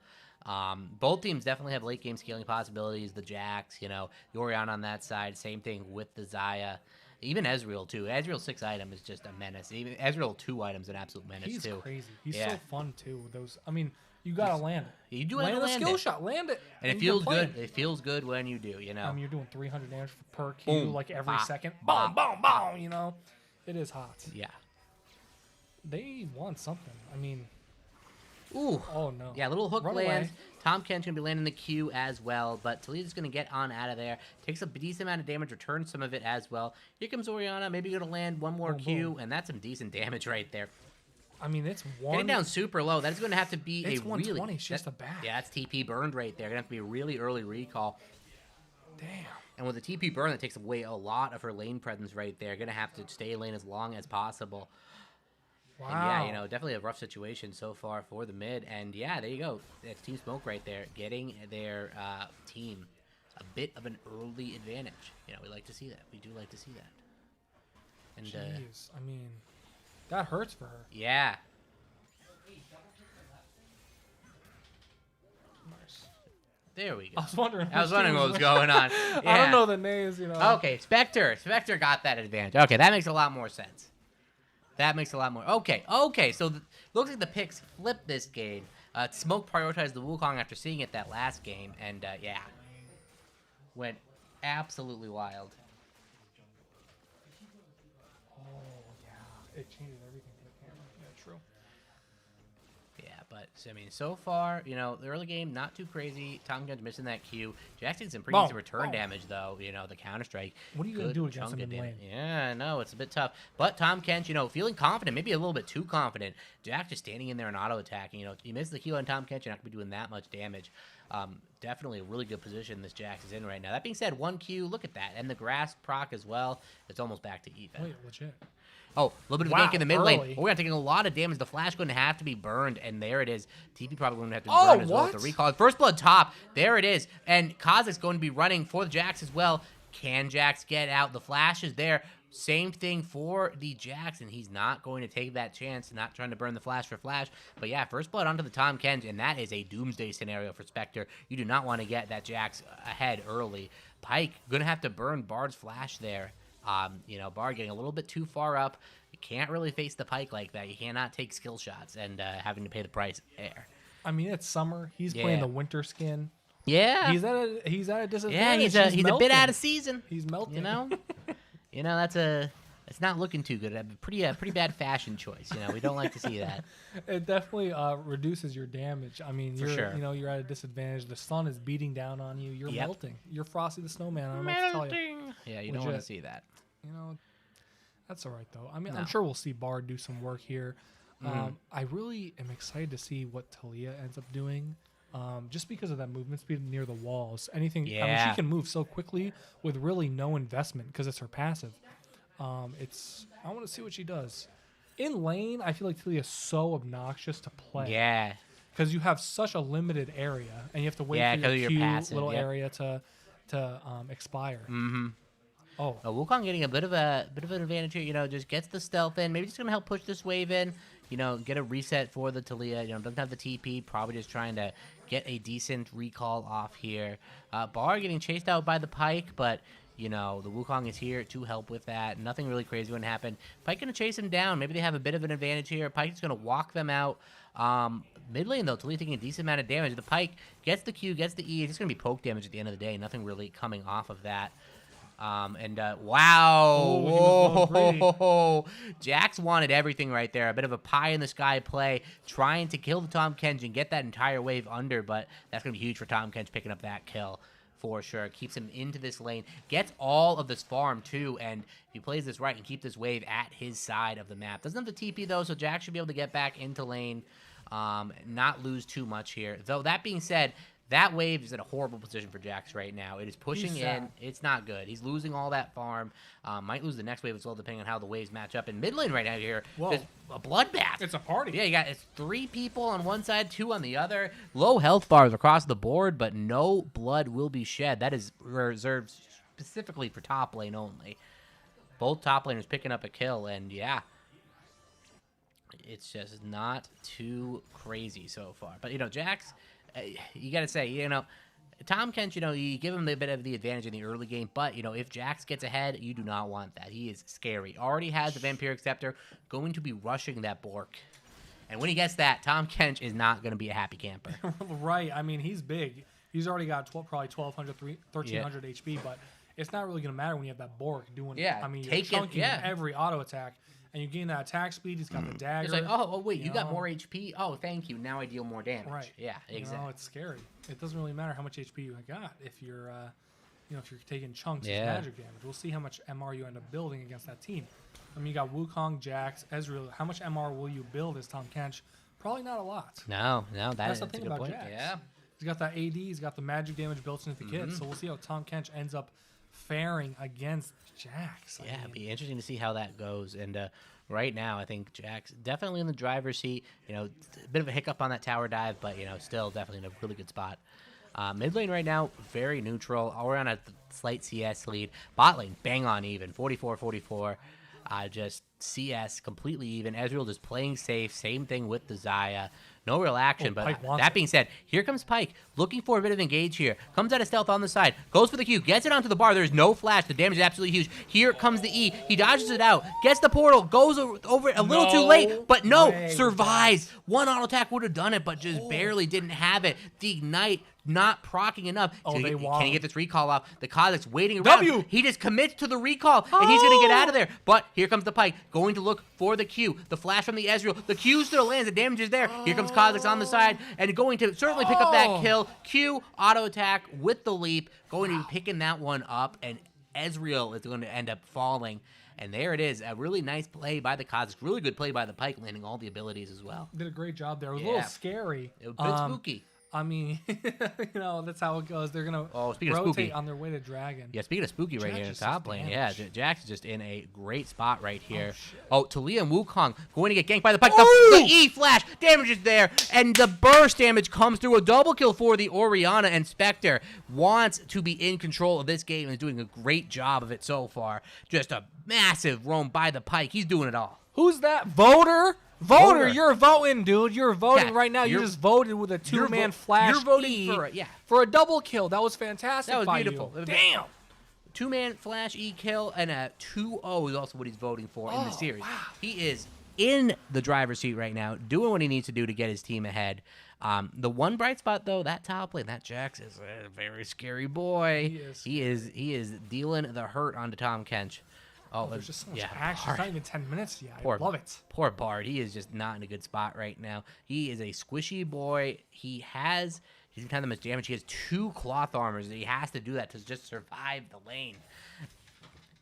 Both teams definitely have late game scaling possibilities. The Jax, the Orianna on that side. Same thing with the Xayah. Even Ezreal, too. Ezreal's 6 item is just a menace. Even Ezreal 2 items an absolute menace, He's too. crazy. He's Yeah. so fun, too. Those. I mean, you got to land it. You do land have to the land skill it. shot. Land it. And it you feels can play good. it. It feels good when you do, I mean, you're doing 300 damage per Q, Boom. like every Bop. second. Bop. Boom, boom, boom, It is hot. Yeah. They want something. I mean, Ooh. oh, no. Yeah, little hook Run lands. away. Tahm Kench going to be landing the Q as well, but Taliyah's going to get on out of there. Takes a decent amount of damage, returns some of it as well. Here comes Orianna, maybe going to land one more Boom, Q, boom. and that's some decent damage right there. I mean, it's one. Getting down super low, that's going to have to be It's a 120, really... it's just a back. Yeah, that's TP burned right there. Going to have to be a really early recall. Damn. And with the TP burn, that takes away a lot of her lane presence right there. Going to have to stay in lane as long as possible. Wow. And yeah, definitely a rough situation so far for the mid. And yeah, there you go. That's Team Smoke right there, getting their team a bit of an early advantage. We like to see that. We do like to see that. And Jeez. I mean, that hurts for her. yeah. Nice. There we go. I was wondering. I was which wondering team what was going on. I Yeah. don't know the names, Okay, Spectre. Spectre got that advantage. Okay, that makes a lot more sense. That makes a lot more. Okay. So looks like the picks flipped this game. Smoke prioritized the Wukong after seeing it that last game, and yeah, went absolutely wild. Oh, yeah. It changes everything for the camera. Yeah, true. Yeah, but I mean, so far, the early game not too crazy. Tahm Kench missing that Q. Jackson some pretty Boom. decent return Boom. damage though. The counter strike. What are you gonna Good do against chunk him of in damage. lane? Yeah, I know it's a bit tough. But Tahm Kench, feeling confident, maybe a little bit too confident. Jack just standing in there and auto attacking. You miss the Q on Tahm Kench, you're not gonna be doing that much damage. Definitely a really good position this Jax is in right now. That being said, 1 Q, look at that, and the grass proc as well. It's almost back to even. Wait, legit. Oh, a little bit of Wow, gank in the mid lane. early. Oh, we're going to take a lot of damage. The Flash going to have to be burned, and there it is. TP probably going to have to be Oh, burned as well with what? the recall. First blood top. There it is. And Kazakh's going to be running for the Jax as well. Can Jax get out? The Flash is there. Same thing for the Jax, and he's not going to take that chance, not trying to burn the Flash for Flash. But yeah, first blood onto the Tahm Kench, and that is a doomsday scenario for Spectre. You do not want to get that Jax ahead early. Pike going to have to burn Bard's Flash there. Bard getting a little bit too far up. You can't really face the Pike like that. You cannot take skill shots and having to pay the price there. I mean, it's summer. He's Yeah. playing the winter skin. Yeah. He's at a disadvantage. Yeah, he's a bit melting. out of season. He's melting. It's not looking too good. A pretty bad fashion choice. We don't like to see that. It definitely reduces your damage. I mean, For you're sure. You're at a disadvantage. The sun is beating down on you. You're Yep. melting. You're Frosty the Snowman. I don't know what to tell you. Yeah, you don't want to Legit. see that. That's all right though. I mean, No. I'm sure we'll see Bard do some work here. Mm-hmm. I really am excited to see what Taliyah ends up doing. Just because of that movement speed near the walls. Anything. I mean, Yeah. she can move so quickly with really no investment because it's her passive. I want to see what she does. In lane, I feel like Talia is so obnoxious to play. Yeah. Because you have such a limited area, and you have to wait Yeah, for 'cause your of your Q passive, little yep. area to expire. Mm-hmm. Oh, Wukong getting a bit of an advantage here. Just gets the stealth in. Maybe just gonna help push this wave in. Get a reset for the Taliyah. Doesn't have the TP. Probably just trying to get a decent recall off here. Bar getting chased out by the Pike, but the Wukong is here to help with that. Nothing really crazy would happen. Pike gonna chase him down. Maybe they have a bit of an advantage here. Pike's gonna walk them out. Mid lane though, Taliyah taking a decent amount of damage. The Pike gets the Q, gets the E. It's just gonna be poke damage at the end of the day. Nothing really coming off of that. Wow. he was a little Whoa. Jax wanted everything right there. A bit of a pie in the sky play, trying to kill the Tahm Kench and get that entire wave under, but that's going to be huge for Tahm Kench picking up that kill for sure. Keeps him into this lane, gets all of this farm too, and if he plays this right and keep this wave at his side of the map. Doesn't have the TP though, so Jax should be able to get back into lane, not lose too much here. Though that being said, that wave is in a horrible position for Jax right now. It is pushing in. It's not good. He's losing all that farm. Might lose the next wave as well, depending on how the waves match up. In mid lane right now here, there's a bloodbath. It's a party. Yeah, it's 3 people on one side, 2 on the other. Low health bars across the board, but no blood will be shed. That is reserved specifically for top lane only. Both top laners picking up a kill, and yeah, it's just not too crazy so far. But, Jax, you got to say, Tahm Kench, you give him a bit of the advantage in the early game, but, if Jax gets ahead, you do not want that. He is scary. Already has the Vampiric Scepter, going to be rushing that Bork. And when he gets that, Tahm Kench is not going to be a happy camper. Right. I mean, he's big. He's already got probably 1,200, 1,300 HP, but it's not really going to matter when you have that Bork doing, you're chunking every auto attack. And you gain that attack speed. He's got the dagger. It's like, oh wait, you got more HP. Oh, thank you. Now I deal more damage. Right. Yeah, exactly. It's scary. It doesn't really matter how much HP you got if you're, if you're taking chunks of magic damage. We'll see how much MR you end up building against that team. I mean, you got Wukong, Jax, Ezreal. How much MR will you build as Tahm Kench? Probably not a lot. No, that's the a thing good about point. Jax. Yeah. He's got that AD. He's got the magic damage built into the kit. So we'll see how Tahm Kench ends up faring against Jax. It'd be interesting to see how that goes. And right now, I think Jax definitely in the driver's seat. A bit of a hiccup on that tower dive, but still definitely in a really good spot. Mid lane right now, very neutral. We're on a slight CS lead. Bot lane, bang on even, 44-44. Just CS completely even. Ezreal just playing safe. Same thing with the Xayah. No real action, but that being said, here comes Pyke, looking for a bit of engage here. Comes out of stealth on the side, goes for the Q, gets it onto the bar. There's no flash. The damage is absolutely huge. Here comes the E. He dodges it out, gets the portal, goes over a little too late, but survives. One auto attack would have done it, but just barely didn't have it. The Ignite not proccing enough. Can he get this recall off? The Kha'Zix's waiting around. He just commits to the recall, and he's going to get out of there. But here comes the Pyke, going to look for the Q. The flash from the Ezreal. The Q still lands. The damage is there. Here comes Kha'Zix on the side, and going to certainly pick up that kill. Q, auto attack with the leap, going to be picking that one up, and Ezreal is going to end up falling. And there it is, a really nice play by the Kha'Zix. Really good play by the Pyke, landing all the abilities as well. Did a great job there. It was a little scary. It was a bit spooky. I mean, that's how it goes. They're going to rotate on their way to Dragon. Yeah, speaking of spooky right here in the top lane. Yeah, Jax is just in a great spot right here. Talia and Wukong going to get ganked by the Pyke. The E flash, damage is there, and the burst damage comes through. A double kill for the Orianna, and Spectre wants to be in control of this game and is doing a great job of it so far. Just a massive roam by the Pyke. He's doing it all. Who's that? Voter, you're voting, dude. You're voting right now. You just voted with a 2-man flash. You're voting for a double kill. That was fantastic. That was beautiful. Damn. 2-man flash E kill and a 2-0 is also what he's voting for in the series. Wow. He is in the driver's seat right now, doing what he needs to do to get his team ahead. The one bright spot though, that top lane, that Jax is a very scary boy. He is dealing the hurt onto Tahm Kench. There's just so much action. It's not even 10 minutes yet. I love it. Poor Bard. He is just not in a good spot right now. He is a squishy boy. He's been having the most damage. He has 2 cloth armors. He has to do that to just survive the lane.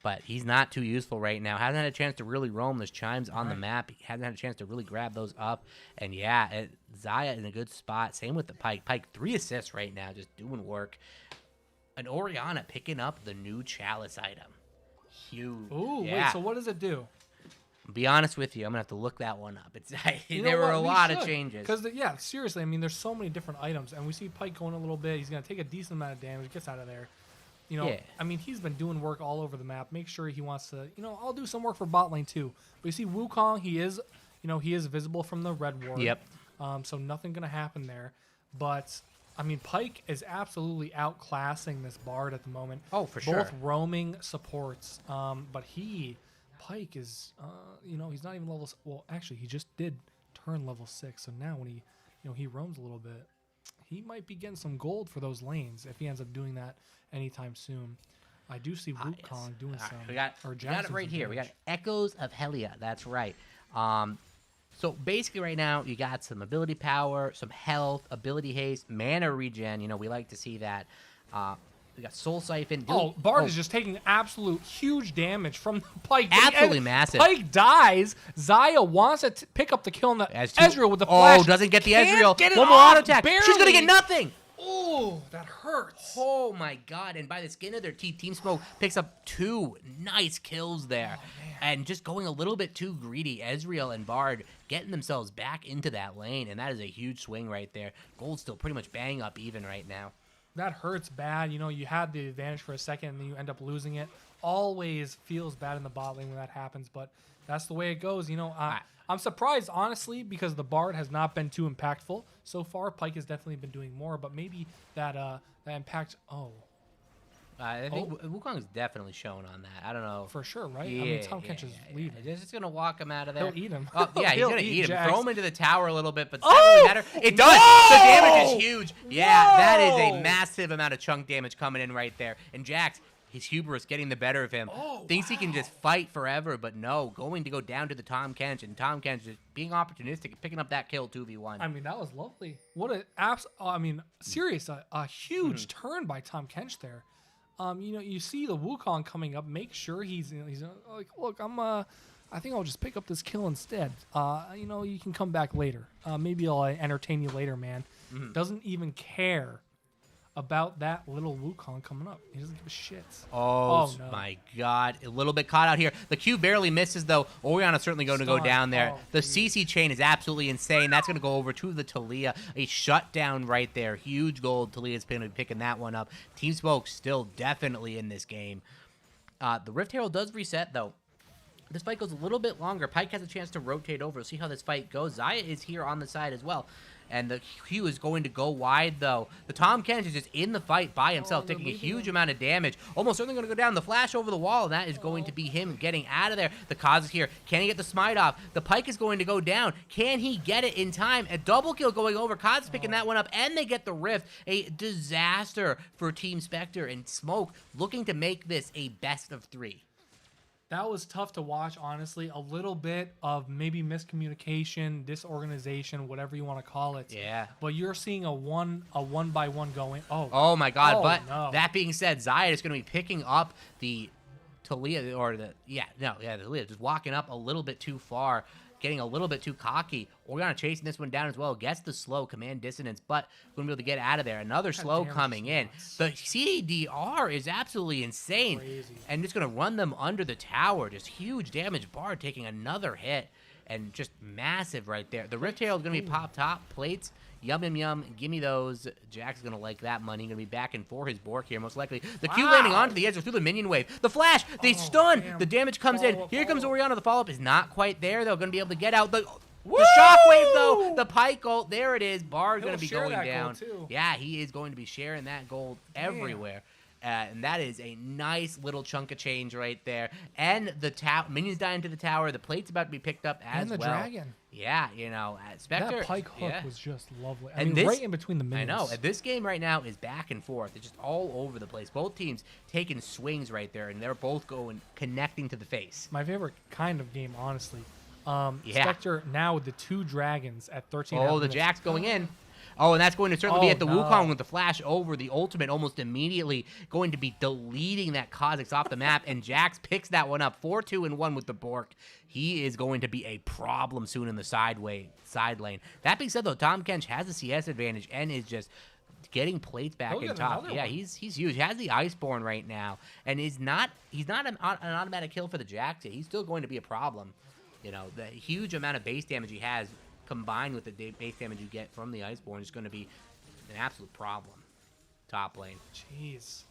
But he's not too useful right now. Hasn't had a chance to really roam. There's chimes on the map. He hasn't had a chance to really grab those up. And Xayah in a good spot. Same with the Pyke. Pyke 3 assists right now, just doing work. And Orianna picking up the new Chalice item. Huge. Ooh, wait, so what does it do? Be honest with you, I'm gonna have to look that one up. There were a lot of changes. Because seriously, I mean, there's so many different items, and we see Pyke going a little bit. He's gonna take a decent amount of damage, gets out of there. I mean, he's been doing work all over the map. Make sure he wants to. I'll do some work for bot lane too. But you see Wukong, he is visible from the red ward. Yep. So nothing gonna happen there. But I mean, Pyke is absolutely outclassing this Bard at the moment. Oh, for sure. Both roaming supports. But Pyke is, he's not even level. Well, actually, he just did turn level 6. So now when he roams a little bit, he might be getting some gold for those lanes if he ends up doing that anytime soon. I do see Yes. Wukong doing All right, some. we got or it Jackson's right here. We got damage. Echoes of Helia. That's right. So basically, right now you got some ability power, some health, ability haste, mana regen. You know, we like to see that. We got Soul Siphon. Oh, Bard is just taking absolute huge damage from the Pike. Absolutely And massive. Pike dies. Zaya wants to pick up the kill on the As to- Ezreal with the flash. Oh, doesn't get the Can't Ezreal. get it One more off, auto attack. She's gonna get barely. nothing. Oh, that hurts. Oh my god! And by the skin of their teeth, Team Smoke picks up 2 nice kills there, and just going a little bit too greedy. Ezreal and Bard getting themselves back into that lane, and that is a huge swing right there. Gold's still pretty much bang up even right now. That hurts bad. You know, you had the advantage for a second and then you end up losing it. Always feels bad in the bot lane when that happens, but that's the way it goes. You know, I'm surprised, honestly, because the Bard has not been too impactful so far. Pike has definitely been doing more, but maybe that that impact. Oh, I think Wukong is definitely shown on that. I don't know. for sure, right? I mean, Tom Kench is leaving. It's just gonna walk him out of there. He'll eat him. Oh, yeah, he's He'll gonna eat eat him. Jax. Throw him into the tower a little bit, but does that really matter? It does. The damage is huge. Yeah, that is a massive amount of chunk damage coming in right there. And Jax, his hubris getting the better of him. Thinks he can just fight forever, but no, going to go down to the Tom Kench, and Tom Kench just being opportunistic, picking up that kill 2v1. I mean, that was lovely. What serious, a huge turn by Tom Kench there. You know, you see the Wukong coming up. Make sure he's like, look, I think I'll just pick up this kill instead. You know, you can come back later. Maybe I'll entertain you later, man. Doesn't even care about that little Wukong coming up. He doesn't give a shit. Oh, no. my God. A little bit caught out here. The Q barely misses, though. Orianna's certainly going to go Stun. down there. Oh, The CC chain is absolutely insane. That's going to go over to the Talia. A shutdown right there. Huge gold. Talia's going to be picking that one up. Team Smoke still definitely in this game. The Rift Herald does reset, though. This fight goes a little bit longer. Pike has a chance to rotate over. See how this fight goes. Zaya is here on the side as well. And the Q is going to go wide, though. The Tom Kench is just in the fight by himself, taking a huge amount of damage. Almost certainly going to go down. The flash over the wall, and that is going to be him getting out of there. The Kaz is here. Can he get the smite off? The Pike is going to go down. Can he get it in time? A double kill going over. Kaz is picking that one up, and they get the Rift. A disaster for Team Spectre, and Smoke looking to make this a best of 3. That was tough to watch, honestly. A little bit of maybe miscommunication, disorganization, whatever you want to call it. Yeah. But you're seeing a one by one going. Oh my God! Oh, But no. that being said, Zaya is going to be picking up the Talia, or the Talia, just walking up a little bit too far, getting a little bit too cocky. Orianna chasing this one down as well. Gets the slow command dissonance, but going to be able to get out of there. Another slow damn, coming in. nuts. The CDR is absolutely insane, Crazy. and just going to run them under the tower. Just huge damage. Bard taking another hit, and just massive right there. The Rift Herald is going to be pop top plates. Yum, yum, yum. Give me those. Jack's going to like that money. Going to be backing for his Bork here, most likely. The Q landing onto the edge through the minion wave. The flash. The stun. damn. The damage comes in. Follow-up, Here comes follow-up. Orianna. The follow-up is not quite there, though. Going to be able to get out. The shockwave, though. The Pike ult. There it is. Bard going He'll to be share going that down. gold, too. Yeah, he is going to be sharing that gold everywhere. And that is a nice little chunk of change right there. And the minions dying to the tower. The plate's about to be picked up as And the well. dragon. Yeah, you know, Spectre. That Pike hook yeah. was just lovely. And I mean, this- right in between the I minions. know. And this game right now is back and forth. It's just all over the place. Both teams taking swings right there, and they're both connecting to the face. My favorite kind of game, honestly. Yeah. Spectre now with the 2 dragons at 13. Oh, the Jack's going in. Oh, and that's going to certainly be Oh, at the no. Wukong with the flash over the ultimate almost immediately, going to be deleting that Kha'Zix off the map, and Jax picks that one up 4-2-1 with the Bork. He is going to be a problem soon in the side lane. That being said, though, Tom Kench has the CS advantage and is just getting plates back He'll in get top. another Yeah, one. he's huge. He has the Iceborne right now, and he's not an automatic kill for the Jax yet. He's still going to be a problem. You know, the huge amount of base damage he has, combined with the base damage you get from the Iceborne, is going to be an absolute problem. Top lane. Jeez.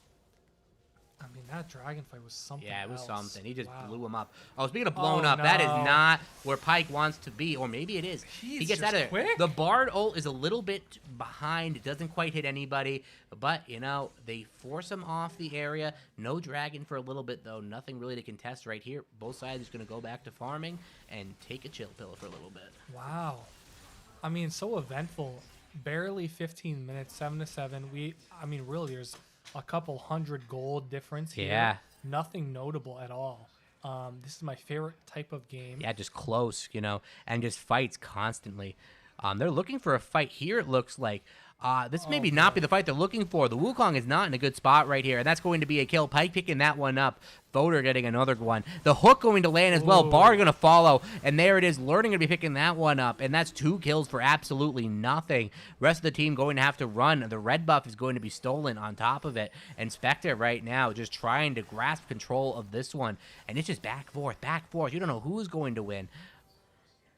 I mean, that dragon fight was something. Yeah, it was else. something. He just Wow. blew him up. Oh, speaking of blown Oh, up, that is no. not where Pike wants to be, or maybe it is. He's He gets just out of there. quick. The Bard ult is a little bit behind. It doesn't quite hit anybody, but, you know, they force him off the area. No dragon for a little bit, though. Nothing really to contest right here. Both sides are going to go back to farming and take a chill pill for a little bit. Wow. I mean, so eventful. Barely 15 minutes, 7-7. I mean, really, there's a couple hundred gold difference here. Yeah. Nothing notable at all. This is my favorite type of game. Yeah, just close, and just fights constantly. They're looking for a fight here, it looks like. This maybe not be the fight they're looking for. The Wukong is not in a good spot right here, and that's going to be a kill. Pike picking that one up. Voter getting another one. The hook going to land as well. Bar going to follow, and there it is. Learning to be picking that one up, and that's 2 kills for absolutely nothing. Rest of the team going to have to run. The red buff is going to be stolen on top of it, and Spectre right now just trying to grasp control of this one, and it's just back, forth. You don't know who's going to win.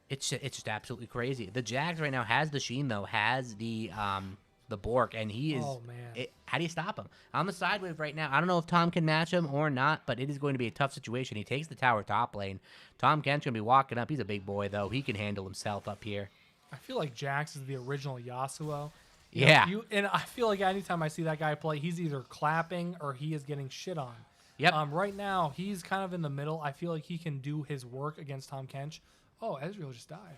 It's just absolutely crazy. The Jags right now has the Sheen, though, has the Bork, and he is... Oh, man. How do you stop him? On the side wave right now, I don't know if Tom can match him or not, but it is going to be a tough situation. He takes the tower top lane. Tom Kent's going to be walking up. He's a big boy, though. He can handle himself up here. I feel like Jax is the original Yasuo. Yeah. And I feel like anytime I see that guy play, he's either clapping or he is getting shit on. Yep. Right now, he's kind of in the middle. I feel like he can do his work against Tom Kench. Oh, Ezreal just died.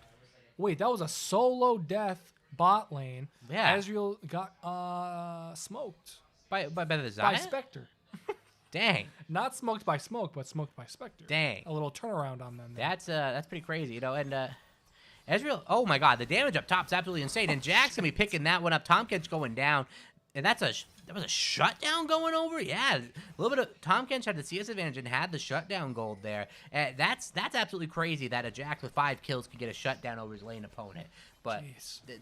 Wait, that was a solo death bot lane. Yeah. Ezreal got smoked By the by Zaya? Spectre. Dang. Not smoked by smoke, but smoked by Spectre. Dang. A little turnaround on them there. That's pretty crazy, and Ezreal, oh my god, the damage up top's absolutely insane, and Jack's gonna be picking that one up. Tom Kench going down, and that was a shutdown going over. Yeah, a little bit of Tom Kench had the CS advantage and had the shutdown gold there. That's absolutely crazy that a Jax with 5 kills could get a shutdown over his lane opponent. But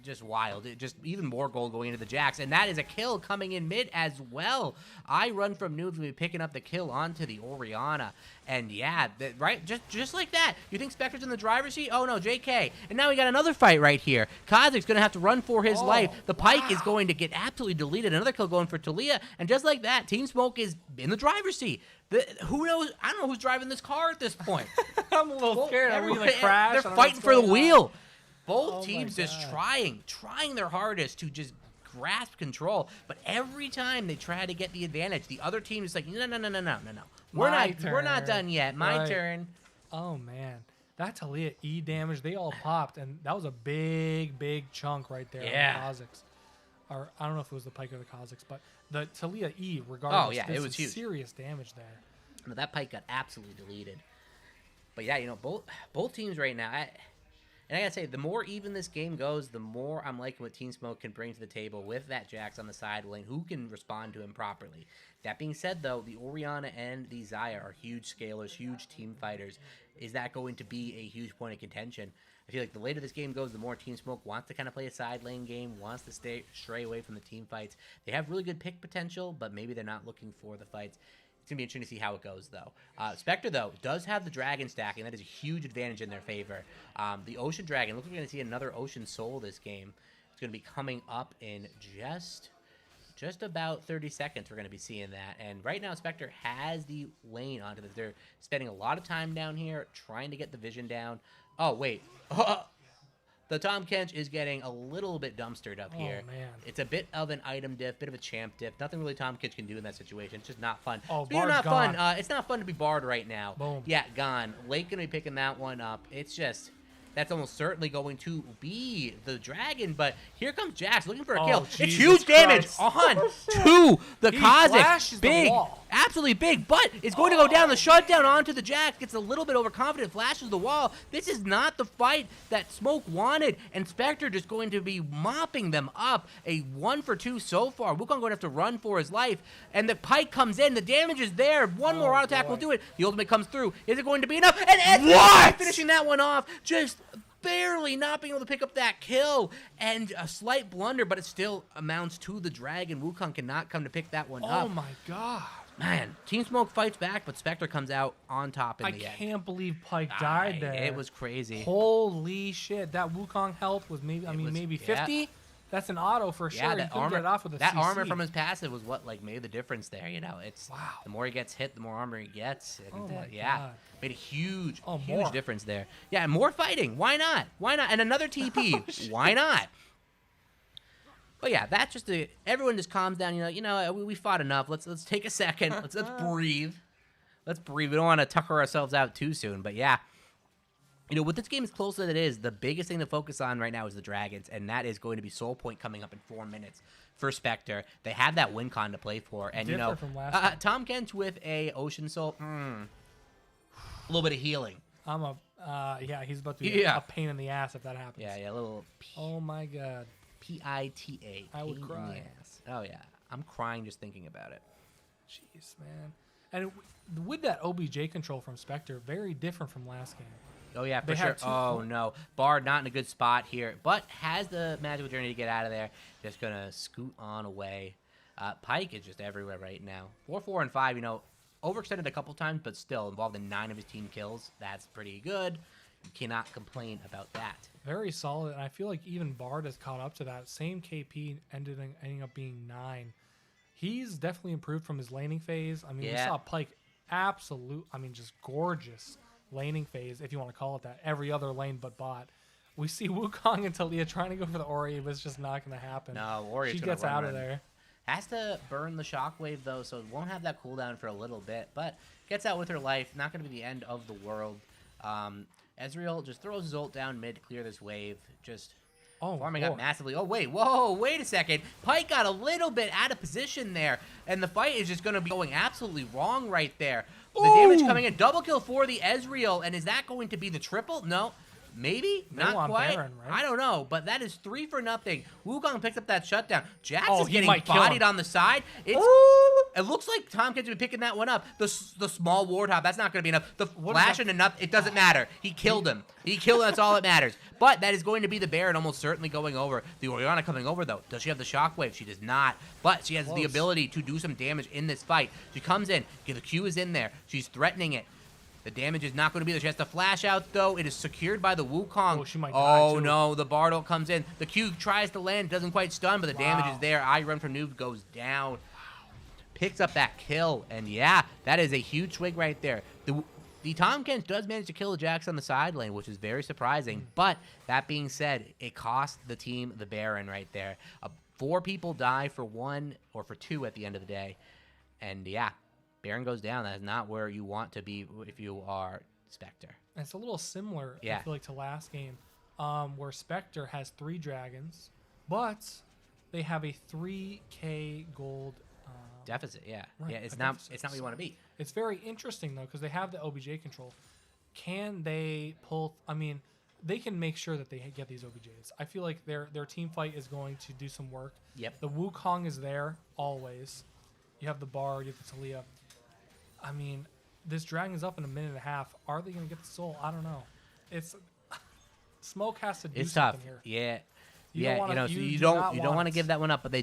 just wild. Just even more gold going into the Jax. And that is a kill coming in mid as well. I run from noobs will be picking up the kill onto the Orianna. And yeah, right, just like that. You think Spectre's in the driver's seat? Oh no, JK. And now we got another fight right here. Kha'Zix's going to have to run for his life. The Pike is going to get absolutely deleted. Another kill going for Talia. And just like that, Team Smoke is in the driver's seat. Who knows? I don't know who's driving this car at this point. I'm a little scared. Are we going to crash? They're fighting for the wheel. Both teams just trying trying their hardest to just grasp control, but every time they try to get the advantage, the other team is like, no. We're not done yet. My turn. Oh man, that Talia E damage, they all popped, and that was a big chunk right there. Yeah. On the Kha'Zix. Or I don't know if it was the Pike or the Kha'Zix, but the Talia E, regardless, Oh yeah, it was huge. Serious damage there. No, that Pike got absolutely deleted. But yeah, both teams right now. And I gotta say, the more even this game goes, the more I'm liking what Team Smoke can bring to the table with that Jax on the side lane, who can respond to him properly. That being said, though, the Orianna and the Xayah are huge scalers, huge team fighters. Is that going to be a huge point of contention? I feel like the later this game goes, the more Team Smoke wants to kind of play a side lane game, wants to stray away from the team fights. They have really good pick potential, but maybe they're not looking for the fights. It's going to be interesting to see how it goes, though. Spectre, though, does have the Dragon stacking. That is a huge advantage in their favor. The Ocean Dragon, looks like we're going to see another Ocean Soul this game. It's going to be coming up in just about 30 seconds. We're going to be seeing that. And right now, Spectre has the lane onto this. They're spending a lot of time down here trying to get the vision down. Oh, wait. The Tom Kench is getting a little bit dumpstered up here. Man. It's a bit of an item diff, bit of a champ diff. Nothing really Tom Kench can do in that situation. It's just not fun. Oh, Speaking of Bard's not gone. fun, it's not fun to be Bard right now. Boom. Yeah, gone. Lake going to be picking that one up. It's just... That's almost certainly going to be the Dragon, but here comes Jax looking for a kill. It's Jesus huge damage Christ. on to the He Kha'Zix. flashes the Big, wall. absolutely big, but it's going to go down. The shutdown onto the Jax gets a little bit overconfident, flashes the wall. This is not the fight that Smoke wanted, and Spectre just going to be mopping them up. A 1 for 2 so far. Wukong going to have to run for his life, and the Pike comes in. The damage is there. One more auto attack will do it. The ultimate comes through. Is it going to be enough? And Ezreal finishing that one off. Just barely not being able to pick up that kill, and a slight blunder, but it still amounts to the Dragon. Wukong cannot come to pick that one up. Oh my god. Man, Team Smoke fights back, but Spectre comes out on top in I the end. can't believe Pike died there. It was crazy. Holy shit. That Wukong health was maybe, maybe 50? Yeah. That's an auto for sure. Yeah, He that couldn't armor, get it off with a that CC. armor from his passive was what made the difference there. It's Wow. the more he gets hit, the more armor he gets. And, Oh my yeah, God. made a huge Oh, huge more. difference there. Yeah, more fighting. Why not? Why not? And another TP. Why not? But yeah, that's just everyone just calms down. We fought enough. Let's take a second. Let's breathe. Let's breathe. We don't want to tucker ourselves out too soon. But yeah. With this game as close as it is, the biggest thing to focus on right now is the Dragons, and that is going to be Soul Point coming up in 4 minutes. for Spectre. They have that win con to play for, and Different from last time. Tom Kent with a Ocean Soul, a little bit of healing. Yeah, he's about to be Yeah. a pain in the ass if that happens. Yeah, a little Oh my god. PITA. I would pain in cry. the ass. Oh yeah, I'm crying just thinking about it. Jeez, man. And with that OBJ control from Spectre, very different from last game. Oh yeah, for They sure. had two Oh points. no, Bard not in a good spot here, but has the magical journey to get out of there. Just gonna scoot on away. Pike is just everywhere right now. 4, 4, and 5. You know, overextended a couple times, but still involved in 9 of his team kills. That's pretty good. You cannot complain about that. Very solid, and I feel like even Bard has caught up to that. Same KP ending up being 9. He's definitely improved from his laning phase. I mean, we Yeah. saw Pike just gorgeous laning phase, if you want to call it that. Every other lane but bot. We see Wukong and Talia trying to go for the Ori, but it's just not going to happen. No, Warrior's She gonna gets run, out of run. there. Has to burn the shockwave though, so it won't have that cooldown for a little bit, but gets out with her life. Not going to be the end of the world. Ezreal just throws his ult down mid to clear this wave. Just farming up boy. massively. Oh, wait a second. Pike got a little bit out of position there, and the fight is just going to be going absolutely wrong right there. The damage coming in. Double kill for the Ezreal, and is that going to be the triple? No. Maybe? They Not want quite. Baron, right? I don't know, but that is 3 for nothing. Wukong picks up that shutdown. Jax Oh, is he getting might kill him. bodied on the side. It looks like Tom Kent's been picking that one up. The small ward hop, that's not going to be enough. The flash and enough, it doesn't matter. He killed him. He killed him, that's all that matters. But that is going to be the Baron almost certainly going over. The Orianna coming over, though. Does she have the shockwave? She does not. But she has the Close. ability to do some damage in this fight. She comes in. The Q is in there. She's threatening it. The damage is not going to be there. She has to flash out, though. It is secured by the Wukong. Oh, she might die, too. No. The Bardo comes in. The Q tries to land. Doesn't quite stun, but the damage Wow. is there. I run from noob goes down. Picks up that kill. And, yeah, that is a huge swing right there. The Tom Kent does manage to kill the Jax on the side lane, which is very surprising. But that being said, it cost the team the Baron right there. 4 people die for 1 or for 2 at the end of the day. And, yeah. Baron goes down. That is not where you want to be if you are Spectre. And it's a little similar, Yeah. I feel like, to last game, where Spectre has 3 dragons, but they have a 3K gold. Deficit, yeah. Right, Yeah, it's a not deficit. it's not what you want to be. It's very interesting, though, because they have the OBJ control. Can they pull... I mean, they can make sure that they get these OBJs. I feel like their team fight is going to do some work. Yep. The Wukong is there, always. You have the Bard, you have the Talia. I mean, this dragon's up in a minute and a half. Are they going to get the soul? I don't know. It's Smoke has to do It's something tough. here. Yeah. You Yeah, don't wanna- so you you do don't not you don't want to want- give that one up, but they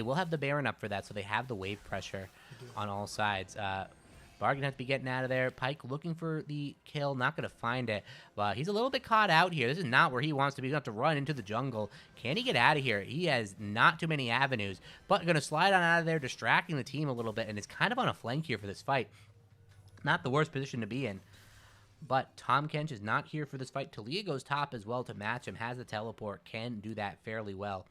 will have the Baron up for that, so they have the wave pressure on all sides. Bard gonna have to be getting out of there. Pike looking for the kill, not gonna find it, but he's a little bit caught out here. This is not where he wants to be. He's gonna have to run into the jungle. Can he get out of here? He has not too many avenues, but gonna slide on out of there, distracting the team a little bit, and is kind of on a flank here for this fight. Not the worst position to be in. But Tom Kench is not here for this fight. Talia goes top as well to match him. Has the teleport. Can do that fairly well.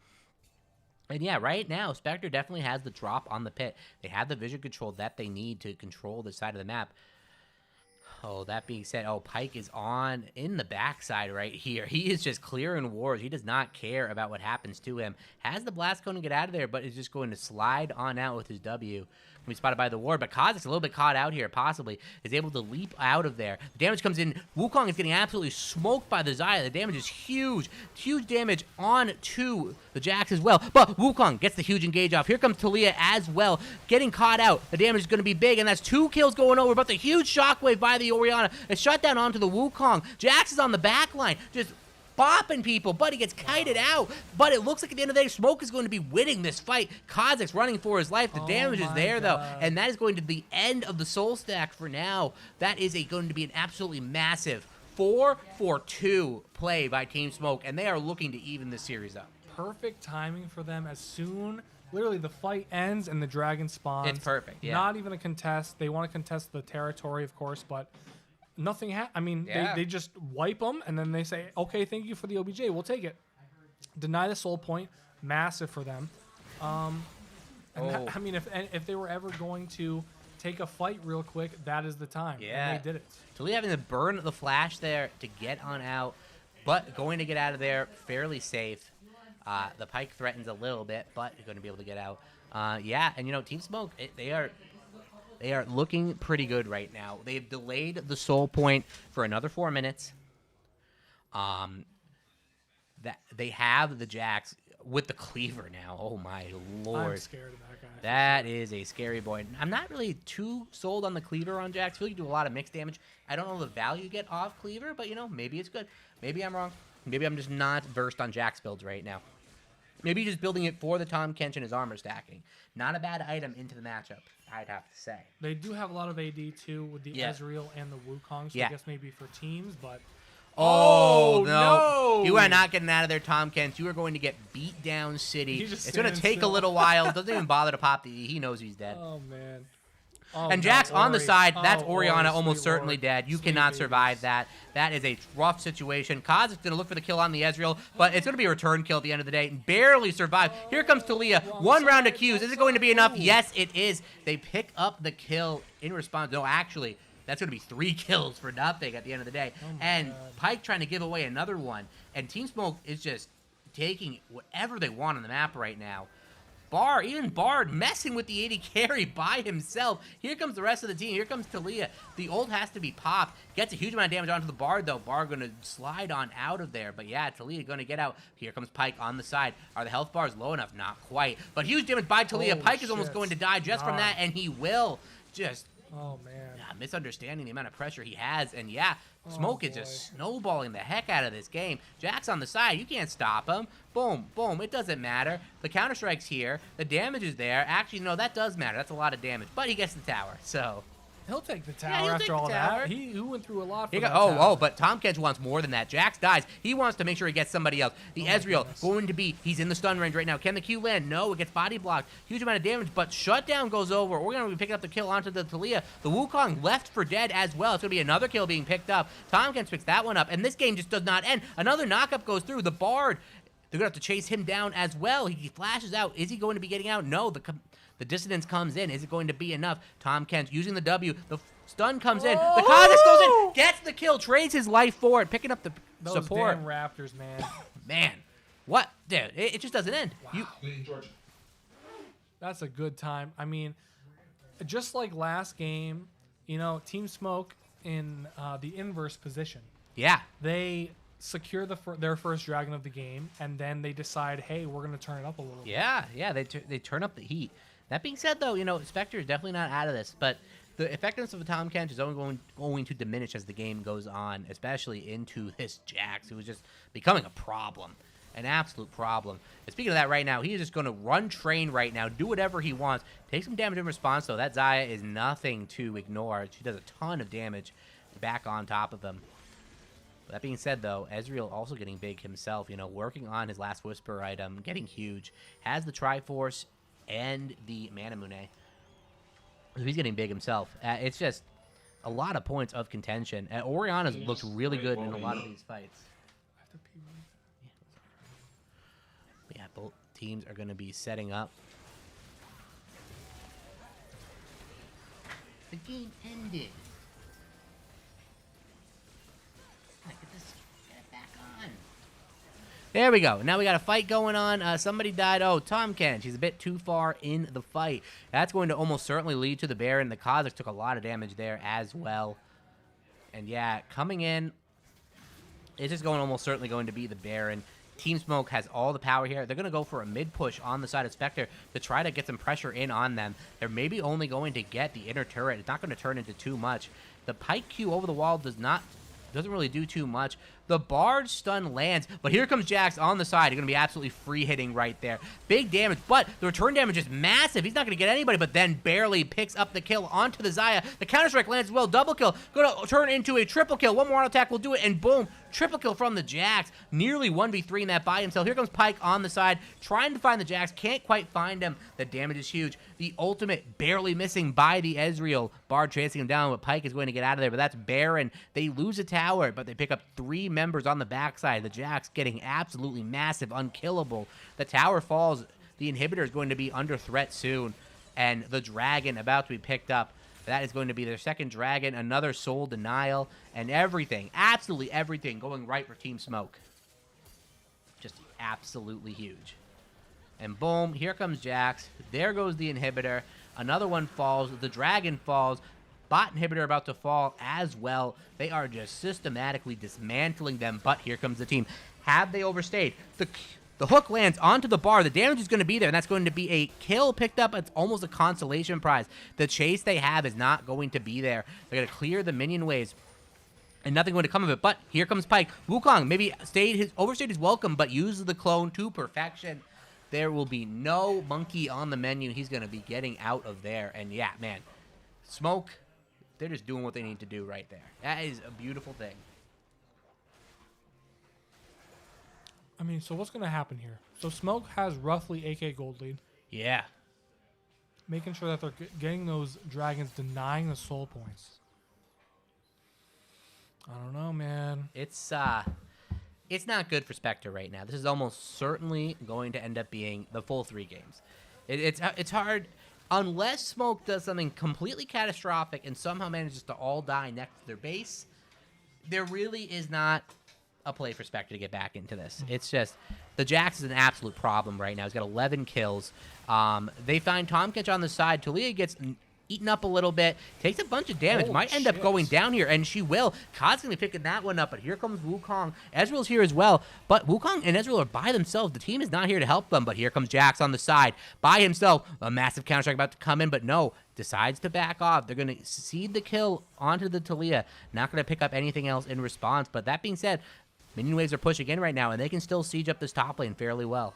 And yeah, right now, Spectre definitely has the drop on the pit. They have the vision control that they need to control the side of the map. Oh, that being said, Pike is on in the backside right here. He is just clearing wars. He does not care about what happens to him. Has the blast cone to get out of there, but is just going to slide on out with his W. Can be spotted by the ward, but Kha'Zix's a little bit caught out here, possibly. Is able to leap out of there. The damage comes in. Wukong is getting absolutely smoked by the Xayah. The damage is huge. Huge damage on to the Jax as well. But Wukong gets the huge engage off. Here comes Talia as well. Getting caught out. The damage is going to be big, and that's 2 kills going over, but the huge shockwave by the Orianna is shut down onto the Wukong. Jax is on the back line. Just bopping people, but he gets kited out. But it looks like at the end of the day, Smoke is going to be winning this fight. Kha'Zix's running for his life. The damage is my there, though. God. And that is going to be the end of the soul stack for now. That is going to be an absolutely massive 4-for-2 play by Team Smoke, and they are looking to even this series up. Perfect timing for them as soon... Literally, the fight ends and the dragon spawns. It's perfect, yeah. Not even a contest. They want to contest the territory, of course, but nothing I mean, Yeah. they just wipe them, and then they say, okay, thank you for the OBJ. We'll take it. Deny the soul point. Massive for them. I mean, if they were ever going to take a fight real quick, that is the time. Yeah. And they did it. Talia having to burn the flash there to get on out, but going to get out of there fairly safe. The Pike threatens a little bit, but you're going to be able to get out. Yeah, and Team Smoke, they are looking pretty good right now. They've delayed the soul point for another 4 minutes. That they have the Jax with the cleaver now. Oh my lord. I'm scared of that guy. That is a scary boy. I'm not really too sold on the cleaver on Jax. I feel like you do a lot of mixed damage. I don't know the value you get off cleaver, but maybe it's good. Maybe I'm wrong. Maybe I'm just not versed on Jax builds right now. Maybe just building it for the Tom Kench and his armor stacking. Not a bad item into the matchup, I'd have to say. They do have a lot of AD too with the Yeah. Ezreal and the Wukong, so Yeah. I guess maybe for teams, but Oh, no. You are not getting out of there, Tom Kent. You are going to get beat down city. He's just It's going to standing take a still. little while. Doesn't even bother to pop the E. He knows he's dead. Oh man. Oh, And no, Jax on the Ori. side, that's Oh, Orianna Ori, almost sweet certainly Lord. dead. You Sweet cannot babies. survive that. That is a rough situation. Kaz is going to look for the kill on the Ezreal, but it's going to be a return kill at the end of the day. And barely survive. Here comes Talia. One round of Qs. Is it going to be enough? Yes, it is. They pick up the kill in response. No, actually, that's going to be 3 kills for nothing at the end of the day. And Pyke trying to give away another one. And Team Smoke is just taking whatever they want on the map right now. Even Bard messing with the 80 carry by himself. Here comes the rest of the team. Here comes Talia. The ult has to be popped. Gets a huge amount of damage onto the Bard, though. Bard going to slide on out of there. But yeah, Talia going to get out. Here comes Pyke on the side. Are the health bars low enough? Not quite. But huge damage by Talia. Holy Pyke is almost shit. going to die just from that, and he will. Just Oh man. misunderstanding the amount of pressure he has. And yeah, Smoke is boy. just snowballing the heck out of this game. Jack's on the side. You can't stop him. Boom, boom. It doesn't matter. The Counter-Strike's here. The damage is there. Actually, no, that does matter. That's a lot of damage. But he gets the tower, so... He'll take the tower Yeah, he'll after take the all tower. that. He went through a lot for Here that go, tower. but Tom Kench wants more than that. Jax dies. He wants to make sure he gets somebody else. The Ezreal goodness. going to be, he's in the stun range right now. Can the Q land? No, it gets body blocked. Huge amount of damage, but shutdown goes over. We're going to be picking up the kill onto the Talia. The Wukong left for dead as well. It's going to be another kill being picked up. Tom Kench picks that one up, and this game just does not end. Another knockup goes through. The Bard, they're going to have to chase him down as well. He flashes out. Is he going to be getting out? No, the dissonance comes in. Is it going to be enough? Tom Kench using the W. The stun comes in. The Kha'Zix goes in, gets the kill, trades his life for it, picking up the Those support. damn Raptors, man. Man, what? Dude, it just doesn't end. That's a good time. I mean, just like last game, Team Smoke in the inverse position. Yeah. They secure their first dragon of the game, and then they decide, hey, we're going to turn it up a little bit. Yeah, they turn up the heat. That being said, though, Spectre is definitely not out of this, but the effectiveness of Tom Kench is only going to diminish as the game goes on, especially into this Jax, who is just becoming a problem. An absolute problem. And speaking of that right now, he is just going to run train right now, do whatever he wants, take some damage in response, though. That Xayah is nothing to ignore. She does a ton of damage back on top of him. But that being said, though, Ezreal also getting big himself, working on his last Whisper item, getting huge. Has the Triforce and the Manamune. So he's getting big himself. It's just a lot of points of contention. Orianna's looked really good in a lot of these fights. Yeah, both teams are going to be setting up. The game ended. Get it back on. There we go. Now we got a fight going on. Somebody died. Oh, Tom Kench. He's a bit too far in the fight. That's going to almost certainly lead to the Baron. The Kha'Zix took a lot of damage there as well. And yeah, coming in, it's just almost certainly going to be the Baron. Team Smoke has all the power here. They're going to go for a mid push on the side of Spectre to try to get some pressure in on them. They're maybe only going to get the inner turret. It's not going to turn into too much. The Pyke Q over the wall doesn't really do too much. The Bard stun lands, but here comes Jax on the side. He's going to be absolutely free hitting right there. Big damage, but the return damage is massive. He's not going to get anybody, but then barely picks up the kill onto the Xayah. The Counter-Strike lands as well. Double kill. Going to turn into a triple kill. One more auto attack will do it, and boom. Triple kill from the Jax. Nearly 1v3 in that by himself. Here comes Pyke on the side, trying to find the Jax. Can't quite find him. The damage is huge. The ultimate barely missing by the Ezreal. Bard chasing him down, but Pyke is going to get out of there. But that's Baron. They lose a tower, but they pick up 3 members on the backside. The Jax getting absolutely massive, unkillable. The tower falls. The inhibitor is going to be under threat soon. And the dragon about to be picked up. That is going to be their second dragon, another soul denial, and everything, absolutely everything going right for Team Smoke. Just absolutely huge. And boom, here comes Jax. There goes the inhibitor. Another one falls. The dragon falls. Bot inhibitor about to fall as well. They are just systematically dismantling them, but here comes the team. Have they overstayed? The hook lands onto the bar. The damage is going to be there, and that's going to be a kill picked up. It's almost a consolation prize. The chase they have is not going to be there. They're going to clear the minion waves, and nothing going to come of it. But here comes Pyke. Wukong maybe overstayed his welcome, but uses the clone to perfection. There will be no monkey on the menu. He's going to be getting out of there. And yeah, man, Smoke, they're just doing what they need to do right there. That is a beautiful thing. I mean, so what's going to happen here? So Smoke has roughly AK gold lead, Yeah. making sure that they're getting those dragons, denying the soul points. I don't know, man. It's not good for Spectre right now. This is almost certainly going to end up being the full 3 games. It's hard unless Smoke does something completely catastrophic and somehow manages to all die next to their base. There really is not a play for Spectre to get back into this. It's just the Jax is an absolute problem right now. He's got 11 kills. They find Tahm Kench on the side. Taliyah gets eaten up a little bit, takes a bunch of damage, Holy might end up shit. going down here, and she will. Kod's going to be picking that one up, but here comes Wukong. Ezreal's here as well, but Wukong and Ezreal are by themselves. The team is not here to help them, but here comes Jax on the side by himself. A massive counter-strike about to come in, but no, decides to back off. They're going to cede the kill onto the Taliyah. Not going to pick up anything else in response, but that being said, minion waves are pushing in right now, and they can still siege up this top lane fairly well.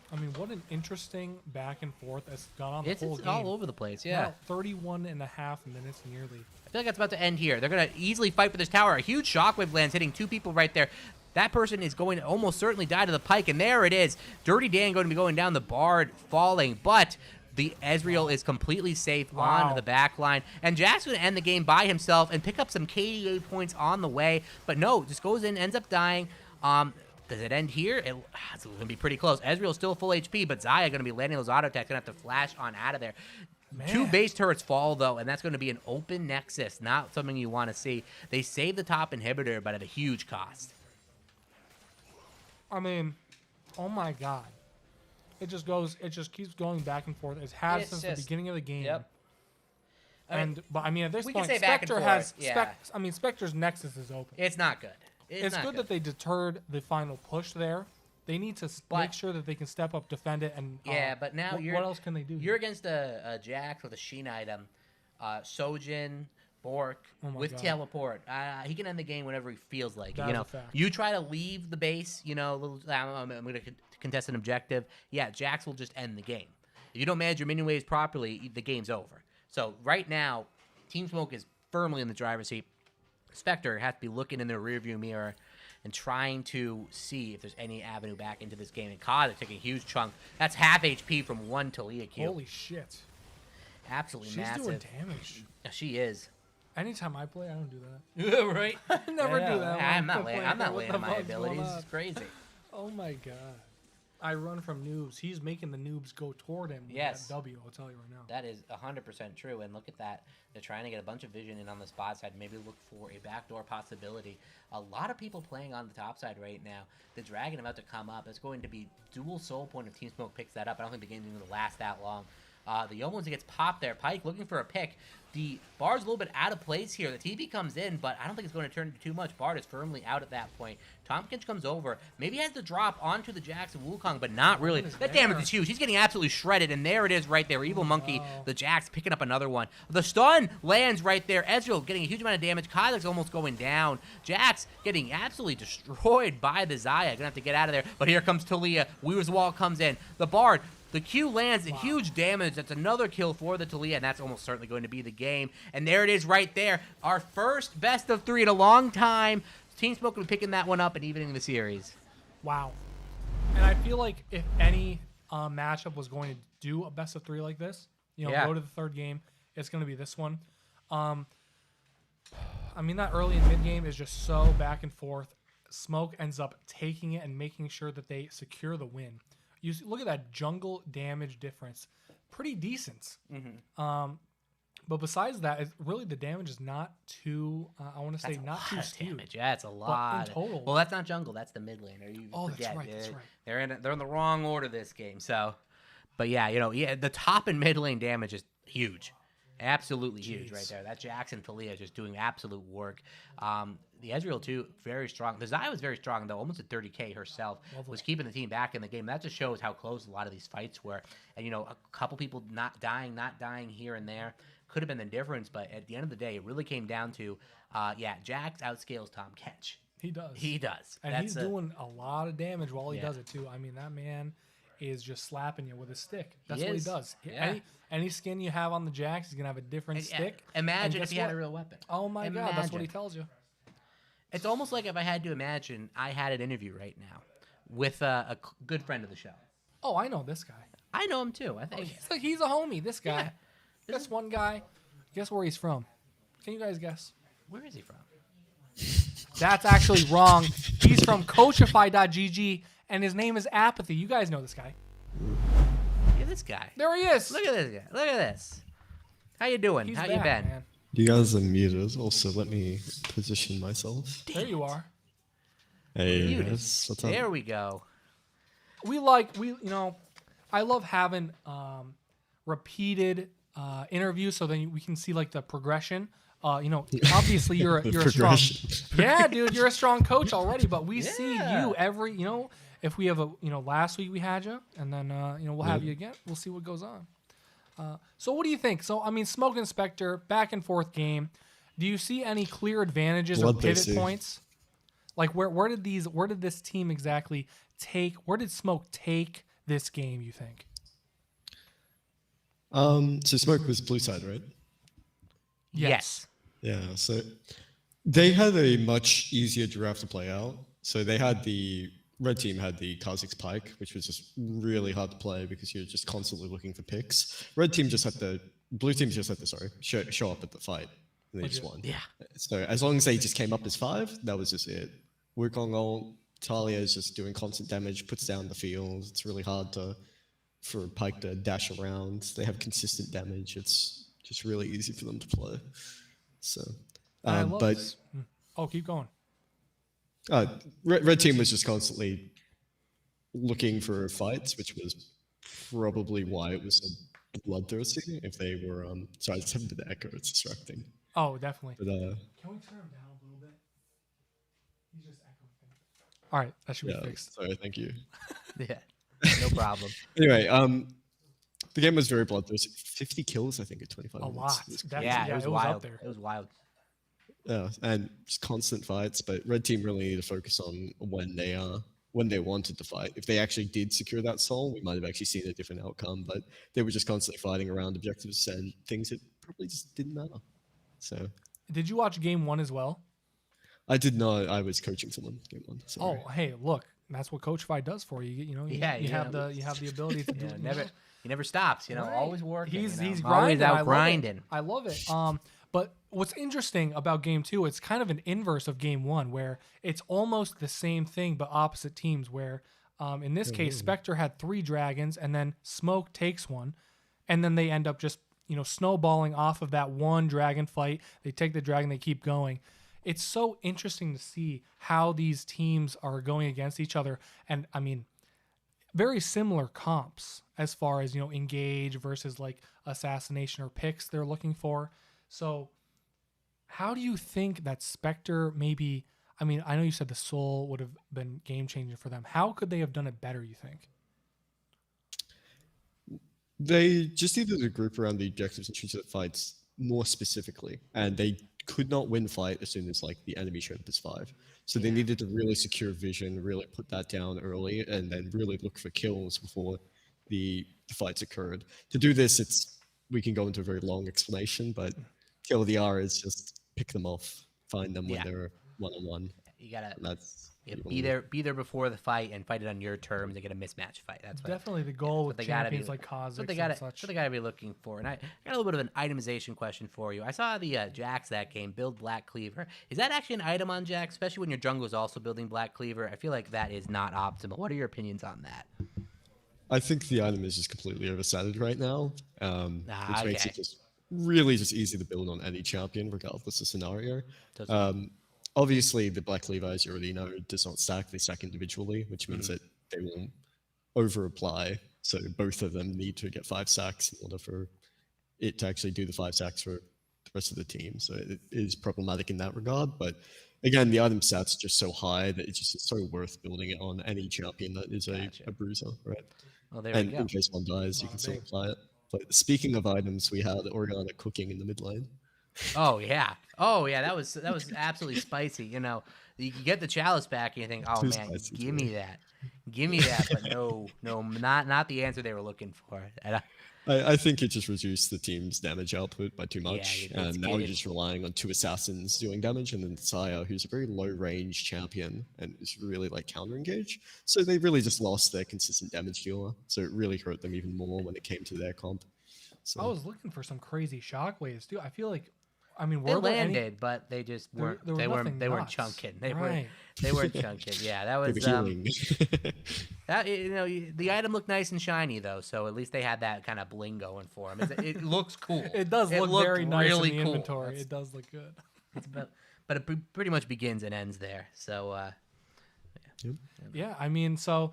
I mean, what an interesting back and forth that's gone on the It's whole game. all over the place, yeah. Now, 31 and a half minutes nearly. I feel like that's about to end here. They're going to easily fight for this tower. A huge shockwave lands, hitting 2 people right there. That person is going to almost certainly die to the Pyke, and there it is. Dirty Dan going to be going down, the Bard falling, but the Ezreal is completely safe on the back line. And Jack's going to end the game by himself and pick up some KDA points on the way. But no, just goes in, ends up dying. Does it end here? It's going to be pretty close. Ezreal's still full HP, but Xayah going to be landing those auto attacks. Going to have to flash on out of there. Man. 2 base turrets fall, though, and that's going to be an open nexus. Not something you want to see. They save the top inhibitor, but at a huge cost. I mean, oh my god. It just keeps going back and forth. It has It's since just- the beginning of the game. Yep. But I mean, at this we can point, say back and Spectre forth, has. yeah. Spectre's nexus is open. It's not good. It's not good that they deterred the final push there. They need to But- make sure that they can step up, defend it, and Yeah, but now what else can they do? You're against a Jax with a Sheen item, Sojin, Bork Oh my with God. teleport. He can end the game whenever he feels like. That You is know, a fact. you try to leave the base. You know, I'm going to contest an objective. Yeah, Jax will just end the game. If you don't manage your minion waves properly, the game's over. So right now, Team Smoke is firmly in the driver's seat. Spectre has to be looking in their rearview mirror and trying to see if there's any avenue back into this game. And Kod is taking a huge chunk. That's half HP from one Taliyah Q. Holy shit. Absolutely She's massive. doing damage. Yeah, she is. Anytime I play, I don't do that. Right? I never Yeah, do that. I'm when not laying. I'm not What laying the on my fuck's abilities. going on? It's crazy. Oh my god. I run from noobs. He's making the noobs go toward him. With Yes. that W, I'll tell you right now. That is 100% true. And look at that. They're trying to get a bunch of vision in on the spot side. Maybe look for a backdoor possibility. A lot of people playing on the top side right now. The Dragon about to come up. It's going to be dual soul point if Team Smoke picks that up. I don't think the game's going to last that long. The Young Ones gets popped there. Pyke looking for a pick. The Bard's a little bit out of place here. The TP comes in, but I don't think it's going to turn into too much. Bard is firmly out at that point. Tahm Kench comes over. Maybe has to drop onto the Jax and Wukong, but not really. That damage is huge. He's getting absolutely shredded, and there it is right there. Evil Monkey, wow. the Jax picking up another one. The stun lands right there. Ezreal getting a huge amount of damage. Kyler's almost going down. Jax getting absolutely destroyed by the Xayah. Gonna have to get out of there, but here comes Taliyah. Weaver's Wall comes in. The Bard. The Q lands huge damage. That's another kill for the Taliyah, and that's almost certainly going to be the game. And there it is right there. Our first best of 3 in a long time. Team Smoke will be picking that one up and evening the series. Wow. And I feel like if any matchup was going to do a best of 3 like this, Yeah. go to the third game, it's going to be this one. I mean, that early and mid game is just so back and forth. Smoke ends up taking it and making sure that they secure the win. Look at that jungle damage difference. Pretty decent. But besides that, really the damage is not too. I want to say That's a not too lot of skewed. damage. Yeah, it's a lot. total- Well, that's not jungle. That's the mid laner. You Oh, that's forget. right, that's right. They're in the wrong order this game. So, but yeah, the top and mid lane damage is huge. Absolutely huge right there. That Jackson Thalia just doing absolute work. The Ezreal too, very strong. The Zaya was very strong though, almost at 30k herself. Was keeping the team back in the game. That just shows how close a lot of these fights were. And a couple people not dying here and there could have been the difference. But at the end of the day, it really came down to, Jax outscales Tom Kench. He does. He does. And he's doing a lot of damage while he does it too. I mean, that man is just slapping you with a stick. That's what he does. Yeah. Any skin you have on the Jax, he's gonna have a different stick. Imagine And if he guess had a what? real weapon. Oh my god, that's what he Imagine. tells you. It's almost like if I had to imagine I had an interview right now with a good friend of the show. Oh, I know this guy. I know him too. I think. He's a homie. This guy. Yeah. This one guy. Guess where he's from? Can you guys guess? Where is he from? That's actually wrong. He's from Coachify.gg, and his name is Apathy. You guys know this guy. Look at this guy. There he is. Look at this guy. Look at this. How you doing? He's How back, you been? man. You guys are muted. Also, let me position myself. There you are. Hey, Muted. guys. What's up? There we go. I love having repeated interviews so then we can see like the progression. Obviously you're a strong. Progression. Yeah, dude, you're a strong coach already, but we see Yeah. you every, if we have last week we had you and then we'll have you again. We'll see what goes on. So what do you think? So I mean, Smoke and Spectre back and forth game. Do you see any clear advantages or pivot Bloodthirsty. points? Like where did this team exactly take? Where did Smoke take this game? You think? So Smoke was blue side, right? Yes. Yeah. So they had a much easier draft to play out. So they had the red team had the Kha'Zix Pike, which was just really hard to play because you're just constantly looking for picks. Blue team just had to show up at the fight. And they just won. Yeah. So as long as they just came up as 5, that was just it. Wukong ult, Talia is just doing constant damage, puts down the field. It's really hard for Pike to dash around. They have consistent damage. It's just really easy for them to play. So, I love but this. Oh, keep going. red team was just constantly looking for fights, which was probably why it was so bloodthirsty. If they were, sorry, it's having a bit of echo. It's distracting. Oh, definitely. But Can we turn him down a little bit? He's just echoing. All right, that should yeah, be fixed. sorry, thank you. Yeah. No problem. Anyway, the game was very bloodthirsty. 50 kills, I think, at 25 A minutes. lot. It was Yeah, it was up wild. there. It was wild. Yeah, and just constant fights. But red team really need to focus on when they wanted to fight. If they actually did secure that soul, we might have actually seen a different outcome. But they were just constantly fighting around objectives and things that probably just didn't matter. So Did you watch game 1 as well? I did not. I was coaching someone game 1. Sorry. Oh, hey, look, that's what Coachify does for you. You have the ability to do. He never stops. Right. Always working. He's always grinding. out grinding. I love it. But what's interesting about game 2, it's kind of an inverse of game 1, where it's almost the same thing but opposite teams. Where in this case, Spectre had 3 dragons, and then Smoke takes one, and then they end up just snowballing off of that one dragon fight. They take the dragon, they keep going. It's so interesting to see how these teams are going against each other, and I mean, very similar comps as far as engage versus like assassination or picks they're looking for. So how do you think that Spectre maybe, I mean, I know you said the soul would have been game changing for them. How could they have done it better, you think? They just needed to group around the objectives and choose the fights more specifically, and they could not win fight as soon as like the enemy showed up as 5. So they needed to really secure vision, really put that down early, and then really look for kills before the fights occurred. To do this, we can go into a very long explanation, but TLDR is just pick them off, find them when they're one-on-one. You gotta That's be there before the fight and fight it on your terms and get a mismatch fight. That's what, Definitely the goal with they gotta champions be- like Kha'Zix That's what they and gotta, such. that's what they gotta be looking for. And I got a little bit of an itemization question for you. I saw the Jax that game build Black Cleaver. Is that actually an item on Jax, especially when your jungle is also building Black Cleaver? I feel like that is not optimal. What are your opinions on that? I think the item is just completely overstated right now, which makes okay. it just really just easy to build on any champion, regardless of scenario. Obviously, the Black Levi's, you already know, does not stack. They stack individually, which means that they will over-apply. So both of them need to get 5 sacks in order for it to actually do the 5 sacks for the rest of the team. So it is problematic in that regard. But again, the item stats are just so high that it's just so worth building it on any champion that is a bruiser, right? Well, there And we go. in case one dies, you can still apply it. But speaking of items, we had organic cooking in the mid lane. Oh yeah, that was absolutely spicy. You know, you get the chalice back and you think, oh Too man, spicy give for me me. that. But no, not the answer they were looking for. And, I think it just reduced the team's damage output by too Yeah, much, it's and now good. you're just relying on 2 assassins doing damage, and then Saya, who's a very low range champion and is really like counter engage. So they really just lost their consistent damage dealer. So it really hurt them even more when it came to their comp. So I was looking for some crazy shockwaves too. I feel like, I mean, they were there any- landed, but they just There- weren't. there was They weren't. nothing They weren't nuts. chunking. They Right. weren't chunking. Yeah, that they was. were healing. That, you know, the item looked nice and shiny though, so at least they had that kind of bling going for them. It looks cool. It does look looked very nice really in the cool. inventory. That's- It does look good. but it pretty much begins and ends there. So Yeah, I mean, so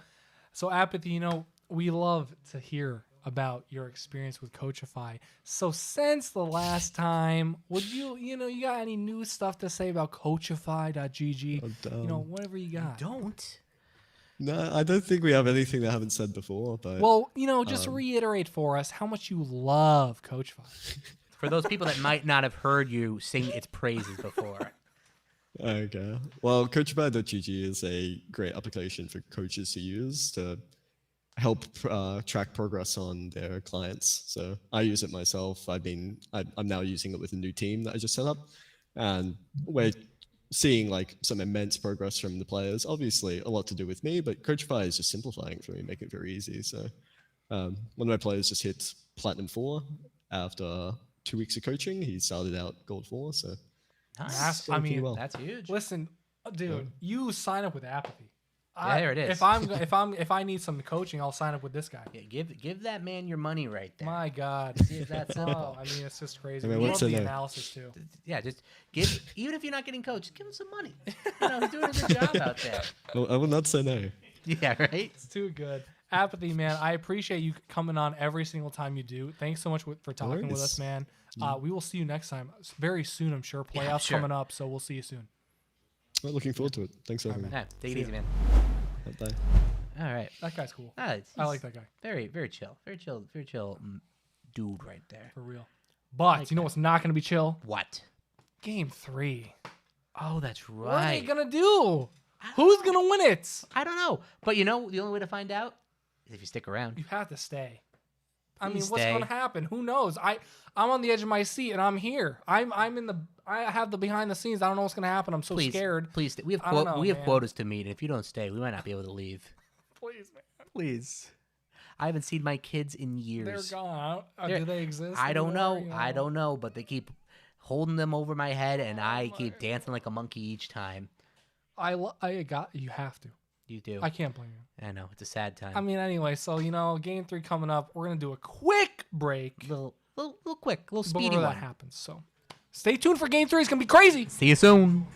Apathy, you know, we love to hear about your experience with Coachify. So since the last time, would you got any new stuff to say about Coachify.gg? You know, whatever you got. don't. No, I don't think we have anything that I haven't said before. But Well, you know, just reiterate for us how much you love Coachify. For those people that might not have heard you sing its praises before. okay. Well, Coachify.gg is a great application for coaches to use to help track progress on their clients. So I use it myself. I'm now using it with a new team that I just set up, and we're seeing like some immense progress from the players. Obviously, a lot to do with me, but Coachify is just simplifying it for me, making it very easy. So one of my players just hit Platinum 4 after 2 weeks of coaching. He started out Gold 4, so Nice. I mean, well. That's huge. Listen, dude, you sign up with Apathy. Yeah, there it is. If I need some coaching, I'll sign up with this guy. Yeah, give that man your money right there. My God, See if that's simple. Oh, I mean, it's just crazy. I mean, We what's love the in there? analysis too. Yeah, just give. Even if you're not getting coached, just give him some money. You know, he's doing a good job out there. I will not say no. Yeah, right. It's too good. Apathy, man. I appreciate you coming on every single time you do. Thanks so much for talking with us, man. We will see you next time very soon. I'm sure. Playoffs sure. coming up, so we'll see you soon. Well, looking forward to it. Thanks for having me. Yeah, take it easy, man. Bye. All right. That guy's cool. Ah, I like that guy Very, very chill. Very chill dude right there. for real. But you know what's not going to be chill? What? Game 3. Oh, that's What are they right. gonna do? Who's gonna win it? I don't know. But you know, the only way to find out is if you stick around. You have to stay. I mean, Please what's stay. gonna happen? Who knows? I'm on the edge of my seat and I'm here. I have the behind the scenes. I don't know what's gonna happen. I'm so Please, scared. please stay. We have I don't know, man. quotas to meet, and if you don't stay, we might not be able to leave. Please, man. Please. I haven't seen my kids in They're years. gone. They're- Do they exist? I don't know. anymore? I don't know, but they keep holding them over my head, and I keep dancing like a monkey each time. I got. You have to. You do. I can't blame you. I know it's a sad time. I mean, anyway. So game 3 coming up. We're gonna do a quick break little quick, little speedy before that one. happens. So stay tuned for game 3. It's gonna be crazy. See you soon.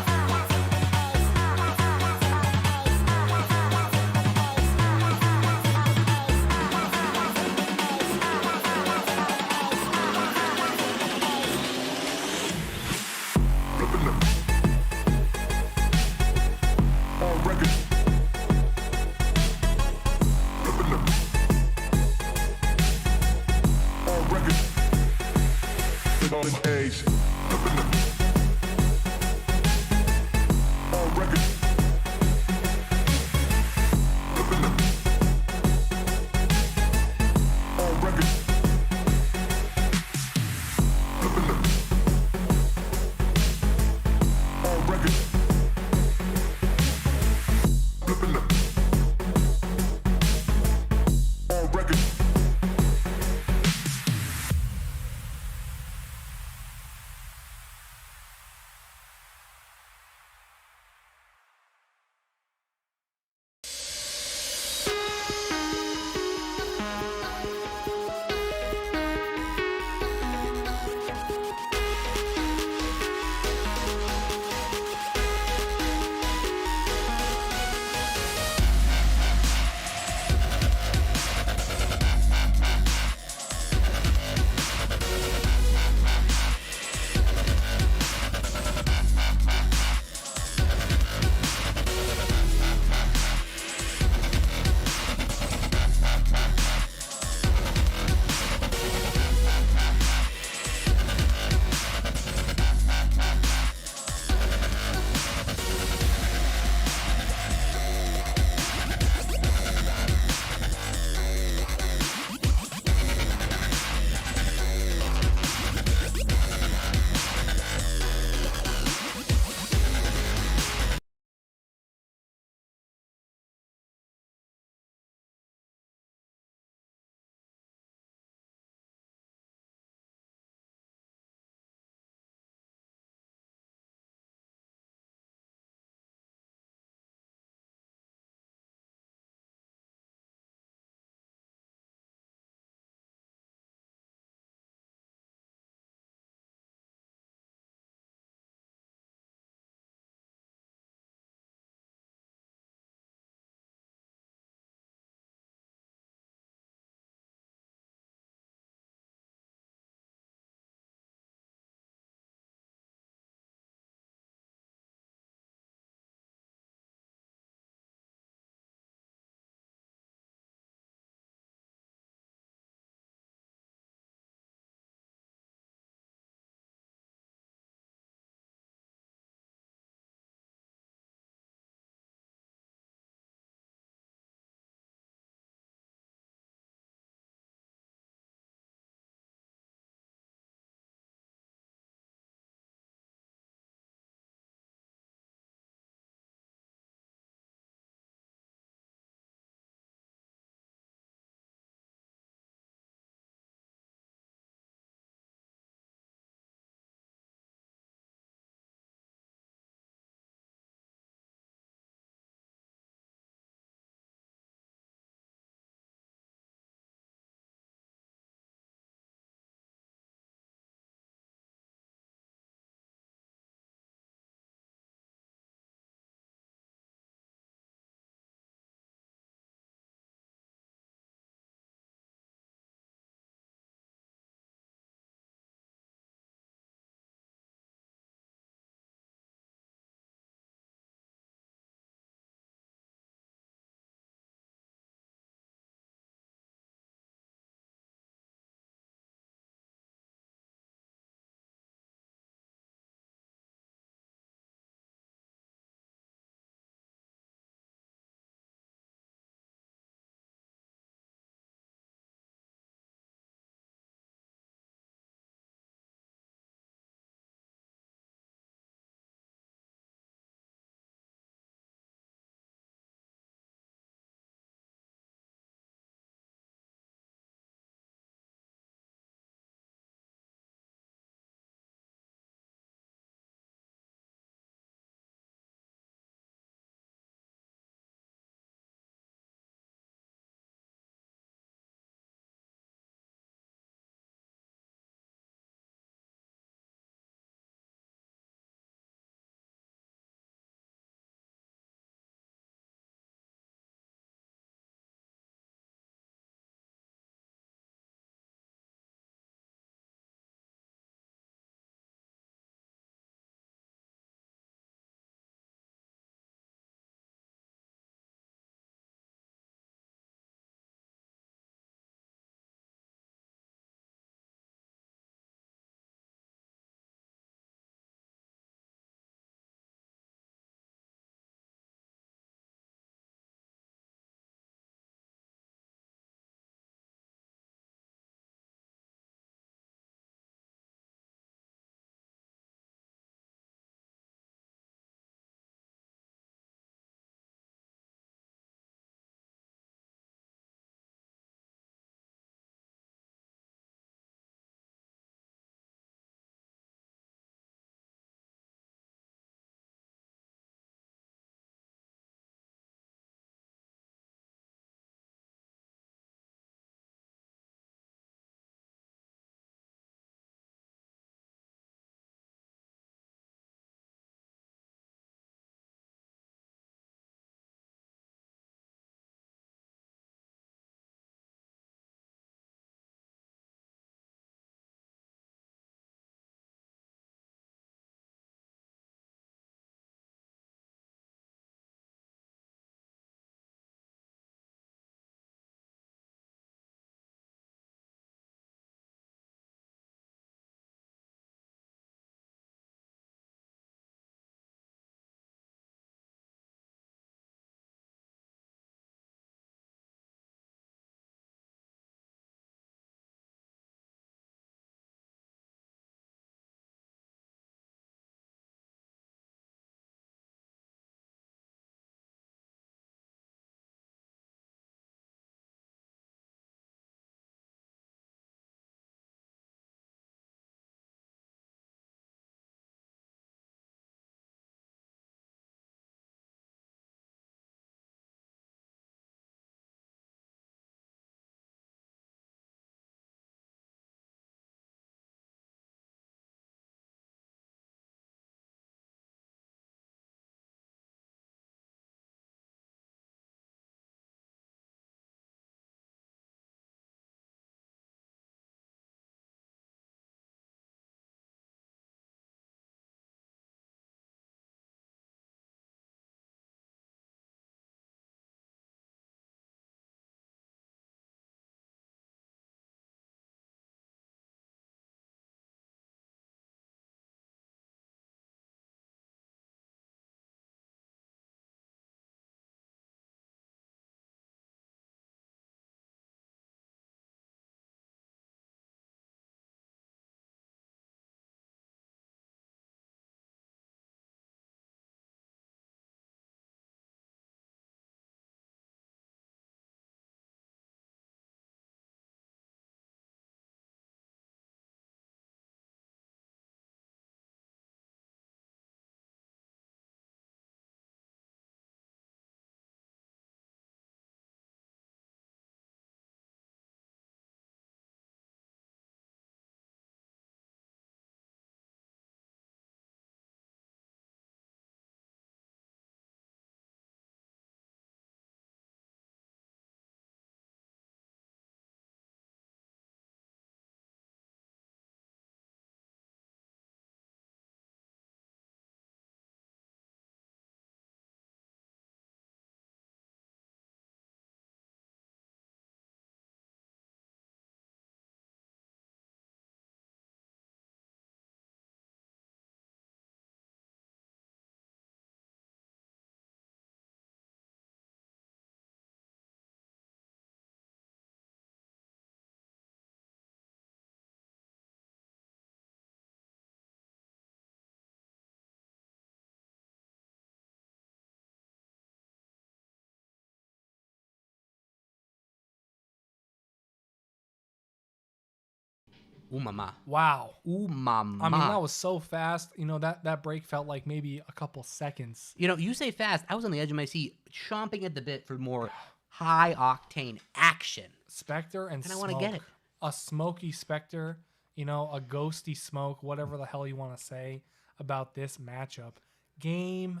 Ooh, mama. Wow. Ooh, mama. I mean, that was so fast. You know, that break felt like maybe a couple seconds. You know, you say fast. I was on the edge of my seat, chomping at the bit for more high-octane action. Spectre and And I Smoke. wanna get it. A smoky Spectre, you know, a ghosty Smoke, whatever the hell you want to say about this matchup. Game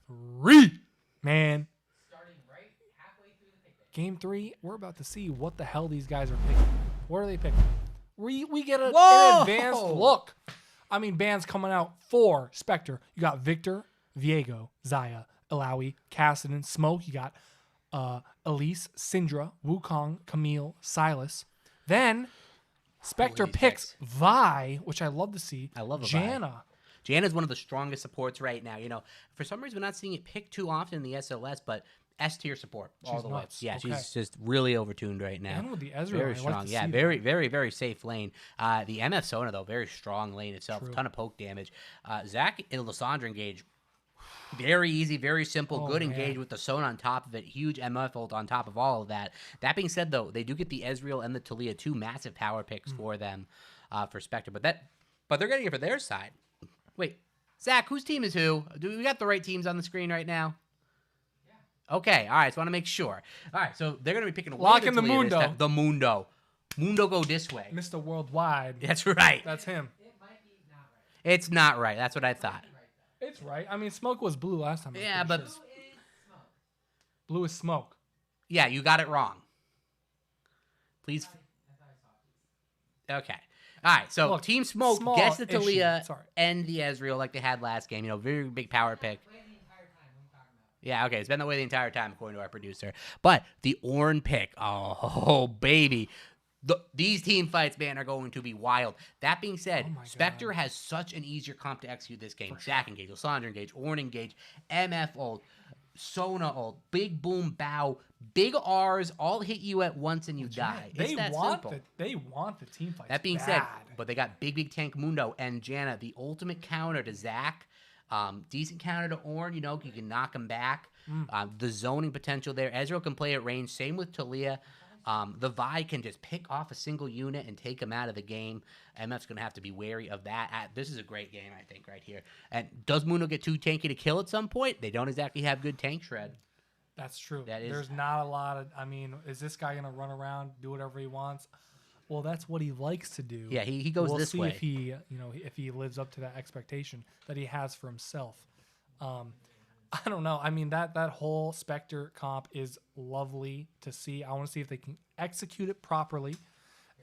3, man. Game 3, we're about to see what the hell these guys are picking. What are they picking? We get an Whoa! advanced look. I mean, bands coming out for Spectre. You got Victor, Viego, Zaya, Ilawi, Cassidon, Smoke. You got Elise, Syndra, Wukong, Camille, Silas. Then Spectre Holy picks Vi, which I love to see. I love a Vi. Janna. Janna's one of the strongest supports right now. You know, for some reason, we're not seeing it picked too often in the SLS, but S tier support all She's the nuts. way. Yeah, Okay. she's just really overtuned right now. And with the Ezreal, Very I like strong. to Yeah, see very, very, very safe lane. The MF Sona, though, very strong lane itself. True. A ton of poke damage. Zach and Lysandra engage. Very easy, very simple, Oh, good man. engage with the Sona on top of it. Huge MF ult on top of all of that. That being said, though, they do get the Ezreal and the Talia, two massive power picks for them for Spectre. But they're getting it for their side. Wait, Zach, whose team is who? Do we got the right teams on the screen right now? Okay, all right, so I want to make sure. All right, so they're going to be picking away Lock in the Talia this Mundo. time. The Mundo. Mundo go this way. Mr. Worldwide. That's right. That's him. It's not right. That's what I thought. It's right. I mean, Smoke was blue last time. I'm Yeah, pretty but sure. Blue is Smoke. yeah, you got it wrong. Please. Okay. All right, so Look, Team Smoke small gets the issue. Talia Sorry. and the Ezreal like they had last game. You know, very big power pick. Yeah, okay, it's been that way the entire time, according to our producer. But the Ornn pick, oh baby. These team fights, man, are going to be wild. That being said, Oh my Spectre God. has such an easier comp to execute this game. Zach engage, Lysandra engage, Ornn engage, MF ult, Sona ult, big boom bow, big R's all hit you at once and you die. They It's that want simple. they want the team fights. That being bad. said, but they got big tank Mundo and Janna, the ultimate counter to Zach. Decent counter to Ornn, you know, you can knock him back. The zoning potential there. Ezreal can play at range. Same with Talia. The Vi can just pick off a single unit and take him out of the game. MF's going to have to be wary of that. This is a great game, I think, right here. And does Mundo get too tanky to kill at some point? They don't exactly have good tank shred. That's true. That is- There's not a lot of. I mean, is this guy gonna run around, do whatever he wants? Well, that's what he likes to do. Yeah, he goes we'll this see way. if he, if he lives up to that expectation that he has for himself. I don't know. I mean, that whole Spectre comp is lovely to see. I want to see if they can execute it properly.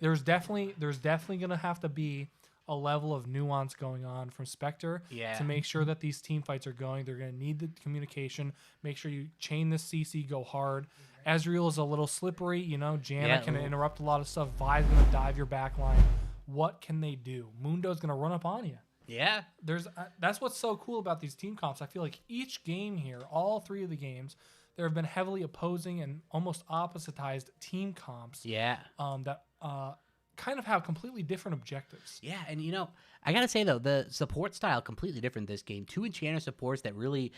There's definitely gonna have to be a level of nuance going on from Spectre Yeah. to make sure that these team fights are going. They're going to need the communication. Make sure you chain the CC, go hard. Ezreal is a little slippery. You know, Janna Yeah, can ooh. interrupt a lot of stuff. Vi's going to dive your back line. What can they do? Mundo's going to run up on you. Yeah. There's that's what's so cool about these team comps. I feel like each game here, all three of the games, there have been heavily opposing and almost oppositized team comps Yeah. that kind of have completely different objectives. Yeah, and you know, I gotta say though, the support style completely different this game. Two enchanter supports that really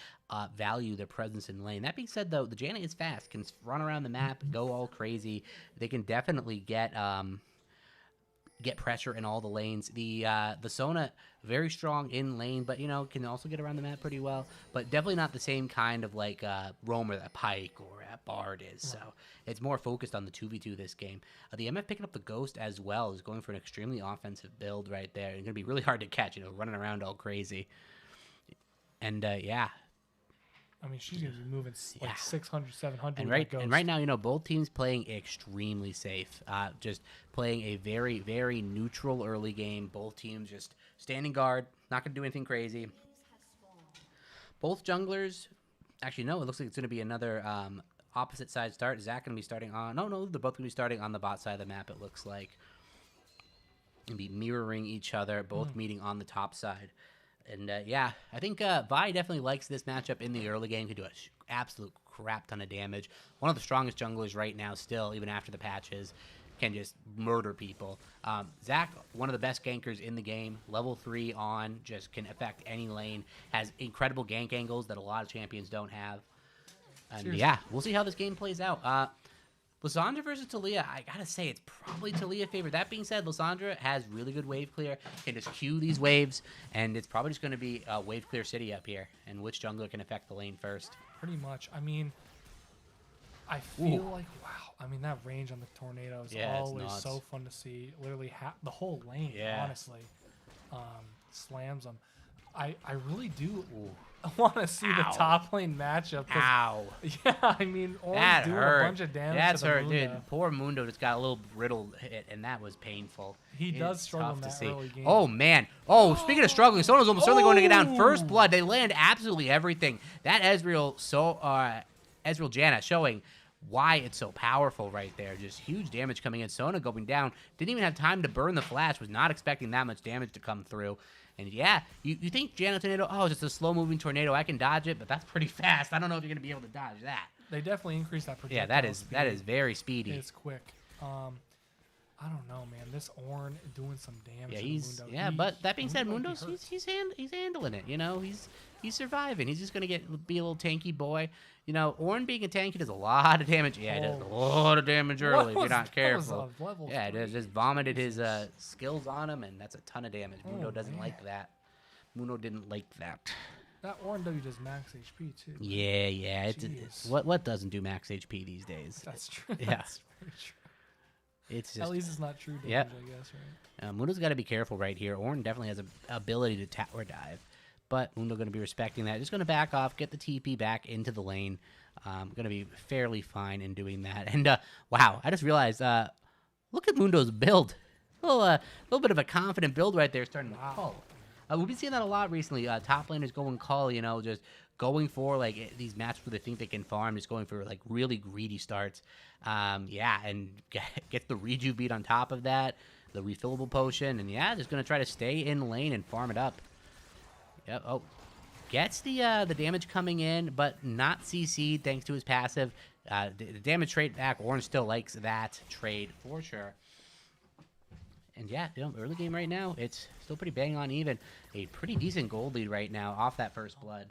value their presence in lane. That being said though, the Janna is fast, can run around the map, go all crazy. They can definitely get pressure in all the lanes. The Sona very strong in lane, but you know can also get around the map pretty well. But definitely not the same kind of like roamer that Pyke or Bard is. So it's more focused on the 2v2 this game. The MF picking up the Ghost as well is going for an extremely offensive build right there. It's gonna be really hard to catch. You know, running around all crazy. And yeah. I mean, she's going to be moving Yeah. like 600, 700. And with right, that and Ghost. right now, you know, both teams playing extremely safe. Just playing a very, very neutral early game. Both teams just standing guard, not going to do anything crazy. Both junglers, actually, no, it looks like it's going to be another opposite side start. Zach going to be starting on, no, they're both going to be starting on the bot side of the map, it looks like. And be mirroring each other, both meeting on the top side. And yeah, I think Vi definitely likes this matchup in the early game. Could do an absolute crap ton of damage. One of the strongest junglers right now still, even after the patches. Can just murder people. Zach, one of the best gankers in the game. Level 3 on, just can affect any lane. Has incredible gank angles that a lot of champions don't have. And Seriously. yeah, we'll see how this game plays out. Lysandra versus Talia, I gotta say, it's probably Talia favorite. That being said, Lysandra has really good wave clear, can just queue these waves, and it's probably just going to be a wave clear city up here, and which jungler can affect the lane first. Pretty much. I mean, I feel like, wow. I mean, that range on the tornado is Yeah, it's always nuts. so fun to see. Literally, the whole lane, Yeah. honestly, slams them. I really do want to see the Ow. top lane matchup. 'Cause, Ow. yeah, I mean, Orange That doing hurt. a bunch of damage That's to the hurt, Mundo. dude. Poor Mundo just got a little riddled hit, and that was painful. He does It's struggle tough in to that see. early game. Oh, man. Oh, speaking of struggling, Sono's almost certainly going to get down. First Oh. blood. They land absolutely everything. That Ezreal Janna showing why it's so powerful right there. Just huge damage coming in. Sona going down. Didn't even have time to burn the flash. Was not expecting that much damage to come through. And yeah, you think Janna Tornado, oh, it's just a slow-moving tornado. I can dodge it, but that's pretty fast. I don't know if you're going to be able to dodge that. They definitely increased that projectile Yeah, that is speed. very speedy. It's quick. I don't know, man. This Ornn doing some damage. Yeah, to he's Mundo. yeah, but that being said, Mundo might be Mundo's hurt. he's handling it. You know, he's surviving. He's just gonna be a little tanky boy. You know, Ornn being a tank, he does a lot of damage. Yeah, he does a lot of damage early if you're not careful. Yeah, it just vomited his skills on him, and that's a ton of damage. Mundo doesn't like that. Mundo didn't like that. That Ornn W does max HP too. Yeah. Jeez. What doesn't do max HP these days? That's true. Yeah. That's very true. It's just At least it's not true damage, Yep. I guess, right? Mundo's got to be careful right here. Ornn definitely has an ability to tower dive, but Mundo going to be respecting that. Just going to back off, get the TP back into the lane. Going to be fairly fine in doing that. And wow, I just realized, look at Mundo's build. A little bit of a confident build right there, starting to call. We've been seeing that a lot recently. Top laners go and call, you know, just going for like these matches where they think they can farm, just going for like really greedy starts. Yeah, and get the reju beat on top of that, the refillable potion, and yeah, just gonna try to stay in lane and farm it up. Yep. Oh, gets the damage coming in, but not CC'd thanks to his passive. The damage trade back. Ornn still likes that trade for sure. And yeah, you know, early game right now, it's still pretty bang on even. A pretty decent gold lead right now off that first blood.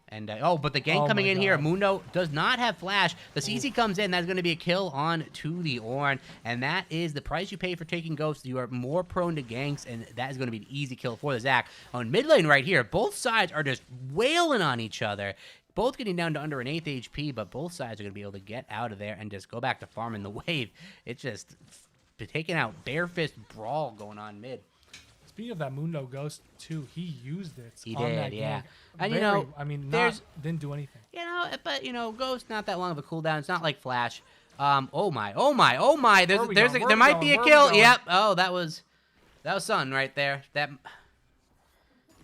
And but the gank Oh coming my in here, God. Mundo does not have flash. The CC comes in, that's going to be a kill on to the Ornn, and that is the price you pay for taking ghosts. You are more prone to ganks, and that is going to be an easy kill for the Zac. On mid lane right here, both sides are just wailing on each other. Both getting down to under an 8th HP, but both sides are going to be able to get out of there and just go back to farming the wave. It's just taking out bare fist brawl going on mid. Speaking of that Mundo Ghost too, he used it. He on did, that yeah. gank. And, you Very- know, I mean, there's- didn't do anything. You know, but you know, Ghost not that long of a cooldown. It's not like Flash. Oh my. There might be a kill. Yep. Oh, that was Sun right there. That.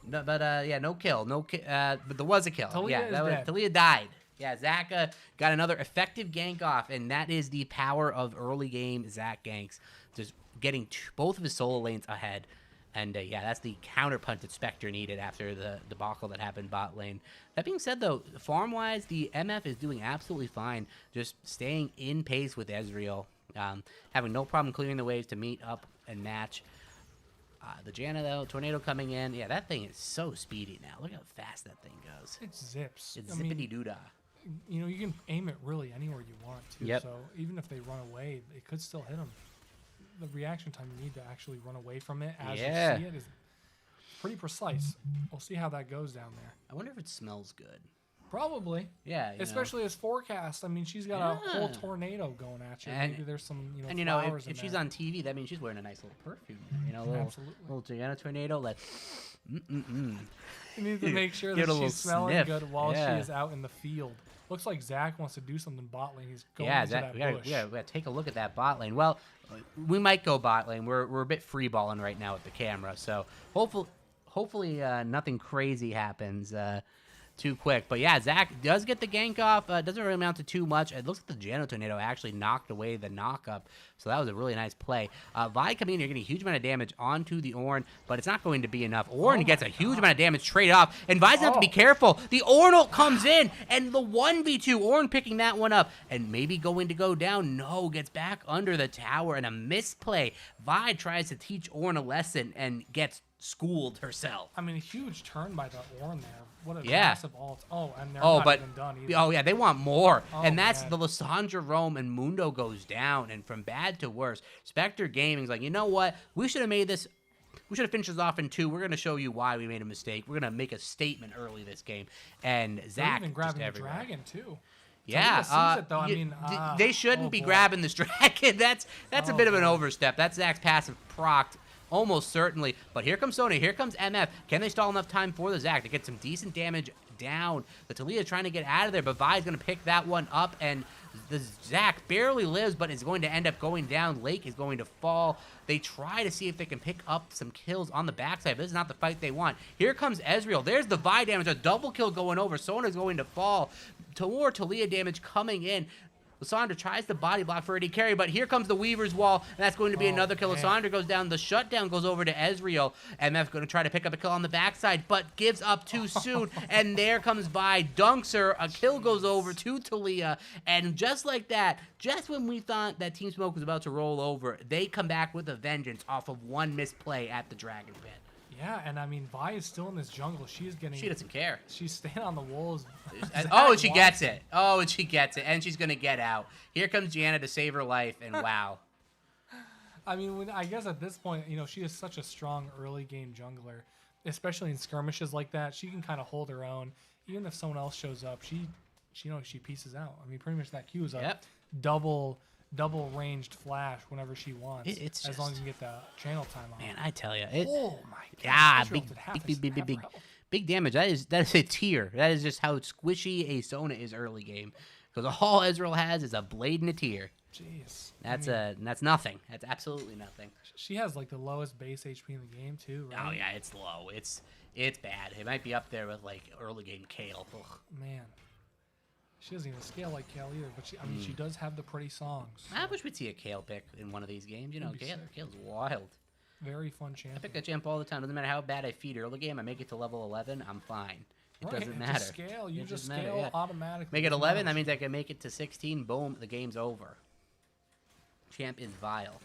No, but yeah, no kill, but there was a kill. Talia yeah, is that was dead. Talia died. Yeah, Zac got another effective gank off, and that is the power of early game Zac ganks. Just getting both of his solo lanes ahead. And yeah, that's the counter punch that Spectre needed after the debacle that happened bot lane. That being said, though, farm-wise, the MF is doing absolutely fine. Just staying in pace with Ezreal. Having no problem clearing the waves to meet up and match. The Janna, though, Tornado coming in. Yeah, that thing is so speedy now. Look how fast that thing goes. It zips. It's I mean, zippity-doo-dah. you know, you can aim it really anywhere you want to. Yep. So even if they run away, it could still hit them. The reaction time you need to actually run away from it as Yeah. you see it is pretty precise. We'll see how that goes down there. I wonder if it smells good. Probably. Yeah, you know. Especially as forecast. I mean, she's got a whole Yeah. tornado going at you. And- Maybe there's some, And you know, flowers if in she's there. on TV, that means she's wearing a nice little perfume. You know, Absolutely. little Janna Tornado, like, You need to make sure Give that it a little she's smelling sniff. good while Yeah. she is out in the field. Looks like Zac wants to do something bot lane. He's going yeah, into Zac, that we gotta, bush. we gotta take a look at that bot lane. Well, we might go bot lane. We're a bit free balling right now with the camera, so hopefully nothing crazy happens too quick. But yeah, Zac does get the gank off. Doesn't really amount to too much. It looks like the Janna Tornado actually knocked away the knock up, so that was a really nice play. Vi coming in here getting a huge amount of damage onto the Ornn, but it's not going to be enough. Ornn gets a huge amount of damage straight off, and Vi's have to be careful. The Ornn ult comes in, and the 1v2, Ornn picking that one up, and maybe going to go down. No, gets back under the tower, and a misplay. Vi tries to teach Ornn a lesson and gets schooled herself. I mean, a huge turn by the Ornn there. What a Yeah. massive ult. Oh, and they're Oh, not but even done either. oh yeah, they want more, Oh, and that's man. the Lissandra Rome and Mundo goes down, and from bad to worse. Spectre Gaming's like, you know what? We should have made this. We should have finished this off in 2. We're gonna show you why we made a mistake. We're gonna make a statement early this game, and They're Zach even just grabbing the everywhere. dragon too. Yeah, sees it, though. I mean, they shouldn't oh, be boy. grabbing this dragon. That's a Oh, bit of an boy. overstep. That's Zach's passive procced, almost certainly. But here comes Sony. Here comes MF. Can they stall enough time for the Zach to get some decent damage down? The Talia trying to get out of there, but Vi's going to pick that one up, and the Zach barely lives, but is going to end up going down. Lake is going to fall. They try to see if they can pick up some kills on the backside, but this is not the fight they want. Here comes Ezreal. There's the Vi damage. A double kill going over. Sona's going to fall. More Talia damage coming in. Lissandra tries to body block for AD carry, but here comes the Weaver's Wall, and that's going to be another kill. man. Lissandra goes down. The shutdown goes over to Ezreal. MF's going to try to pick up a kill on the backside, but gives up too soon. And there comes Vi, dunks her. A kill goes over to Talia, and just like that, just when we thought that Team Smoke was about to roll over, they come back with a vengeance off of one misplay at the Dragon Pit. Yeah, and I mean, Vi is still in this jungle. She's getting. She doesn't care. She's staying on the wolves. Oh, and she gets it. Oh, and she gets it. And she's going to get out. Here comes Gianna to save her life, and wow. I mean, I guess at this point, you know, she is such a strong early game jungler, especially in skirmishes like that. She can kind of hold her own. Even if someone else shows up, she pieces out. I mean, pretty much that Q is a Yep. double ranged flash whenever she wants. It's as long just- as you can get the channel time on. Man, I tell you. Oh my god. Yeah, Ezreal did half his health. big damage. That is a tier. That is just how squishy a Sona is early game. Because all Ezreal has is a blade and a tier. Jeez. That's nothing. That's absolutely nothing. She has like the lowest base HP in the game too, right? Oh yeah, it's low. It's bad. It might be up there with like early game Kale. Ugh. Man. She doesn't even scale like Kale either, but she does have the pretty songs. I wish we'd see a Kale pick in one of these games. You know, That'd be sick. Kale's wild. Very fun I champion. pick that champ all the time. Doesn't matter how bad I feed early game. I make it to level 11. I'm fine. It Right, doesn't it matter. just scale. You It just doesn't matter, scale yeah. automatically. Make it Doesn't 11. That matter. means I can make it to 16. Boom. The game's over. Champ is vile.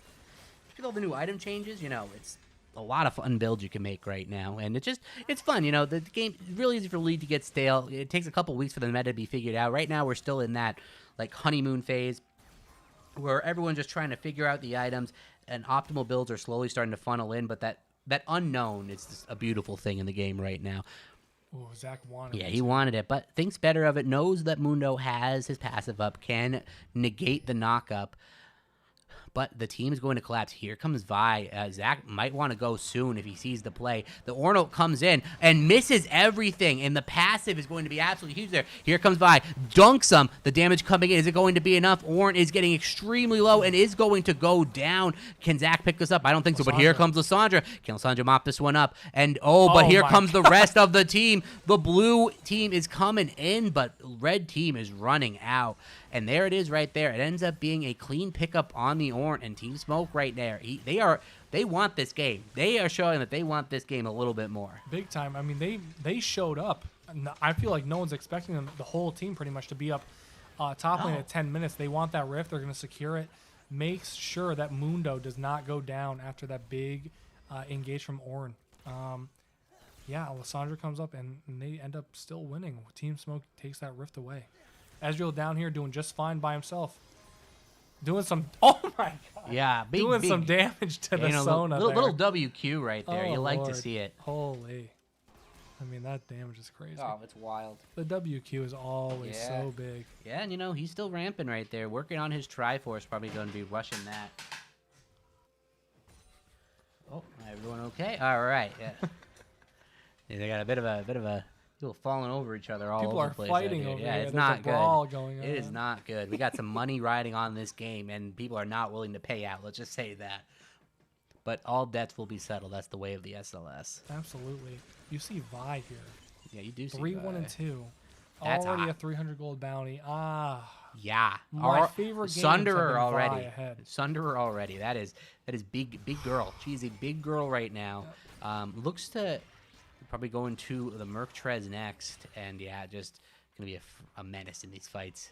With all the new item changes, you know, it's a lot of fun builds you can make right now, and it's fun. You know, the game is really easy for League to get stale. It takes a couple weeks for the meta to be figured out. Right now, we're still in that like honeymoon phase where everyone's just trying to figure out the items, and optimal builds are slowly starting to funnel in. But that unknown is just a beautiful thing in the game right now. Oh, Zach wanted. Yeah, it he too. wanted it, but thinks better of it. Knows that Mundo has his passive up, can negate the knock up. But the team is going to collapse. Here comes Vi. Zach might want to go soon if he sees the play. The Ornal comes in and misses everything, and the passive is going to be absolutely huge there. Here comes Vi. Dunks him. The damage coming in. Is it going to be enough? Ornn is getting extremely low and is going to go down. Can Zach pick this up? I don't think so, but here Lissandra. comes Lissandra. Can Lissandra mop this one up? And, but Oh here my comes the rest of the team. The blue team is coming in, but red team is running out. And there it is right there. It ends up being a clean pickup on the Ornn, and Team Smoke right there. They want this game. They are showing that they want this game a little bit more. Big time. I mean, they showed up. And I feel like no one's expecting them, the whole team pretty much to be up top lane No. at 10 minutes. They want that rift. They're going to secure it. Makes sure that Mundo does not go down after that big engage from Ornn. Yeah, Alessandra comes up and they end up still winning. Team Smoke takes that rift away. Ezreal down here doing just fine by himself. Doing some, oh my god. Yeah, Doing some damage to the Sona there. little WQ right there. Oh, You like Lord. to see it. Holy. I mean, that damage is crazy. Oh, it's wild. The WQ is always Yeah. so big. Yeah, and you know, he's still ramping right there. Working on his Triforce, probably going to be rushing that. Oh, everyone okay? All right, yeah. Yeah, they got a bit of a people falling over each other all People over are the place. fighting out here. over Yeah, here. it's There's not a good. brawl going It is on. not good. We got some money riding on this game, and people are not willing to pay out. Let's just say that. But all debts will be settled. That's the way of the SLS. Absolutely. You see Vi here. Yeah, you do see 3, 1, and Vi. 2. That's Already hot. a 300 gold bounty. Ah. Yeah, My favorite games have been Sunderer Vi already. ahead. Sunderer already. That is big girl. She's a big girl right now. Looks to probably going to the Merc Trez next, and yeah, just gonna be a menace in these fights.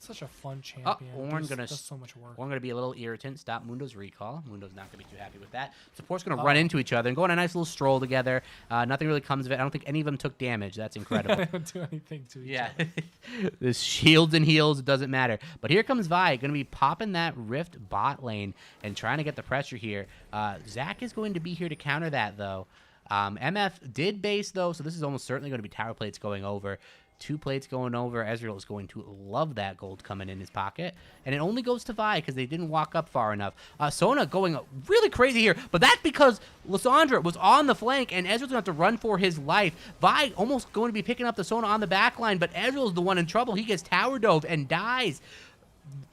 Such a fun champion. Ornn gonna does so much work. Ornn gonna be a little irritant. Stop Mundo's recall. Mundo's not gonna be too happy with that. Support's gonna run into each other and go on a nice little stroll together. Nothing really comes of it. I don't think any of them took damage. That's incredible. They don't do anything to each Yeah. other. This shields and heals, it doesn't matter. But here comes Vi, going to be popping that Rift bot lane and trying to get the pressure here. Zach is going to be here to counter that, though. MF did base, though, so this is almost certainly going to be tower plates going over. 2 plates going over. Ezreal is going to love that gold coming in his pocket. And it only goes to Vi because they didn't walk up far enough. Sona going really crazy here, but that's because Lissandra was on the flank and Ezreal's going to have to run for his life. Vi almost going to be picking up the Sona on the back line, but Ezreal's the one in trouble. He gets tower dove and dies.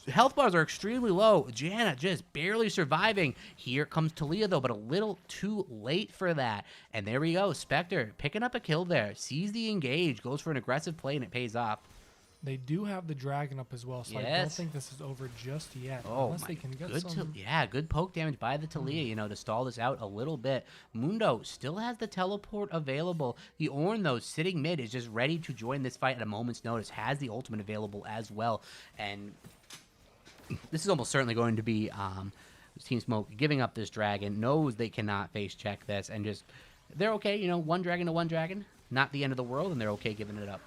Health bars are extremely low. Janna just barely surviving. Here comes Talia, though, but a little too late for that. And there we go. Spectre picking up a kill there. Sees the engage. Goes for an aggressive play, and it pays off. They do have the dragon up as well, so I don't Yes. think this is over just yet. Oh, unless my they can get good some. yeah, good poke damage by the Talia, you know, to stall this out a little bit. Mundo still has the teleport available. The Ornn, though, sitting mid, is just ready to join this fight at a moment's notice. Has the ultimate available as well. And this is almost certainly going to be Team Smoke giving up this dragon, knows they cannot face check this, and just, they're okay, you know, one dragon to one dragon, not the end of the world, and they're okay giving it up.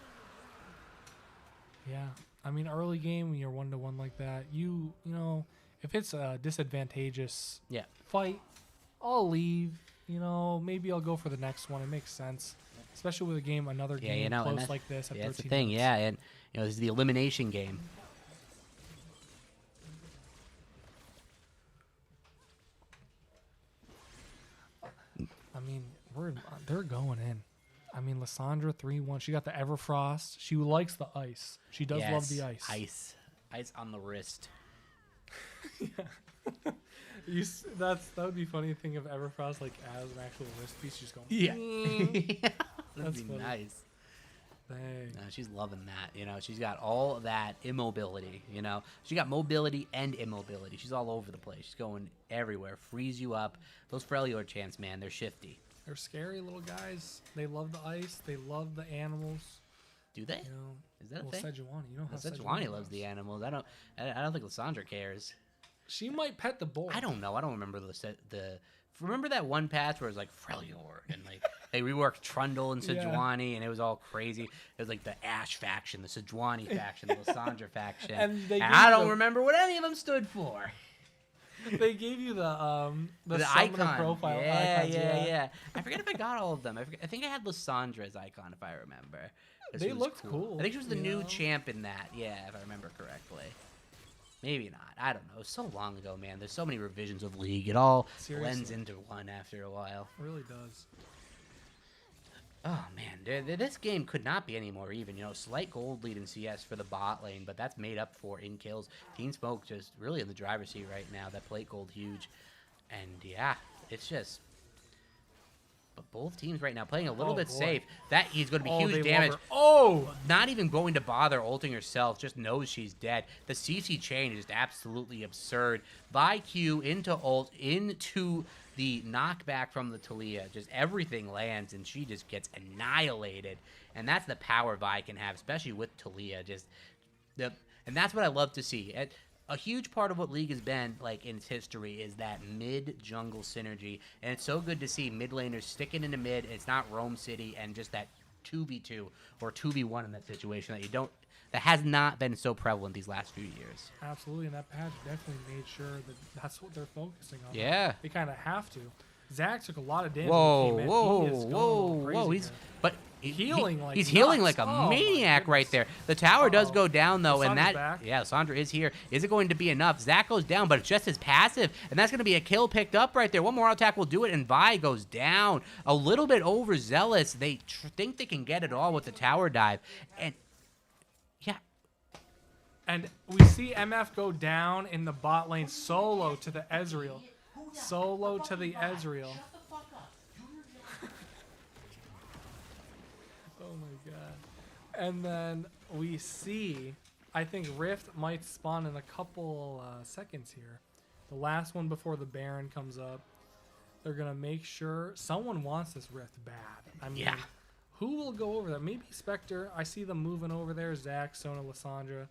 Yeah, I mean, early game when you're 1-to-1 like that, you know, if it's a disadvantageous Yeah. fight, I'll leave. You know, maybe I'll go for the next one. It makes sense, especially with a game, another Yeah, game you know, and close that- like this at yeah, 13 that's the thing, minutes. yeah, and, you know, this is the elimination game. I mean, they're going in. I mean, Lissandra 3-1. She got the Everfrost. She likes the ice. She does love the Yes, ice. Ice on the wrist. That would be funny to think of Everfrost like as an actual wrist piece. She's going. Yeah. "Mm." That'd That's be funny. nice. Dang. No, she's loving that. You know, she's got all that immobility. You know, she got mobility and immobility. She's all over the place. She's going everywhere. Freeze you up. Those Freljord chants, man, they're shifty. They're scary little guys. They love the ice. They love the animals. Do they? You know, Is that a well, thing? Sejuani, you know how Sejuani loves the animals. I don't think Lissandra cares. She might pet the bull. I don't know. I don't remember the. Remember that one patch where it was like Freljord and like they reworked Trundle and Yeah. Sejuani and it was all crazy. It was like the Ash faction, the Sejuani faction, the Lissandra faction. And they And gave I you don't the- remember what any of them stood for. They gave you the summoner icon profile Yeah, icons. yeah. I forget if I got all of them. I think I had Lissandra's icon if I remember. 'Cause They she was looked cool, I think she was the you new know? champ in that. Yeah, if I remember correctly. Maybe not. I don't know. It was so long ago, man. There's so many revisions of League. It all blends Seriously. into one after a while. It really does. Oh man, this game could not be any more even. You know, slight gold lead in CS for the bot lane, but that's made up for in kills. Team Smoke just really in the driver's seat right now. That plate gold huge, and yeah, it's just. But both teams right now playing a little Oh, bit boy. safe. That he's going to be Oh, they huge love damage. her. Oh, Not even going to bother ulting herself, just knows she's dead. The CC chain is just absolutely absurd. By Q into ult, into the knockback from the Talia. Just everything lands and she just gets annihilated. And that's the power Vi can have, especially with Talia. And that's what I love to see. A huge part of what League has been like in its history is that mid-jungle synergy, and it's so good to see mid laners sticking into mid. And it's not Rome City and just that 2v2 or 2v1 in that situation that has not been so prevalent these last few years. absolutely. And that patch definitely made sure that that's what they're focusing on. Yeah. They kind of have to. Zach took a lot of damage. Whoa, when he came in. whoa, He is going whoa, crazy whoa! He's here. but Healing like he's healing nuts. like a Oh, my maniac right goodness. there. The tower does Uh-oh. go down though, and Lissandra's that back. Sandra is here. Is it going to be enough? Zach goes down, but it's just his passive, and that's going to be a kill picked up right there. One more attack will do it, and Vi goes down. A little bit overzealous. They think they can get it all with the tower dive, and yeah. And we see MF go down in the bot lane solo to the Ezreal. Solo to the Ezreal. Oh my god. And then we see, I think Rift might spawn in a couple seconds here. The last one before the Baron comes up. They're going to make sure someone wants this Rift bad. I mean, Yeah. who will go over there? Maybe Spectre. I see them moving over there. Zach, Sona, Lissandra.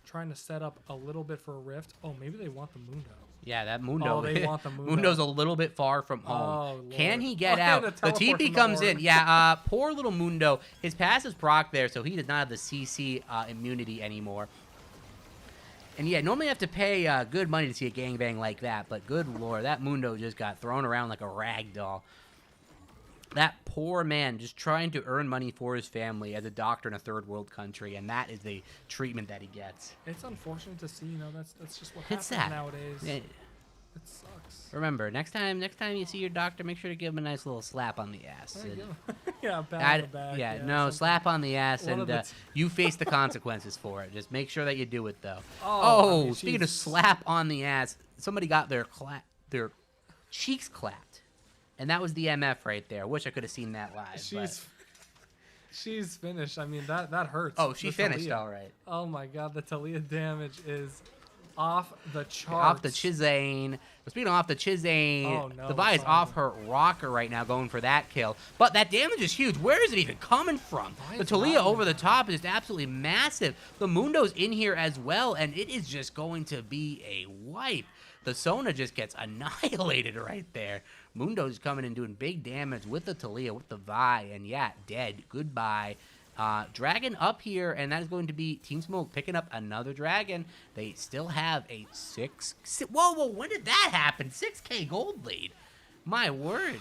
trying to set up a little bit for a rift. Oh, maybe they want the Mundo. Yeah, that Mundo. Oh, they want the Mundo. Mundo's a little bit far from home. Oh, Can Lord. he get Oh, out? the The teleport TP from the comes in. Lord. Yeah, poor little Mundo. His passive's proc there, so he does not have the CC immunity anymore. And yeah, normally you have to pay good money to see a gangbang like that, but good lord, that Mundo just got thrown around like a rag doll. That poor man just trying to earn money for his family as a doctor in a third world country, and that is the treatment that he gets. It's unfortunate to see. That's just what It's happens sad. nowadays. Yeah. It sucks. Remember, next time you see your doctor, make sure to give him a nice little slap on the ass. There you And- go. Yeah, pat I- on the back. yeah, no, something. slap on the ass, One of and the t- you face the consequences for it. Just make sure that you do it, though. Oh, I mean, Speaking of she's- slap on the ass, somebody got their cheeks clapped, and that was the MF right there. Wish I could have seen that live. She's finished. I mean, that hurts. but... Oh, she The finished Talia. all right. Oh my god, the Talia damage is off the charts. Off the Chizane. Speaking of off the Chizane, Oh, no, the Vi is it's off over. her rocker right now, going for that kill. But that damage is huge. Where is it even coming from? Why The is Talia not over the even- top is just absolutely massive. The Mundo's in here as well, and it is just going to be a wipe. The Sona just gets annihilated right there. Mundo's coming and doing big damage with the Talia, with the Vi, and yeah, dead. Goodbye. Dragon up here, and that is going to be Team Smoke picking up another dragon. They still have a whoa, when did that happen? 6K gold lead. My word.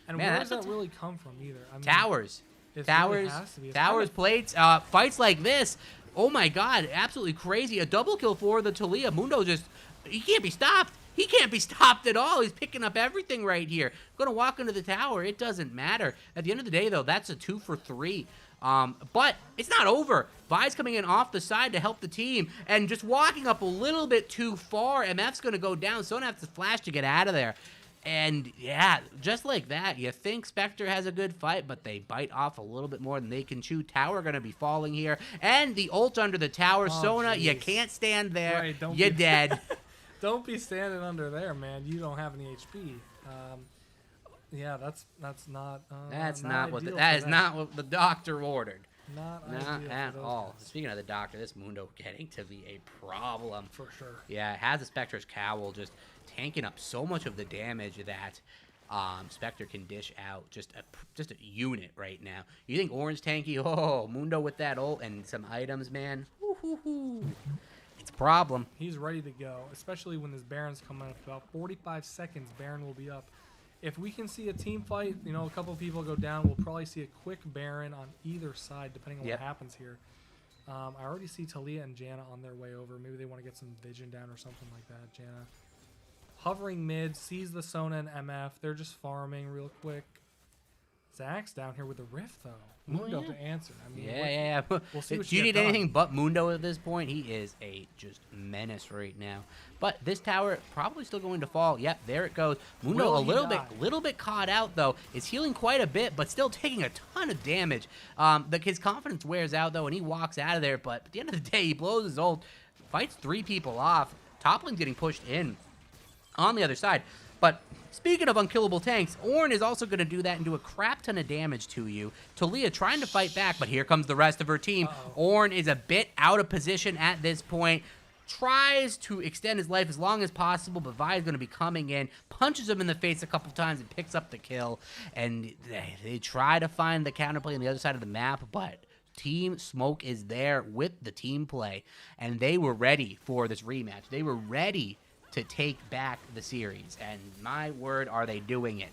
And Man, where that's does a that really come from either? I mean, Towers. it really Towers. has to be. It's Towers, kind of- plates, fights like this. Oh my god, absolutely crazy. A double kill for the Talia. Mundo just, he can't be stopped. He can't be stopped at all. He's picking up everything right here. Gonna walk into the tower. It doesn't matter. At the end of the day, though, that's a 2 for 3. But it's not over. Vi's coming in off the side to help the team, and just walking up a little bit too far. MF's gonna go down. Sona has to flash to get out of there. And yeah, just like that, you think Spectre has a good fight, but they bite off a little bit more than they can chew. Tower gonna be falling here, and the ult under the tower. Oh, Sona, you jeez. can't stand there. Right, don't You're be- dead. Don't be standing under there, man. You don't have any HP. Yeah, that's not. That's not not what ideal that for is them. not what the doctor ordered. Not Not ideal for at those all. guys, Speaking of the doctor, this Mundo getting to be a problem. for sure. Yeah, it has the Spectre's cowl just tanking up so much of the damage that Spectre can dish out just a unit right now. You think Orange tanky? Oh, Mundo with that ult and some items, man. Woo-hoo-hoo. It's a problem. He's ready to go, especially when this Baron's coming up. About 45 seconds, Baron will be up. If we can see a team fight, a couple people go down, we'll probably see a quick Baron on either side, depending on Yep. what happens here. I already see Talia and Janna on their way over. Maybe they want to get some vision down or something like that. Janna hovering mid, sees the Sona and MF. They're just farming real quick. Zach's down here with the Rift, though. Mundo yeah. to answer. I mean, Yeah. We'll see what Do you you need get done. anything but Mundo at this point? He is a just menace right now. But this tower probably still going to fall. Yep, there it goes. Mundo Will a he little die? bit caught out though. Is healing quite a bit, but still taking a ton of damage. His confidence wears out though, and he walks out of there. But at the end of the day, he blows his ult, fights 3 people off. Top lane's getting pushed in on the other side. But speaking of unkillable tanks, Ornn is also going to do that and do a crap ton of damage to you. Talia trying to fight back, but here comes the rest of her team. Ornn is a bit out of position at this point. Tries to extend his life as long as possible, but Vi is going to be coming in, punches him in the face a couple times and picks up the kill. And they try to find the counterplay on the other side of the map, but Team Smoke is there with the team play. And they were ready for this rematch. They were ready to take back the series, and my word, are they doing it.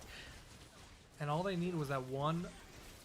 And all they needed was that one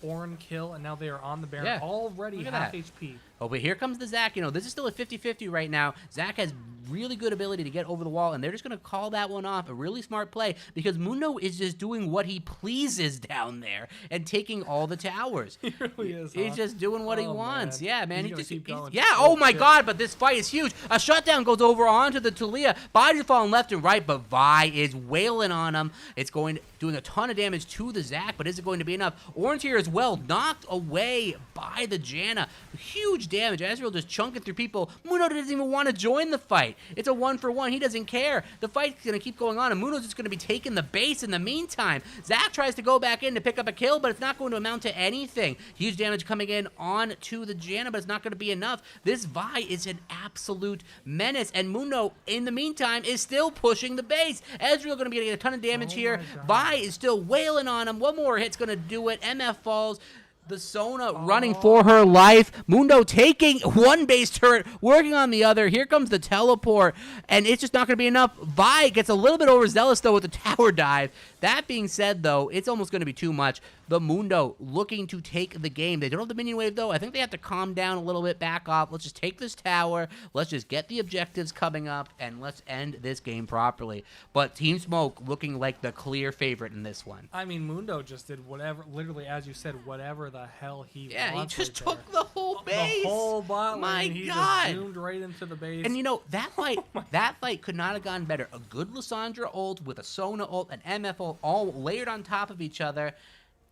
Ornn kill, and now they are on the Baron. Yeah. Already Look at half that. HP. Oh, but here comes the Zac. This is still a 50-50 right now. Zac has really good ability to get over the wall, and they're just going to call that one off. A really smart play, because Mundo is just doing what he pleases down there and taking all the towers. He really is, He's huh? just doing what he Oh, wants. man. Yeah, man. He's gonna keep going. Yeah, Oh, oh my shit. god, but this fight is huge. A shutdown goes over onto the Talia. Bodies falling left and right, but Vi is wailing on him. It's doing a ton of damage to the Zac, but is it going to be enough? Orange here as well, knocked away by the Janna. Huge damage. Ezreal just chunking through people. Muno doesn't even want to join the fight. It's a 1-for-1. He doesn't care. The fight's going to keep going on, and Muno's just going to be taking the base in the meantime. Zach tries to go back in to pick up a kill, but it's not going to amount to anything. Huge damage coming in on to the Janna, but it's not going to be enough. This Vi is an absolute menace, and Muno, in the meantime, is still pushing the base. Ezreal going to be getting a ton of damage here. Vi is still wailing on him. One more hit's going to do it. MF falls. The Sona running for her life. Mundo taking one base turret, working on the other. Here comes the teleport, and it's just not going to be enough. Vi gets a little bit overzealous, though, with the tower dive. That being said, though, it's almost going to be too much. The Mundo looking to take the game. They don't have the minion wave, though. I think they have to calm down a little bit, back off. Let's just take this tower. Let's just get the objectives coming up, and let's end this game properly. But Team Smoke looking like the clear favorite in this one. I mean, Mundo just did whatever, literally, as you said, whatever the hell he Yeah, wants he just right took there. the whole base. The whole bot My lane, he God. just zoomed right into the base. And you know, that fight could not have gone better. A good Lissandra ult with a Sona ult, an MF ult, all layered on top of each other,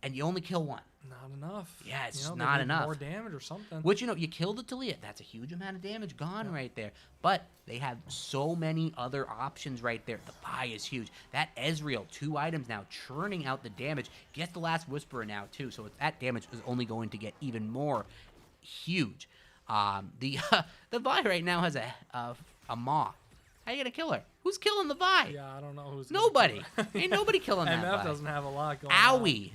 and you only kill one. Not enough. Yeah, it's You just know, they not need enough. More damage or something. Which, you know, you killed the Talia. That's a huge amount of damage gone right there. But they have so many other options right there. The buy is huge. That Ezreal, 2 items now, churning out the damage. Gets the last Whisperer now, too. So that damage is only going to get even more huge. The Vi right now has a Maw. How you going to kill her? Who's killing the Vi? Yeah, I don't know who's gonna Nobody. kill her. Ain't nobody killing that MF Vi. doesn't have a lot going on. Owie.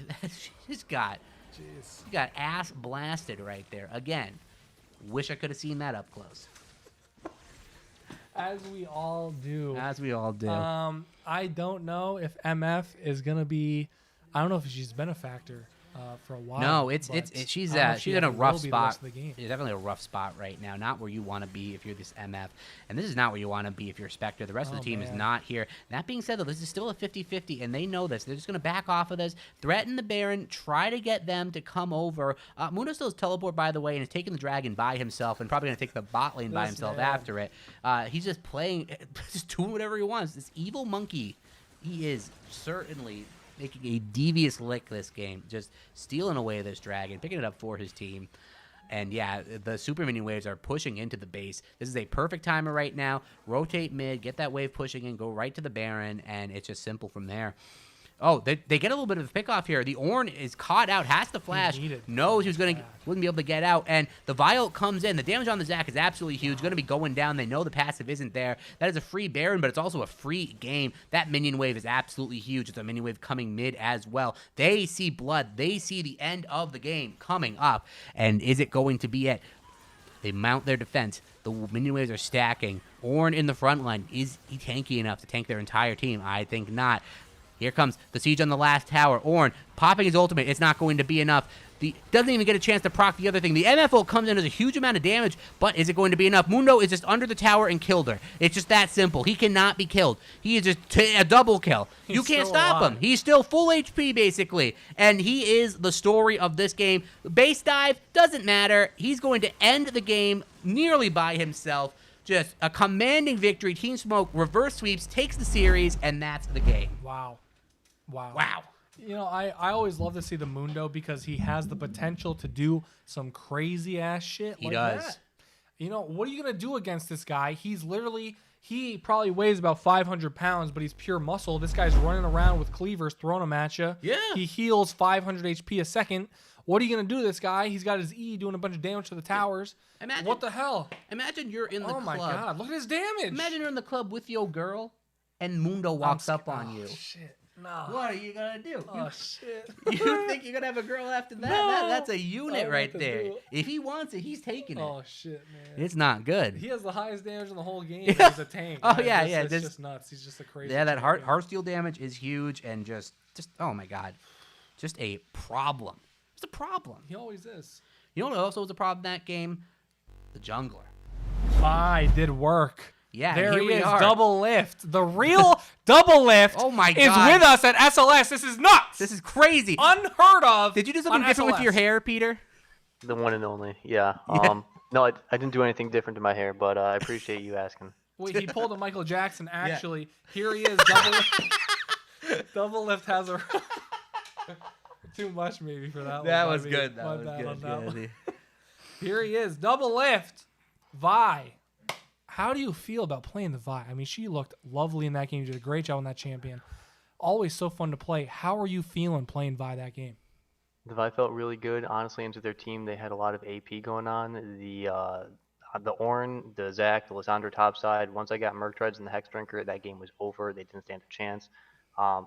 She's got... Jeez. He got ass blasted right there. Again, wish I could have seen that up close. As we all do. As we all do. I don't know if MF is gonna be. I don't know if she's been a factor for a while. No, it's but she's I don't know if she's she in a ever rough will be the spot. rest of the game. She's definitely a rough spot right now. Not where you want to be if you're this MF. And this is not where you want to be if you're Spectre. The rest of the team is man. not here. That being said, though, this is still a 50-50, and they know this. They're just going to back off of this, threaten the Baron, try to get them to come over. Mundo still has teleport, by the way, and is taking the dragon by himself and probably going to take the bot lane by This himself man. after it. He's just playing, just doing whatever he wants. This evil monkey, he is certainly making a devious lick this game, just stealing away this dragon, picking it up for his team. And yeah, the super minion waves are pushing into the base. This is a perfect timer right now. Rotate mid, get that wave pushing in, go right to the Baron, and it's just simple from there. Oh, they get a little bit of a pick off here. The Ornn is caught out, has to flash, knows he wouldn't be able to get out, and the Viol comes in. The damage on the Zac is absolutely huge. Going to be going down. They know the passive isn't there. That is a free Baron, but it's also a free game. That minion wave is absolutely huge. It's a minion wave coming mid as well. They see blood. They see the end of the game coming up. And is it going to be it? They mount their defense. The minion waves are stacking. Ornn in the front line. Is he tanky enough to tank their entire team? I think not. Here comes the siege on the last tower. Ornn popping his ultimate. It's not going to be enough. Doesn't even get a chance to proc the other thing. The MFO comes in as a huge amount of damage, but is it going to be enough? Mundo is just under the tower and killed her. It's just that simple. He cannot be killed. He is just a double kill. You can't still stop alive. him. He's still full HP, basically. And he is the story of this game. Base dive, doesn't matter. He's going to end the game nearly by himself. Just a commanding victory. Team Smoke reverse sweeps, takes the series, and that's the game. Wow. Wow. You know, I always love to see the Mundo because he has the potential to do some crazy ass shit. He like does. That. You know, what are you gonna do against this guy? He probably weighs about 500 pounds, but he's pure muscle. This guy's running around with cleavers, throwing them at you. Yeah. He heals 500 HP a second. What are you gonna do to this guy? He's got his E doing a bunch of damage to the towers. Imagine- What the hell? Imagine you're in the club. Oh my god! Look at his damage. Imagine you're in the club with your girl, and Mundo walks up on you. Shit. No. What are you gonna do? Oh shit. You think you're gonna have a girl after that? No. That's a I unit don't know right what to there. do. If he wants it, he's taking it. Oh shit, man. It's not good. He has the highest damage in the whole game. Yeah. He's a tank. Oh, man. yeah, It's yeah, It's this- just nuts. He's just a crazy. Yeah, that champion. heart steal damage is huge, and just oh my god, just a problem. It's a problem. He always is. You know what also was a problem in that game? The jungler. I did work. Yeah, There here he we is. are. Double lift. The real double lift. Oh my Is God. with us at SLS. This is nuts. This is crazy. unheard of. Did you do something on different with SLS. your hair, Peter? The one and only, yeah. Yeah. No, I didn't do anything different to my hair, but I appreciate you asking. Wait, he pulled a Michael Jackson. Actually, here he is. Double lift. Double lift has a. Too much maybe for that one. That by was me. good. That My was bad on good. that Yeah, one. Here he is. Double lift. Vi. How do you feel about playing the Vi? I mean, she looked lovely in that game. You did a great job on that champion. Always so fun to play. How are you feeling playing Vi that game? The Vi felt really good. Honestly, into their team, they had a lot of AP going on. The Ornn, the Zach, the Lissandra top side. Once I got Merc-Treads and the Hex Drinker, that game was over. They didn't stand a chance.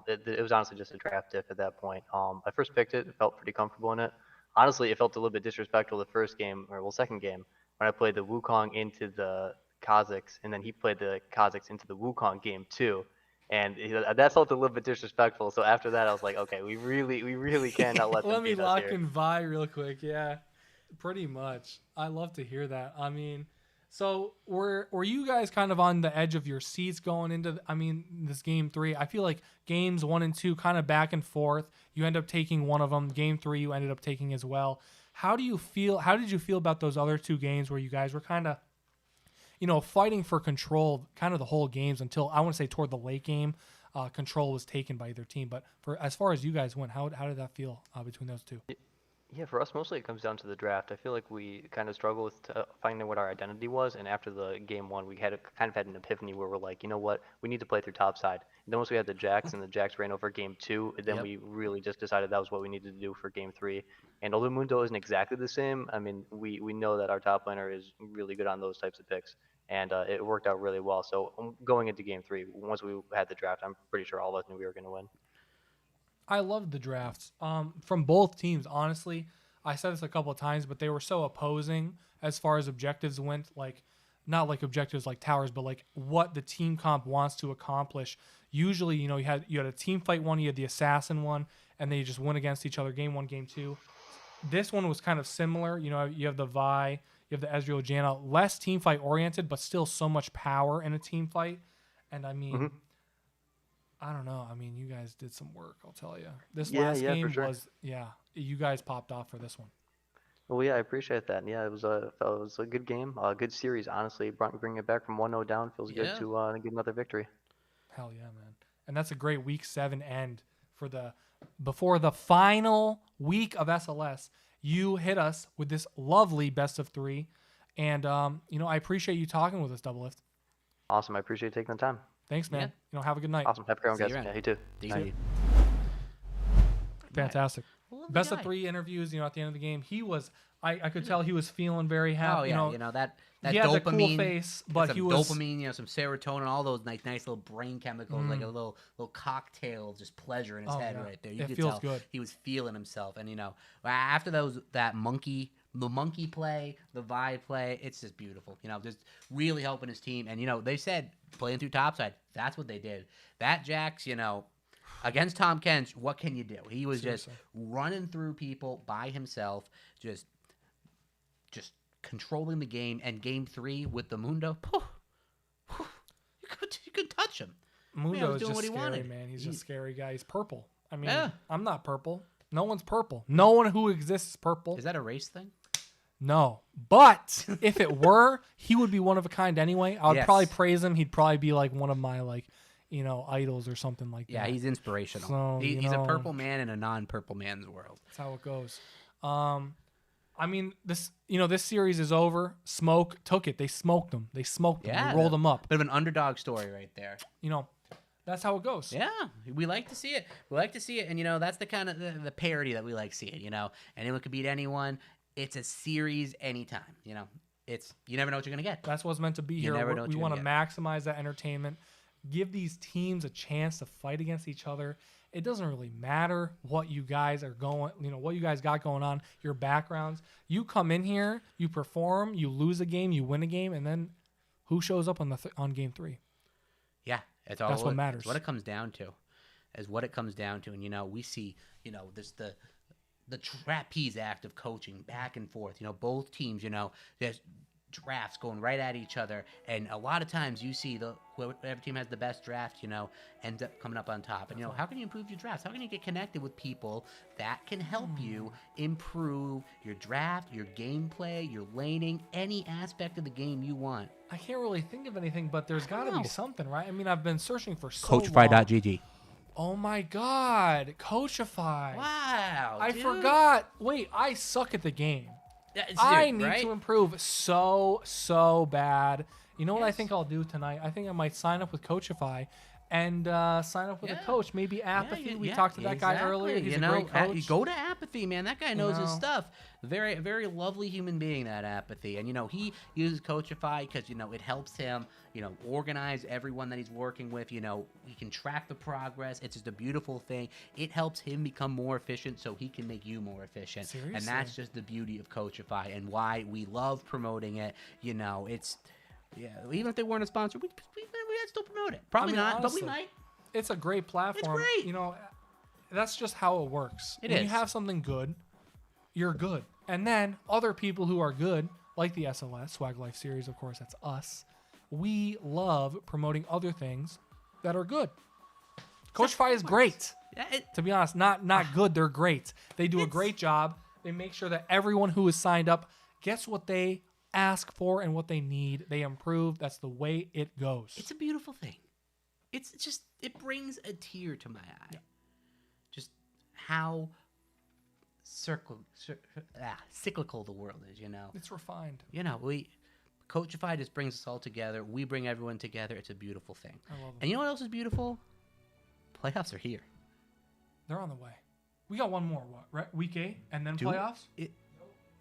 It was honestly just a draft diff at that point. I first picked it, felt pretty comfortable in it. Honestly, it felt a little bit disrespectful the first game, second game, when I played the Wukong into the Kazakhs, and then he played the Kazakhs into the Wukong game too. And that felt a little bit disrespectful. So after that, I was like, okay, we really cannot let them Let me beat us lock here. in Vi real quick. Yeah, pretty much. I love to hear that. I mean, so were you guys kind of on the edge of your seats going into, this game 3? I feel like games 1 and 2 kind of back and forth. You end up taking one of them. Game 3 you ended up taking as well. How did you feel about those other 2 games where you guys were kind of, fighting for control kind of the whole games until, I want to say, toward the late game, control was taken by either team. But as far as you guys went, how did that feel between those 2? Yeah, for us, mostly it comes down to the draft. I feel like we kind of struggle with finding what our identity was, and after the game 1, we kind of had an epiphany where we're like, you know what, we need to play through topside. And then once we had the Jacks, and the Jacks ran over game 2, and then we really just decided that was what we needed to do for game 3. And although Mundo isn't exactly the same, I mean, we know that our top laner is really good on those types of picks, and it worked out really well. So going into game 3, once we had the draft, I'm pretty sure all of us knew we were going to win. I loved the drafts from both teams, honestly. I said this a couple of times, but they were so opposing as far as objectives went. Like, not like objectives like towers, but like what the team comp wants to accomplish. Usually, you had a team fight one, you had the assassin one, and they just went against each other game 1, game 2. This one was kind of similar. You have the Vi, you have the Ezreal Janna, less team fight oriented, but still so much power in a team fight. And I mean, I don't know. I mean, you guys did some work, I'll tell you. This last game for sure. was, you guys popped off for this one. Well, yeah, I appreciate that. Yeah, it was a good game, a good series. Honestly, bringing it back from 1-0 down feels good to get another victory. Hell yeah, man! And that's a great week 7 end before the final week of SLS. You hit us with this lovely best of 3, and I appreciate you talking with us, Double Lift. Awesome, I appreciate you taking the time. Thanks, man. Have a good night. Awesome, have a great one, See you guys. around. Yeah, you too. Thank you. Fantastic. Lovely Best guy. of 3 interviews. At the end of the game, he was. I could tell he was feeling very happy. Oh yeah, that he had dopamine, the cool face, but some he was dopamine, some serotonin, all those nice little brain chemicals, like a little cocktail of just pleasure in his head right there. You It could feels tell good. he was feeling himself, and after the monkey play, the Vi play, it's just beautiful. Just really helping his team, and they said playing through topside. That's what they did. That Jax, against Tom Kench, what can you do? He was Seriously. just running through people by himself, just controlling the game. And game 3 with the Mundo, you could touch him. Mundo is doing just what he scary, wanted. man. He's just a scary guy. He's purple. I mean, Yeah. I'm not purple. No one's purple. No one who exists is purple. Is that a race thing? No. But if it were, he would be one of a kind anyway. I would Yes. probably praise him. He'd probably be like one of my idols or something like Yeah, that. he's inspirational. So, He's a purple man in a non-purple man's world. That's how it goes. This series is over. Smoke took it. They smoked them. They rolled them up. Bit of an underdog story right there. That's how it goes. Yeah, we like to see it. And that's the kind of the parody that we like seeing. Anyone could beat anyone. It's a series anytime. It's you never know what you're gonna get. That's what's meant to be You here. never know what We you're want to gonna maximize that entertainment. Give these teams a chance to fight against each other. It doesn't really matter what you guys are going, what you guys got going on, your backgrounds. You come in here, you perform, you lose a game, you win a game, and then who shows up on game 3? Yeah, that's what matters. It's what it comes down to. And we see this the trapeze act of coaching back and forth. Both teams. There's drafts going right at each other, and a lot of times you see whatever team has the best draft, ends up coming up on top. And how can you improve your drafts? How can you get connected with people that can help you improve your draft, your gameplay, your laning, any aspect of the game you want? I can't really think of anything, but there's got to know. be something, right? I mean, I've been searching for so Coachify.gg. Oh my God, Coachify! Wow, I dude. forgot. Wait, I suck at the game. I need right? to improve so bad. You know what I think I'll do tonight? I think I might sign up with Coachify and sign up with a coach. Maybe Apathy. We talked to that guy earlier. He's a great coach. Go to Apathy, man. That guy knows his know. stuff. Very, very lovely human being, that Apathy. And, he uses Coachify because, it helps him, organize everyone that he's working with. He can track the progress. It's just a beautiful thing. It helps him become more efficient so he can make you more efficient. Seriously? And that's just the beauty of Coachify and why we love promoting it. It's... Yeah, even if they weren't a sponsor, we'd still promote it. Probably not, honestly, but we might. It's a great platform. It's great. That's just how it works. It when is. you have something good, you're good. And then other people who are good, like the SLS, Swag Life Series, of course, that's us. We love promoting other things that are good. Coachify is great. Yeah, To be honest, not good. They're great. They do a great job. They make sure that everyone who is signed up gets what they ask for and what they need. They improve. That's the way it goes. it's a beautiful thing. It's just, it brings a tear to my eye. Yeah. Just how cyclical the world is, It's refined. Coachify just brings us all together. We bring everyone together. It's a beautiful thing. I love them. And you know what else is beautiful? Playoffs are here. They're on the way. We got one more, right? Week 8 and then Do- playoffs?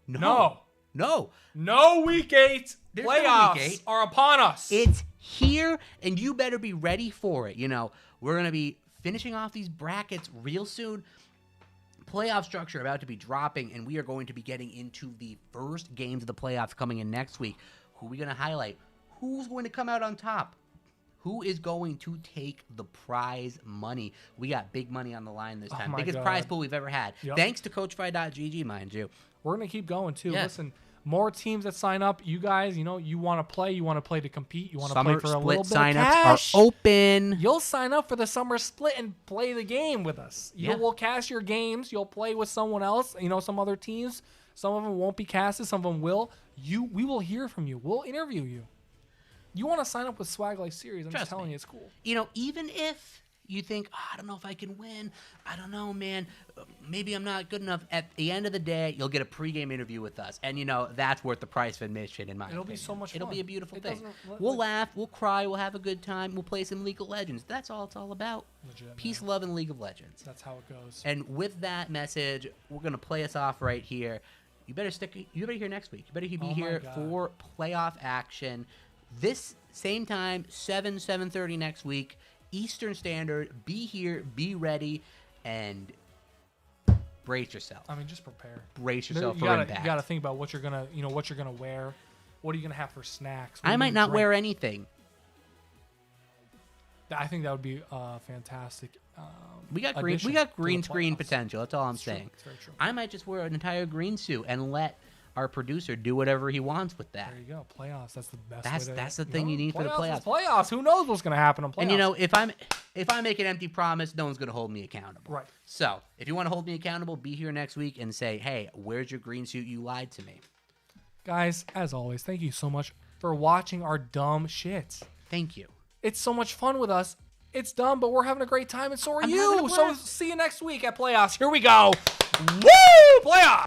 No. No week 8. There's no Playoffs week 8. are upon us. It's here, and you better be ready for it. We're going to be finishing off these brackets real soon. Playoff structure about to be dropping, and we are going to be getting into the first games of the playoffs coming in next week. Who are we going to highlight? Who's going to come out on top? Who is going to take the prize money? We got big money on the line this time. my Biggest God. prize pool we've ever had. Yep. Thanks to Coachify.gg, mind you. We're going to keep going, too. Yeah. Listen, more teams that sign up. You guys, you want to play. You want to play to compete. You want to play Summer for a split little bit of signups cash. are open. You'll sign up for the summer split and play the game with us. Yeah. We'll cast your games. You'll play with someone else. Some other teams. Some of them won't be casted. Some of them will. We will hear from you. We'll interview you. You want to sign up with Swag Life Series? I'm just Trust telling me. you, it's cool. Even if you think, I don't know if I can win. I don't know, man. Maybe I'm not good enough. At the end of the day, you'll get a pregame interview with us. And, that's worth the price of admission, in my opinion. It'll be so much It'll fun. be a beautiful It thing. doesn't- We'll laugh. We'll cry. We'll have a good time. We'll play some League of Legends. That's all it's all about. Legit, Peace, man. love, and League of Legends. That's how it goes. And with that message, we're going to play us off right here. You better be here next week. You better be Oh my here God. for playoff action. This same time, 7:30 next week, Eastern Standard. Be here, be ready, and brace yourself. I mean, just prepare. Brace You yourself for gotta, impact. you gotta think about what you're gonna, what you're gonna wear. What are you gonna have for snacks? What are I you might gonna not wear drink? anything. I think that would be fantastic. We got green. addition We got to the green screen playoffs. potential. That's all I'm It's true. saying. It's very true. I might just wear an entire green suit and let our producer do whatever he wants with that. There you go. Playoffs. That's the best. That's the thing you need for the is playoffs. Who knows what's gonna happen in playoffs? And if I make an empty promise, no one's gonna hold me accountable. Right. So if you want to hold me accountable, be here next week and say, "Hey, where's your green suit? You lied to me." Guys, as always, thank you so much for watching our dumb shit. Thank you. It's so much fun with us. It's dumb, but we're having a great time, and so are I'm having a you. So blast. see you next week at playoffs. Here we go. Woo! Playoffs.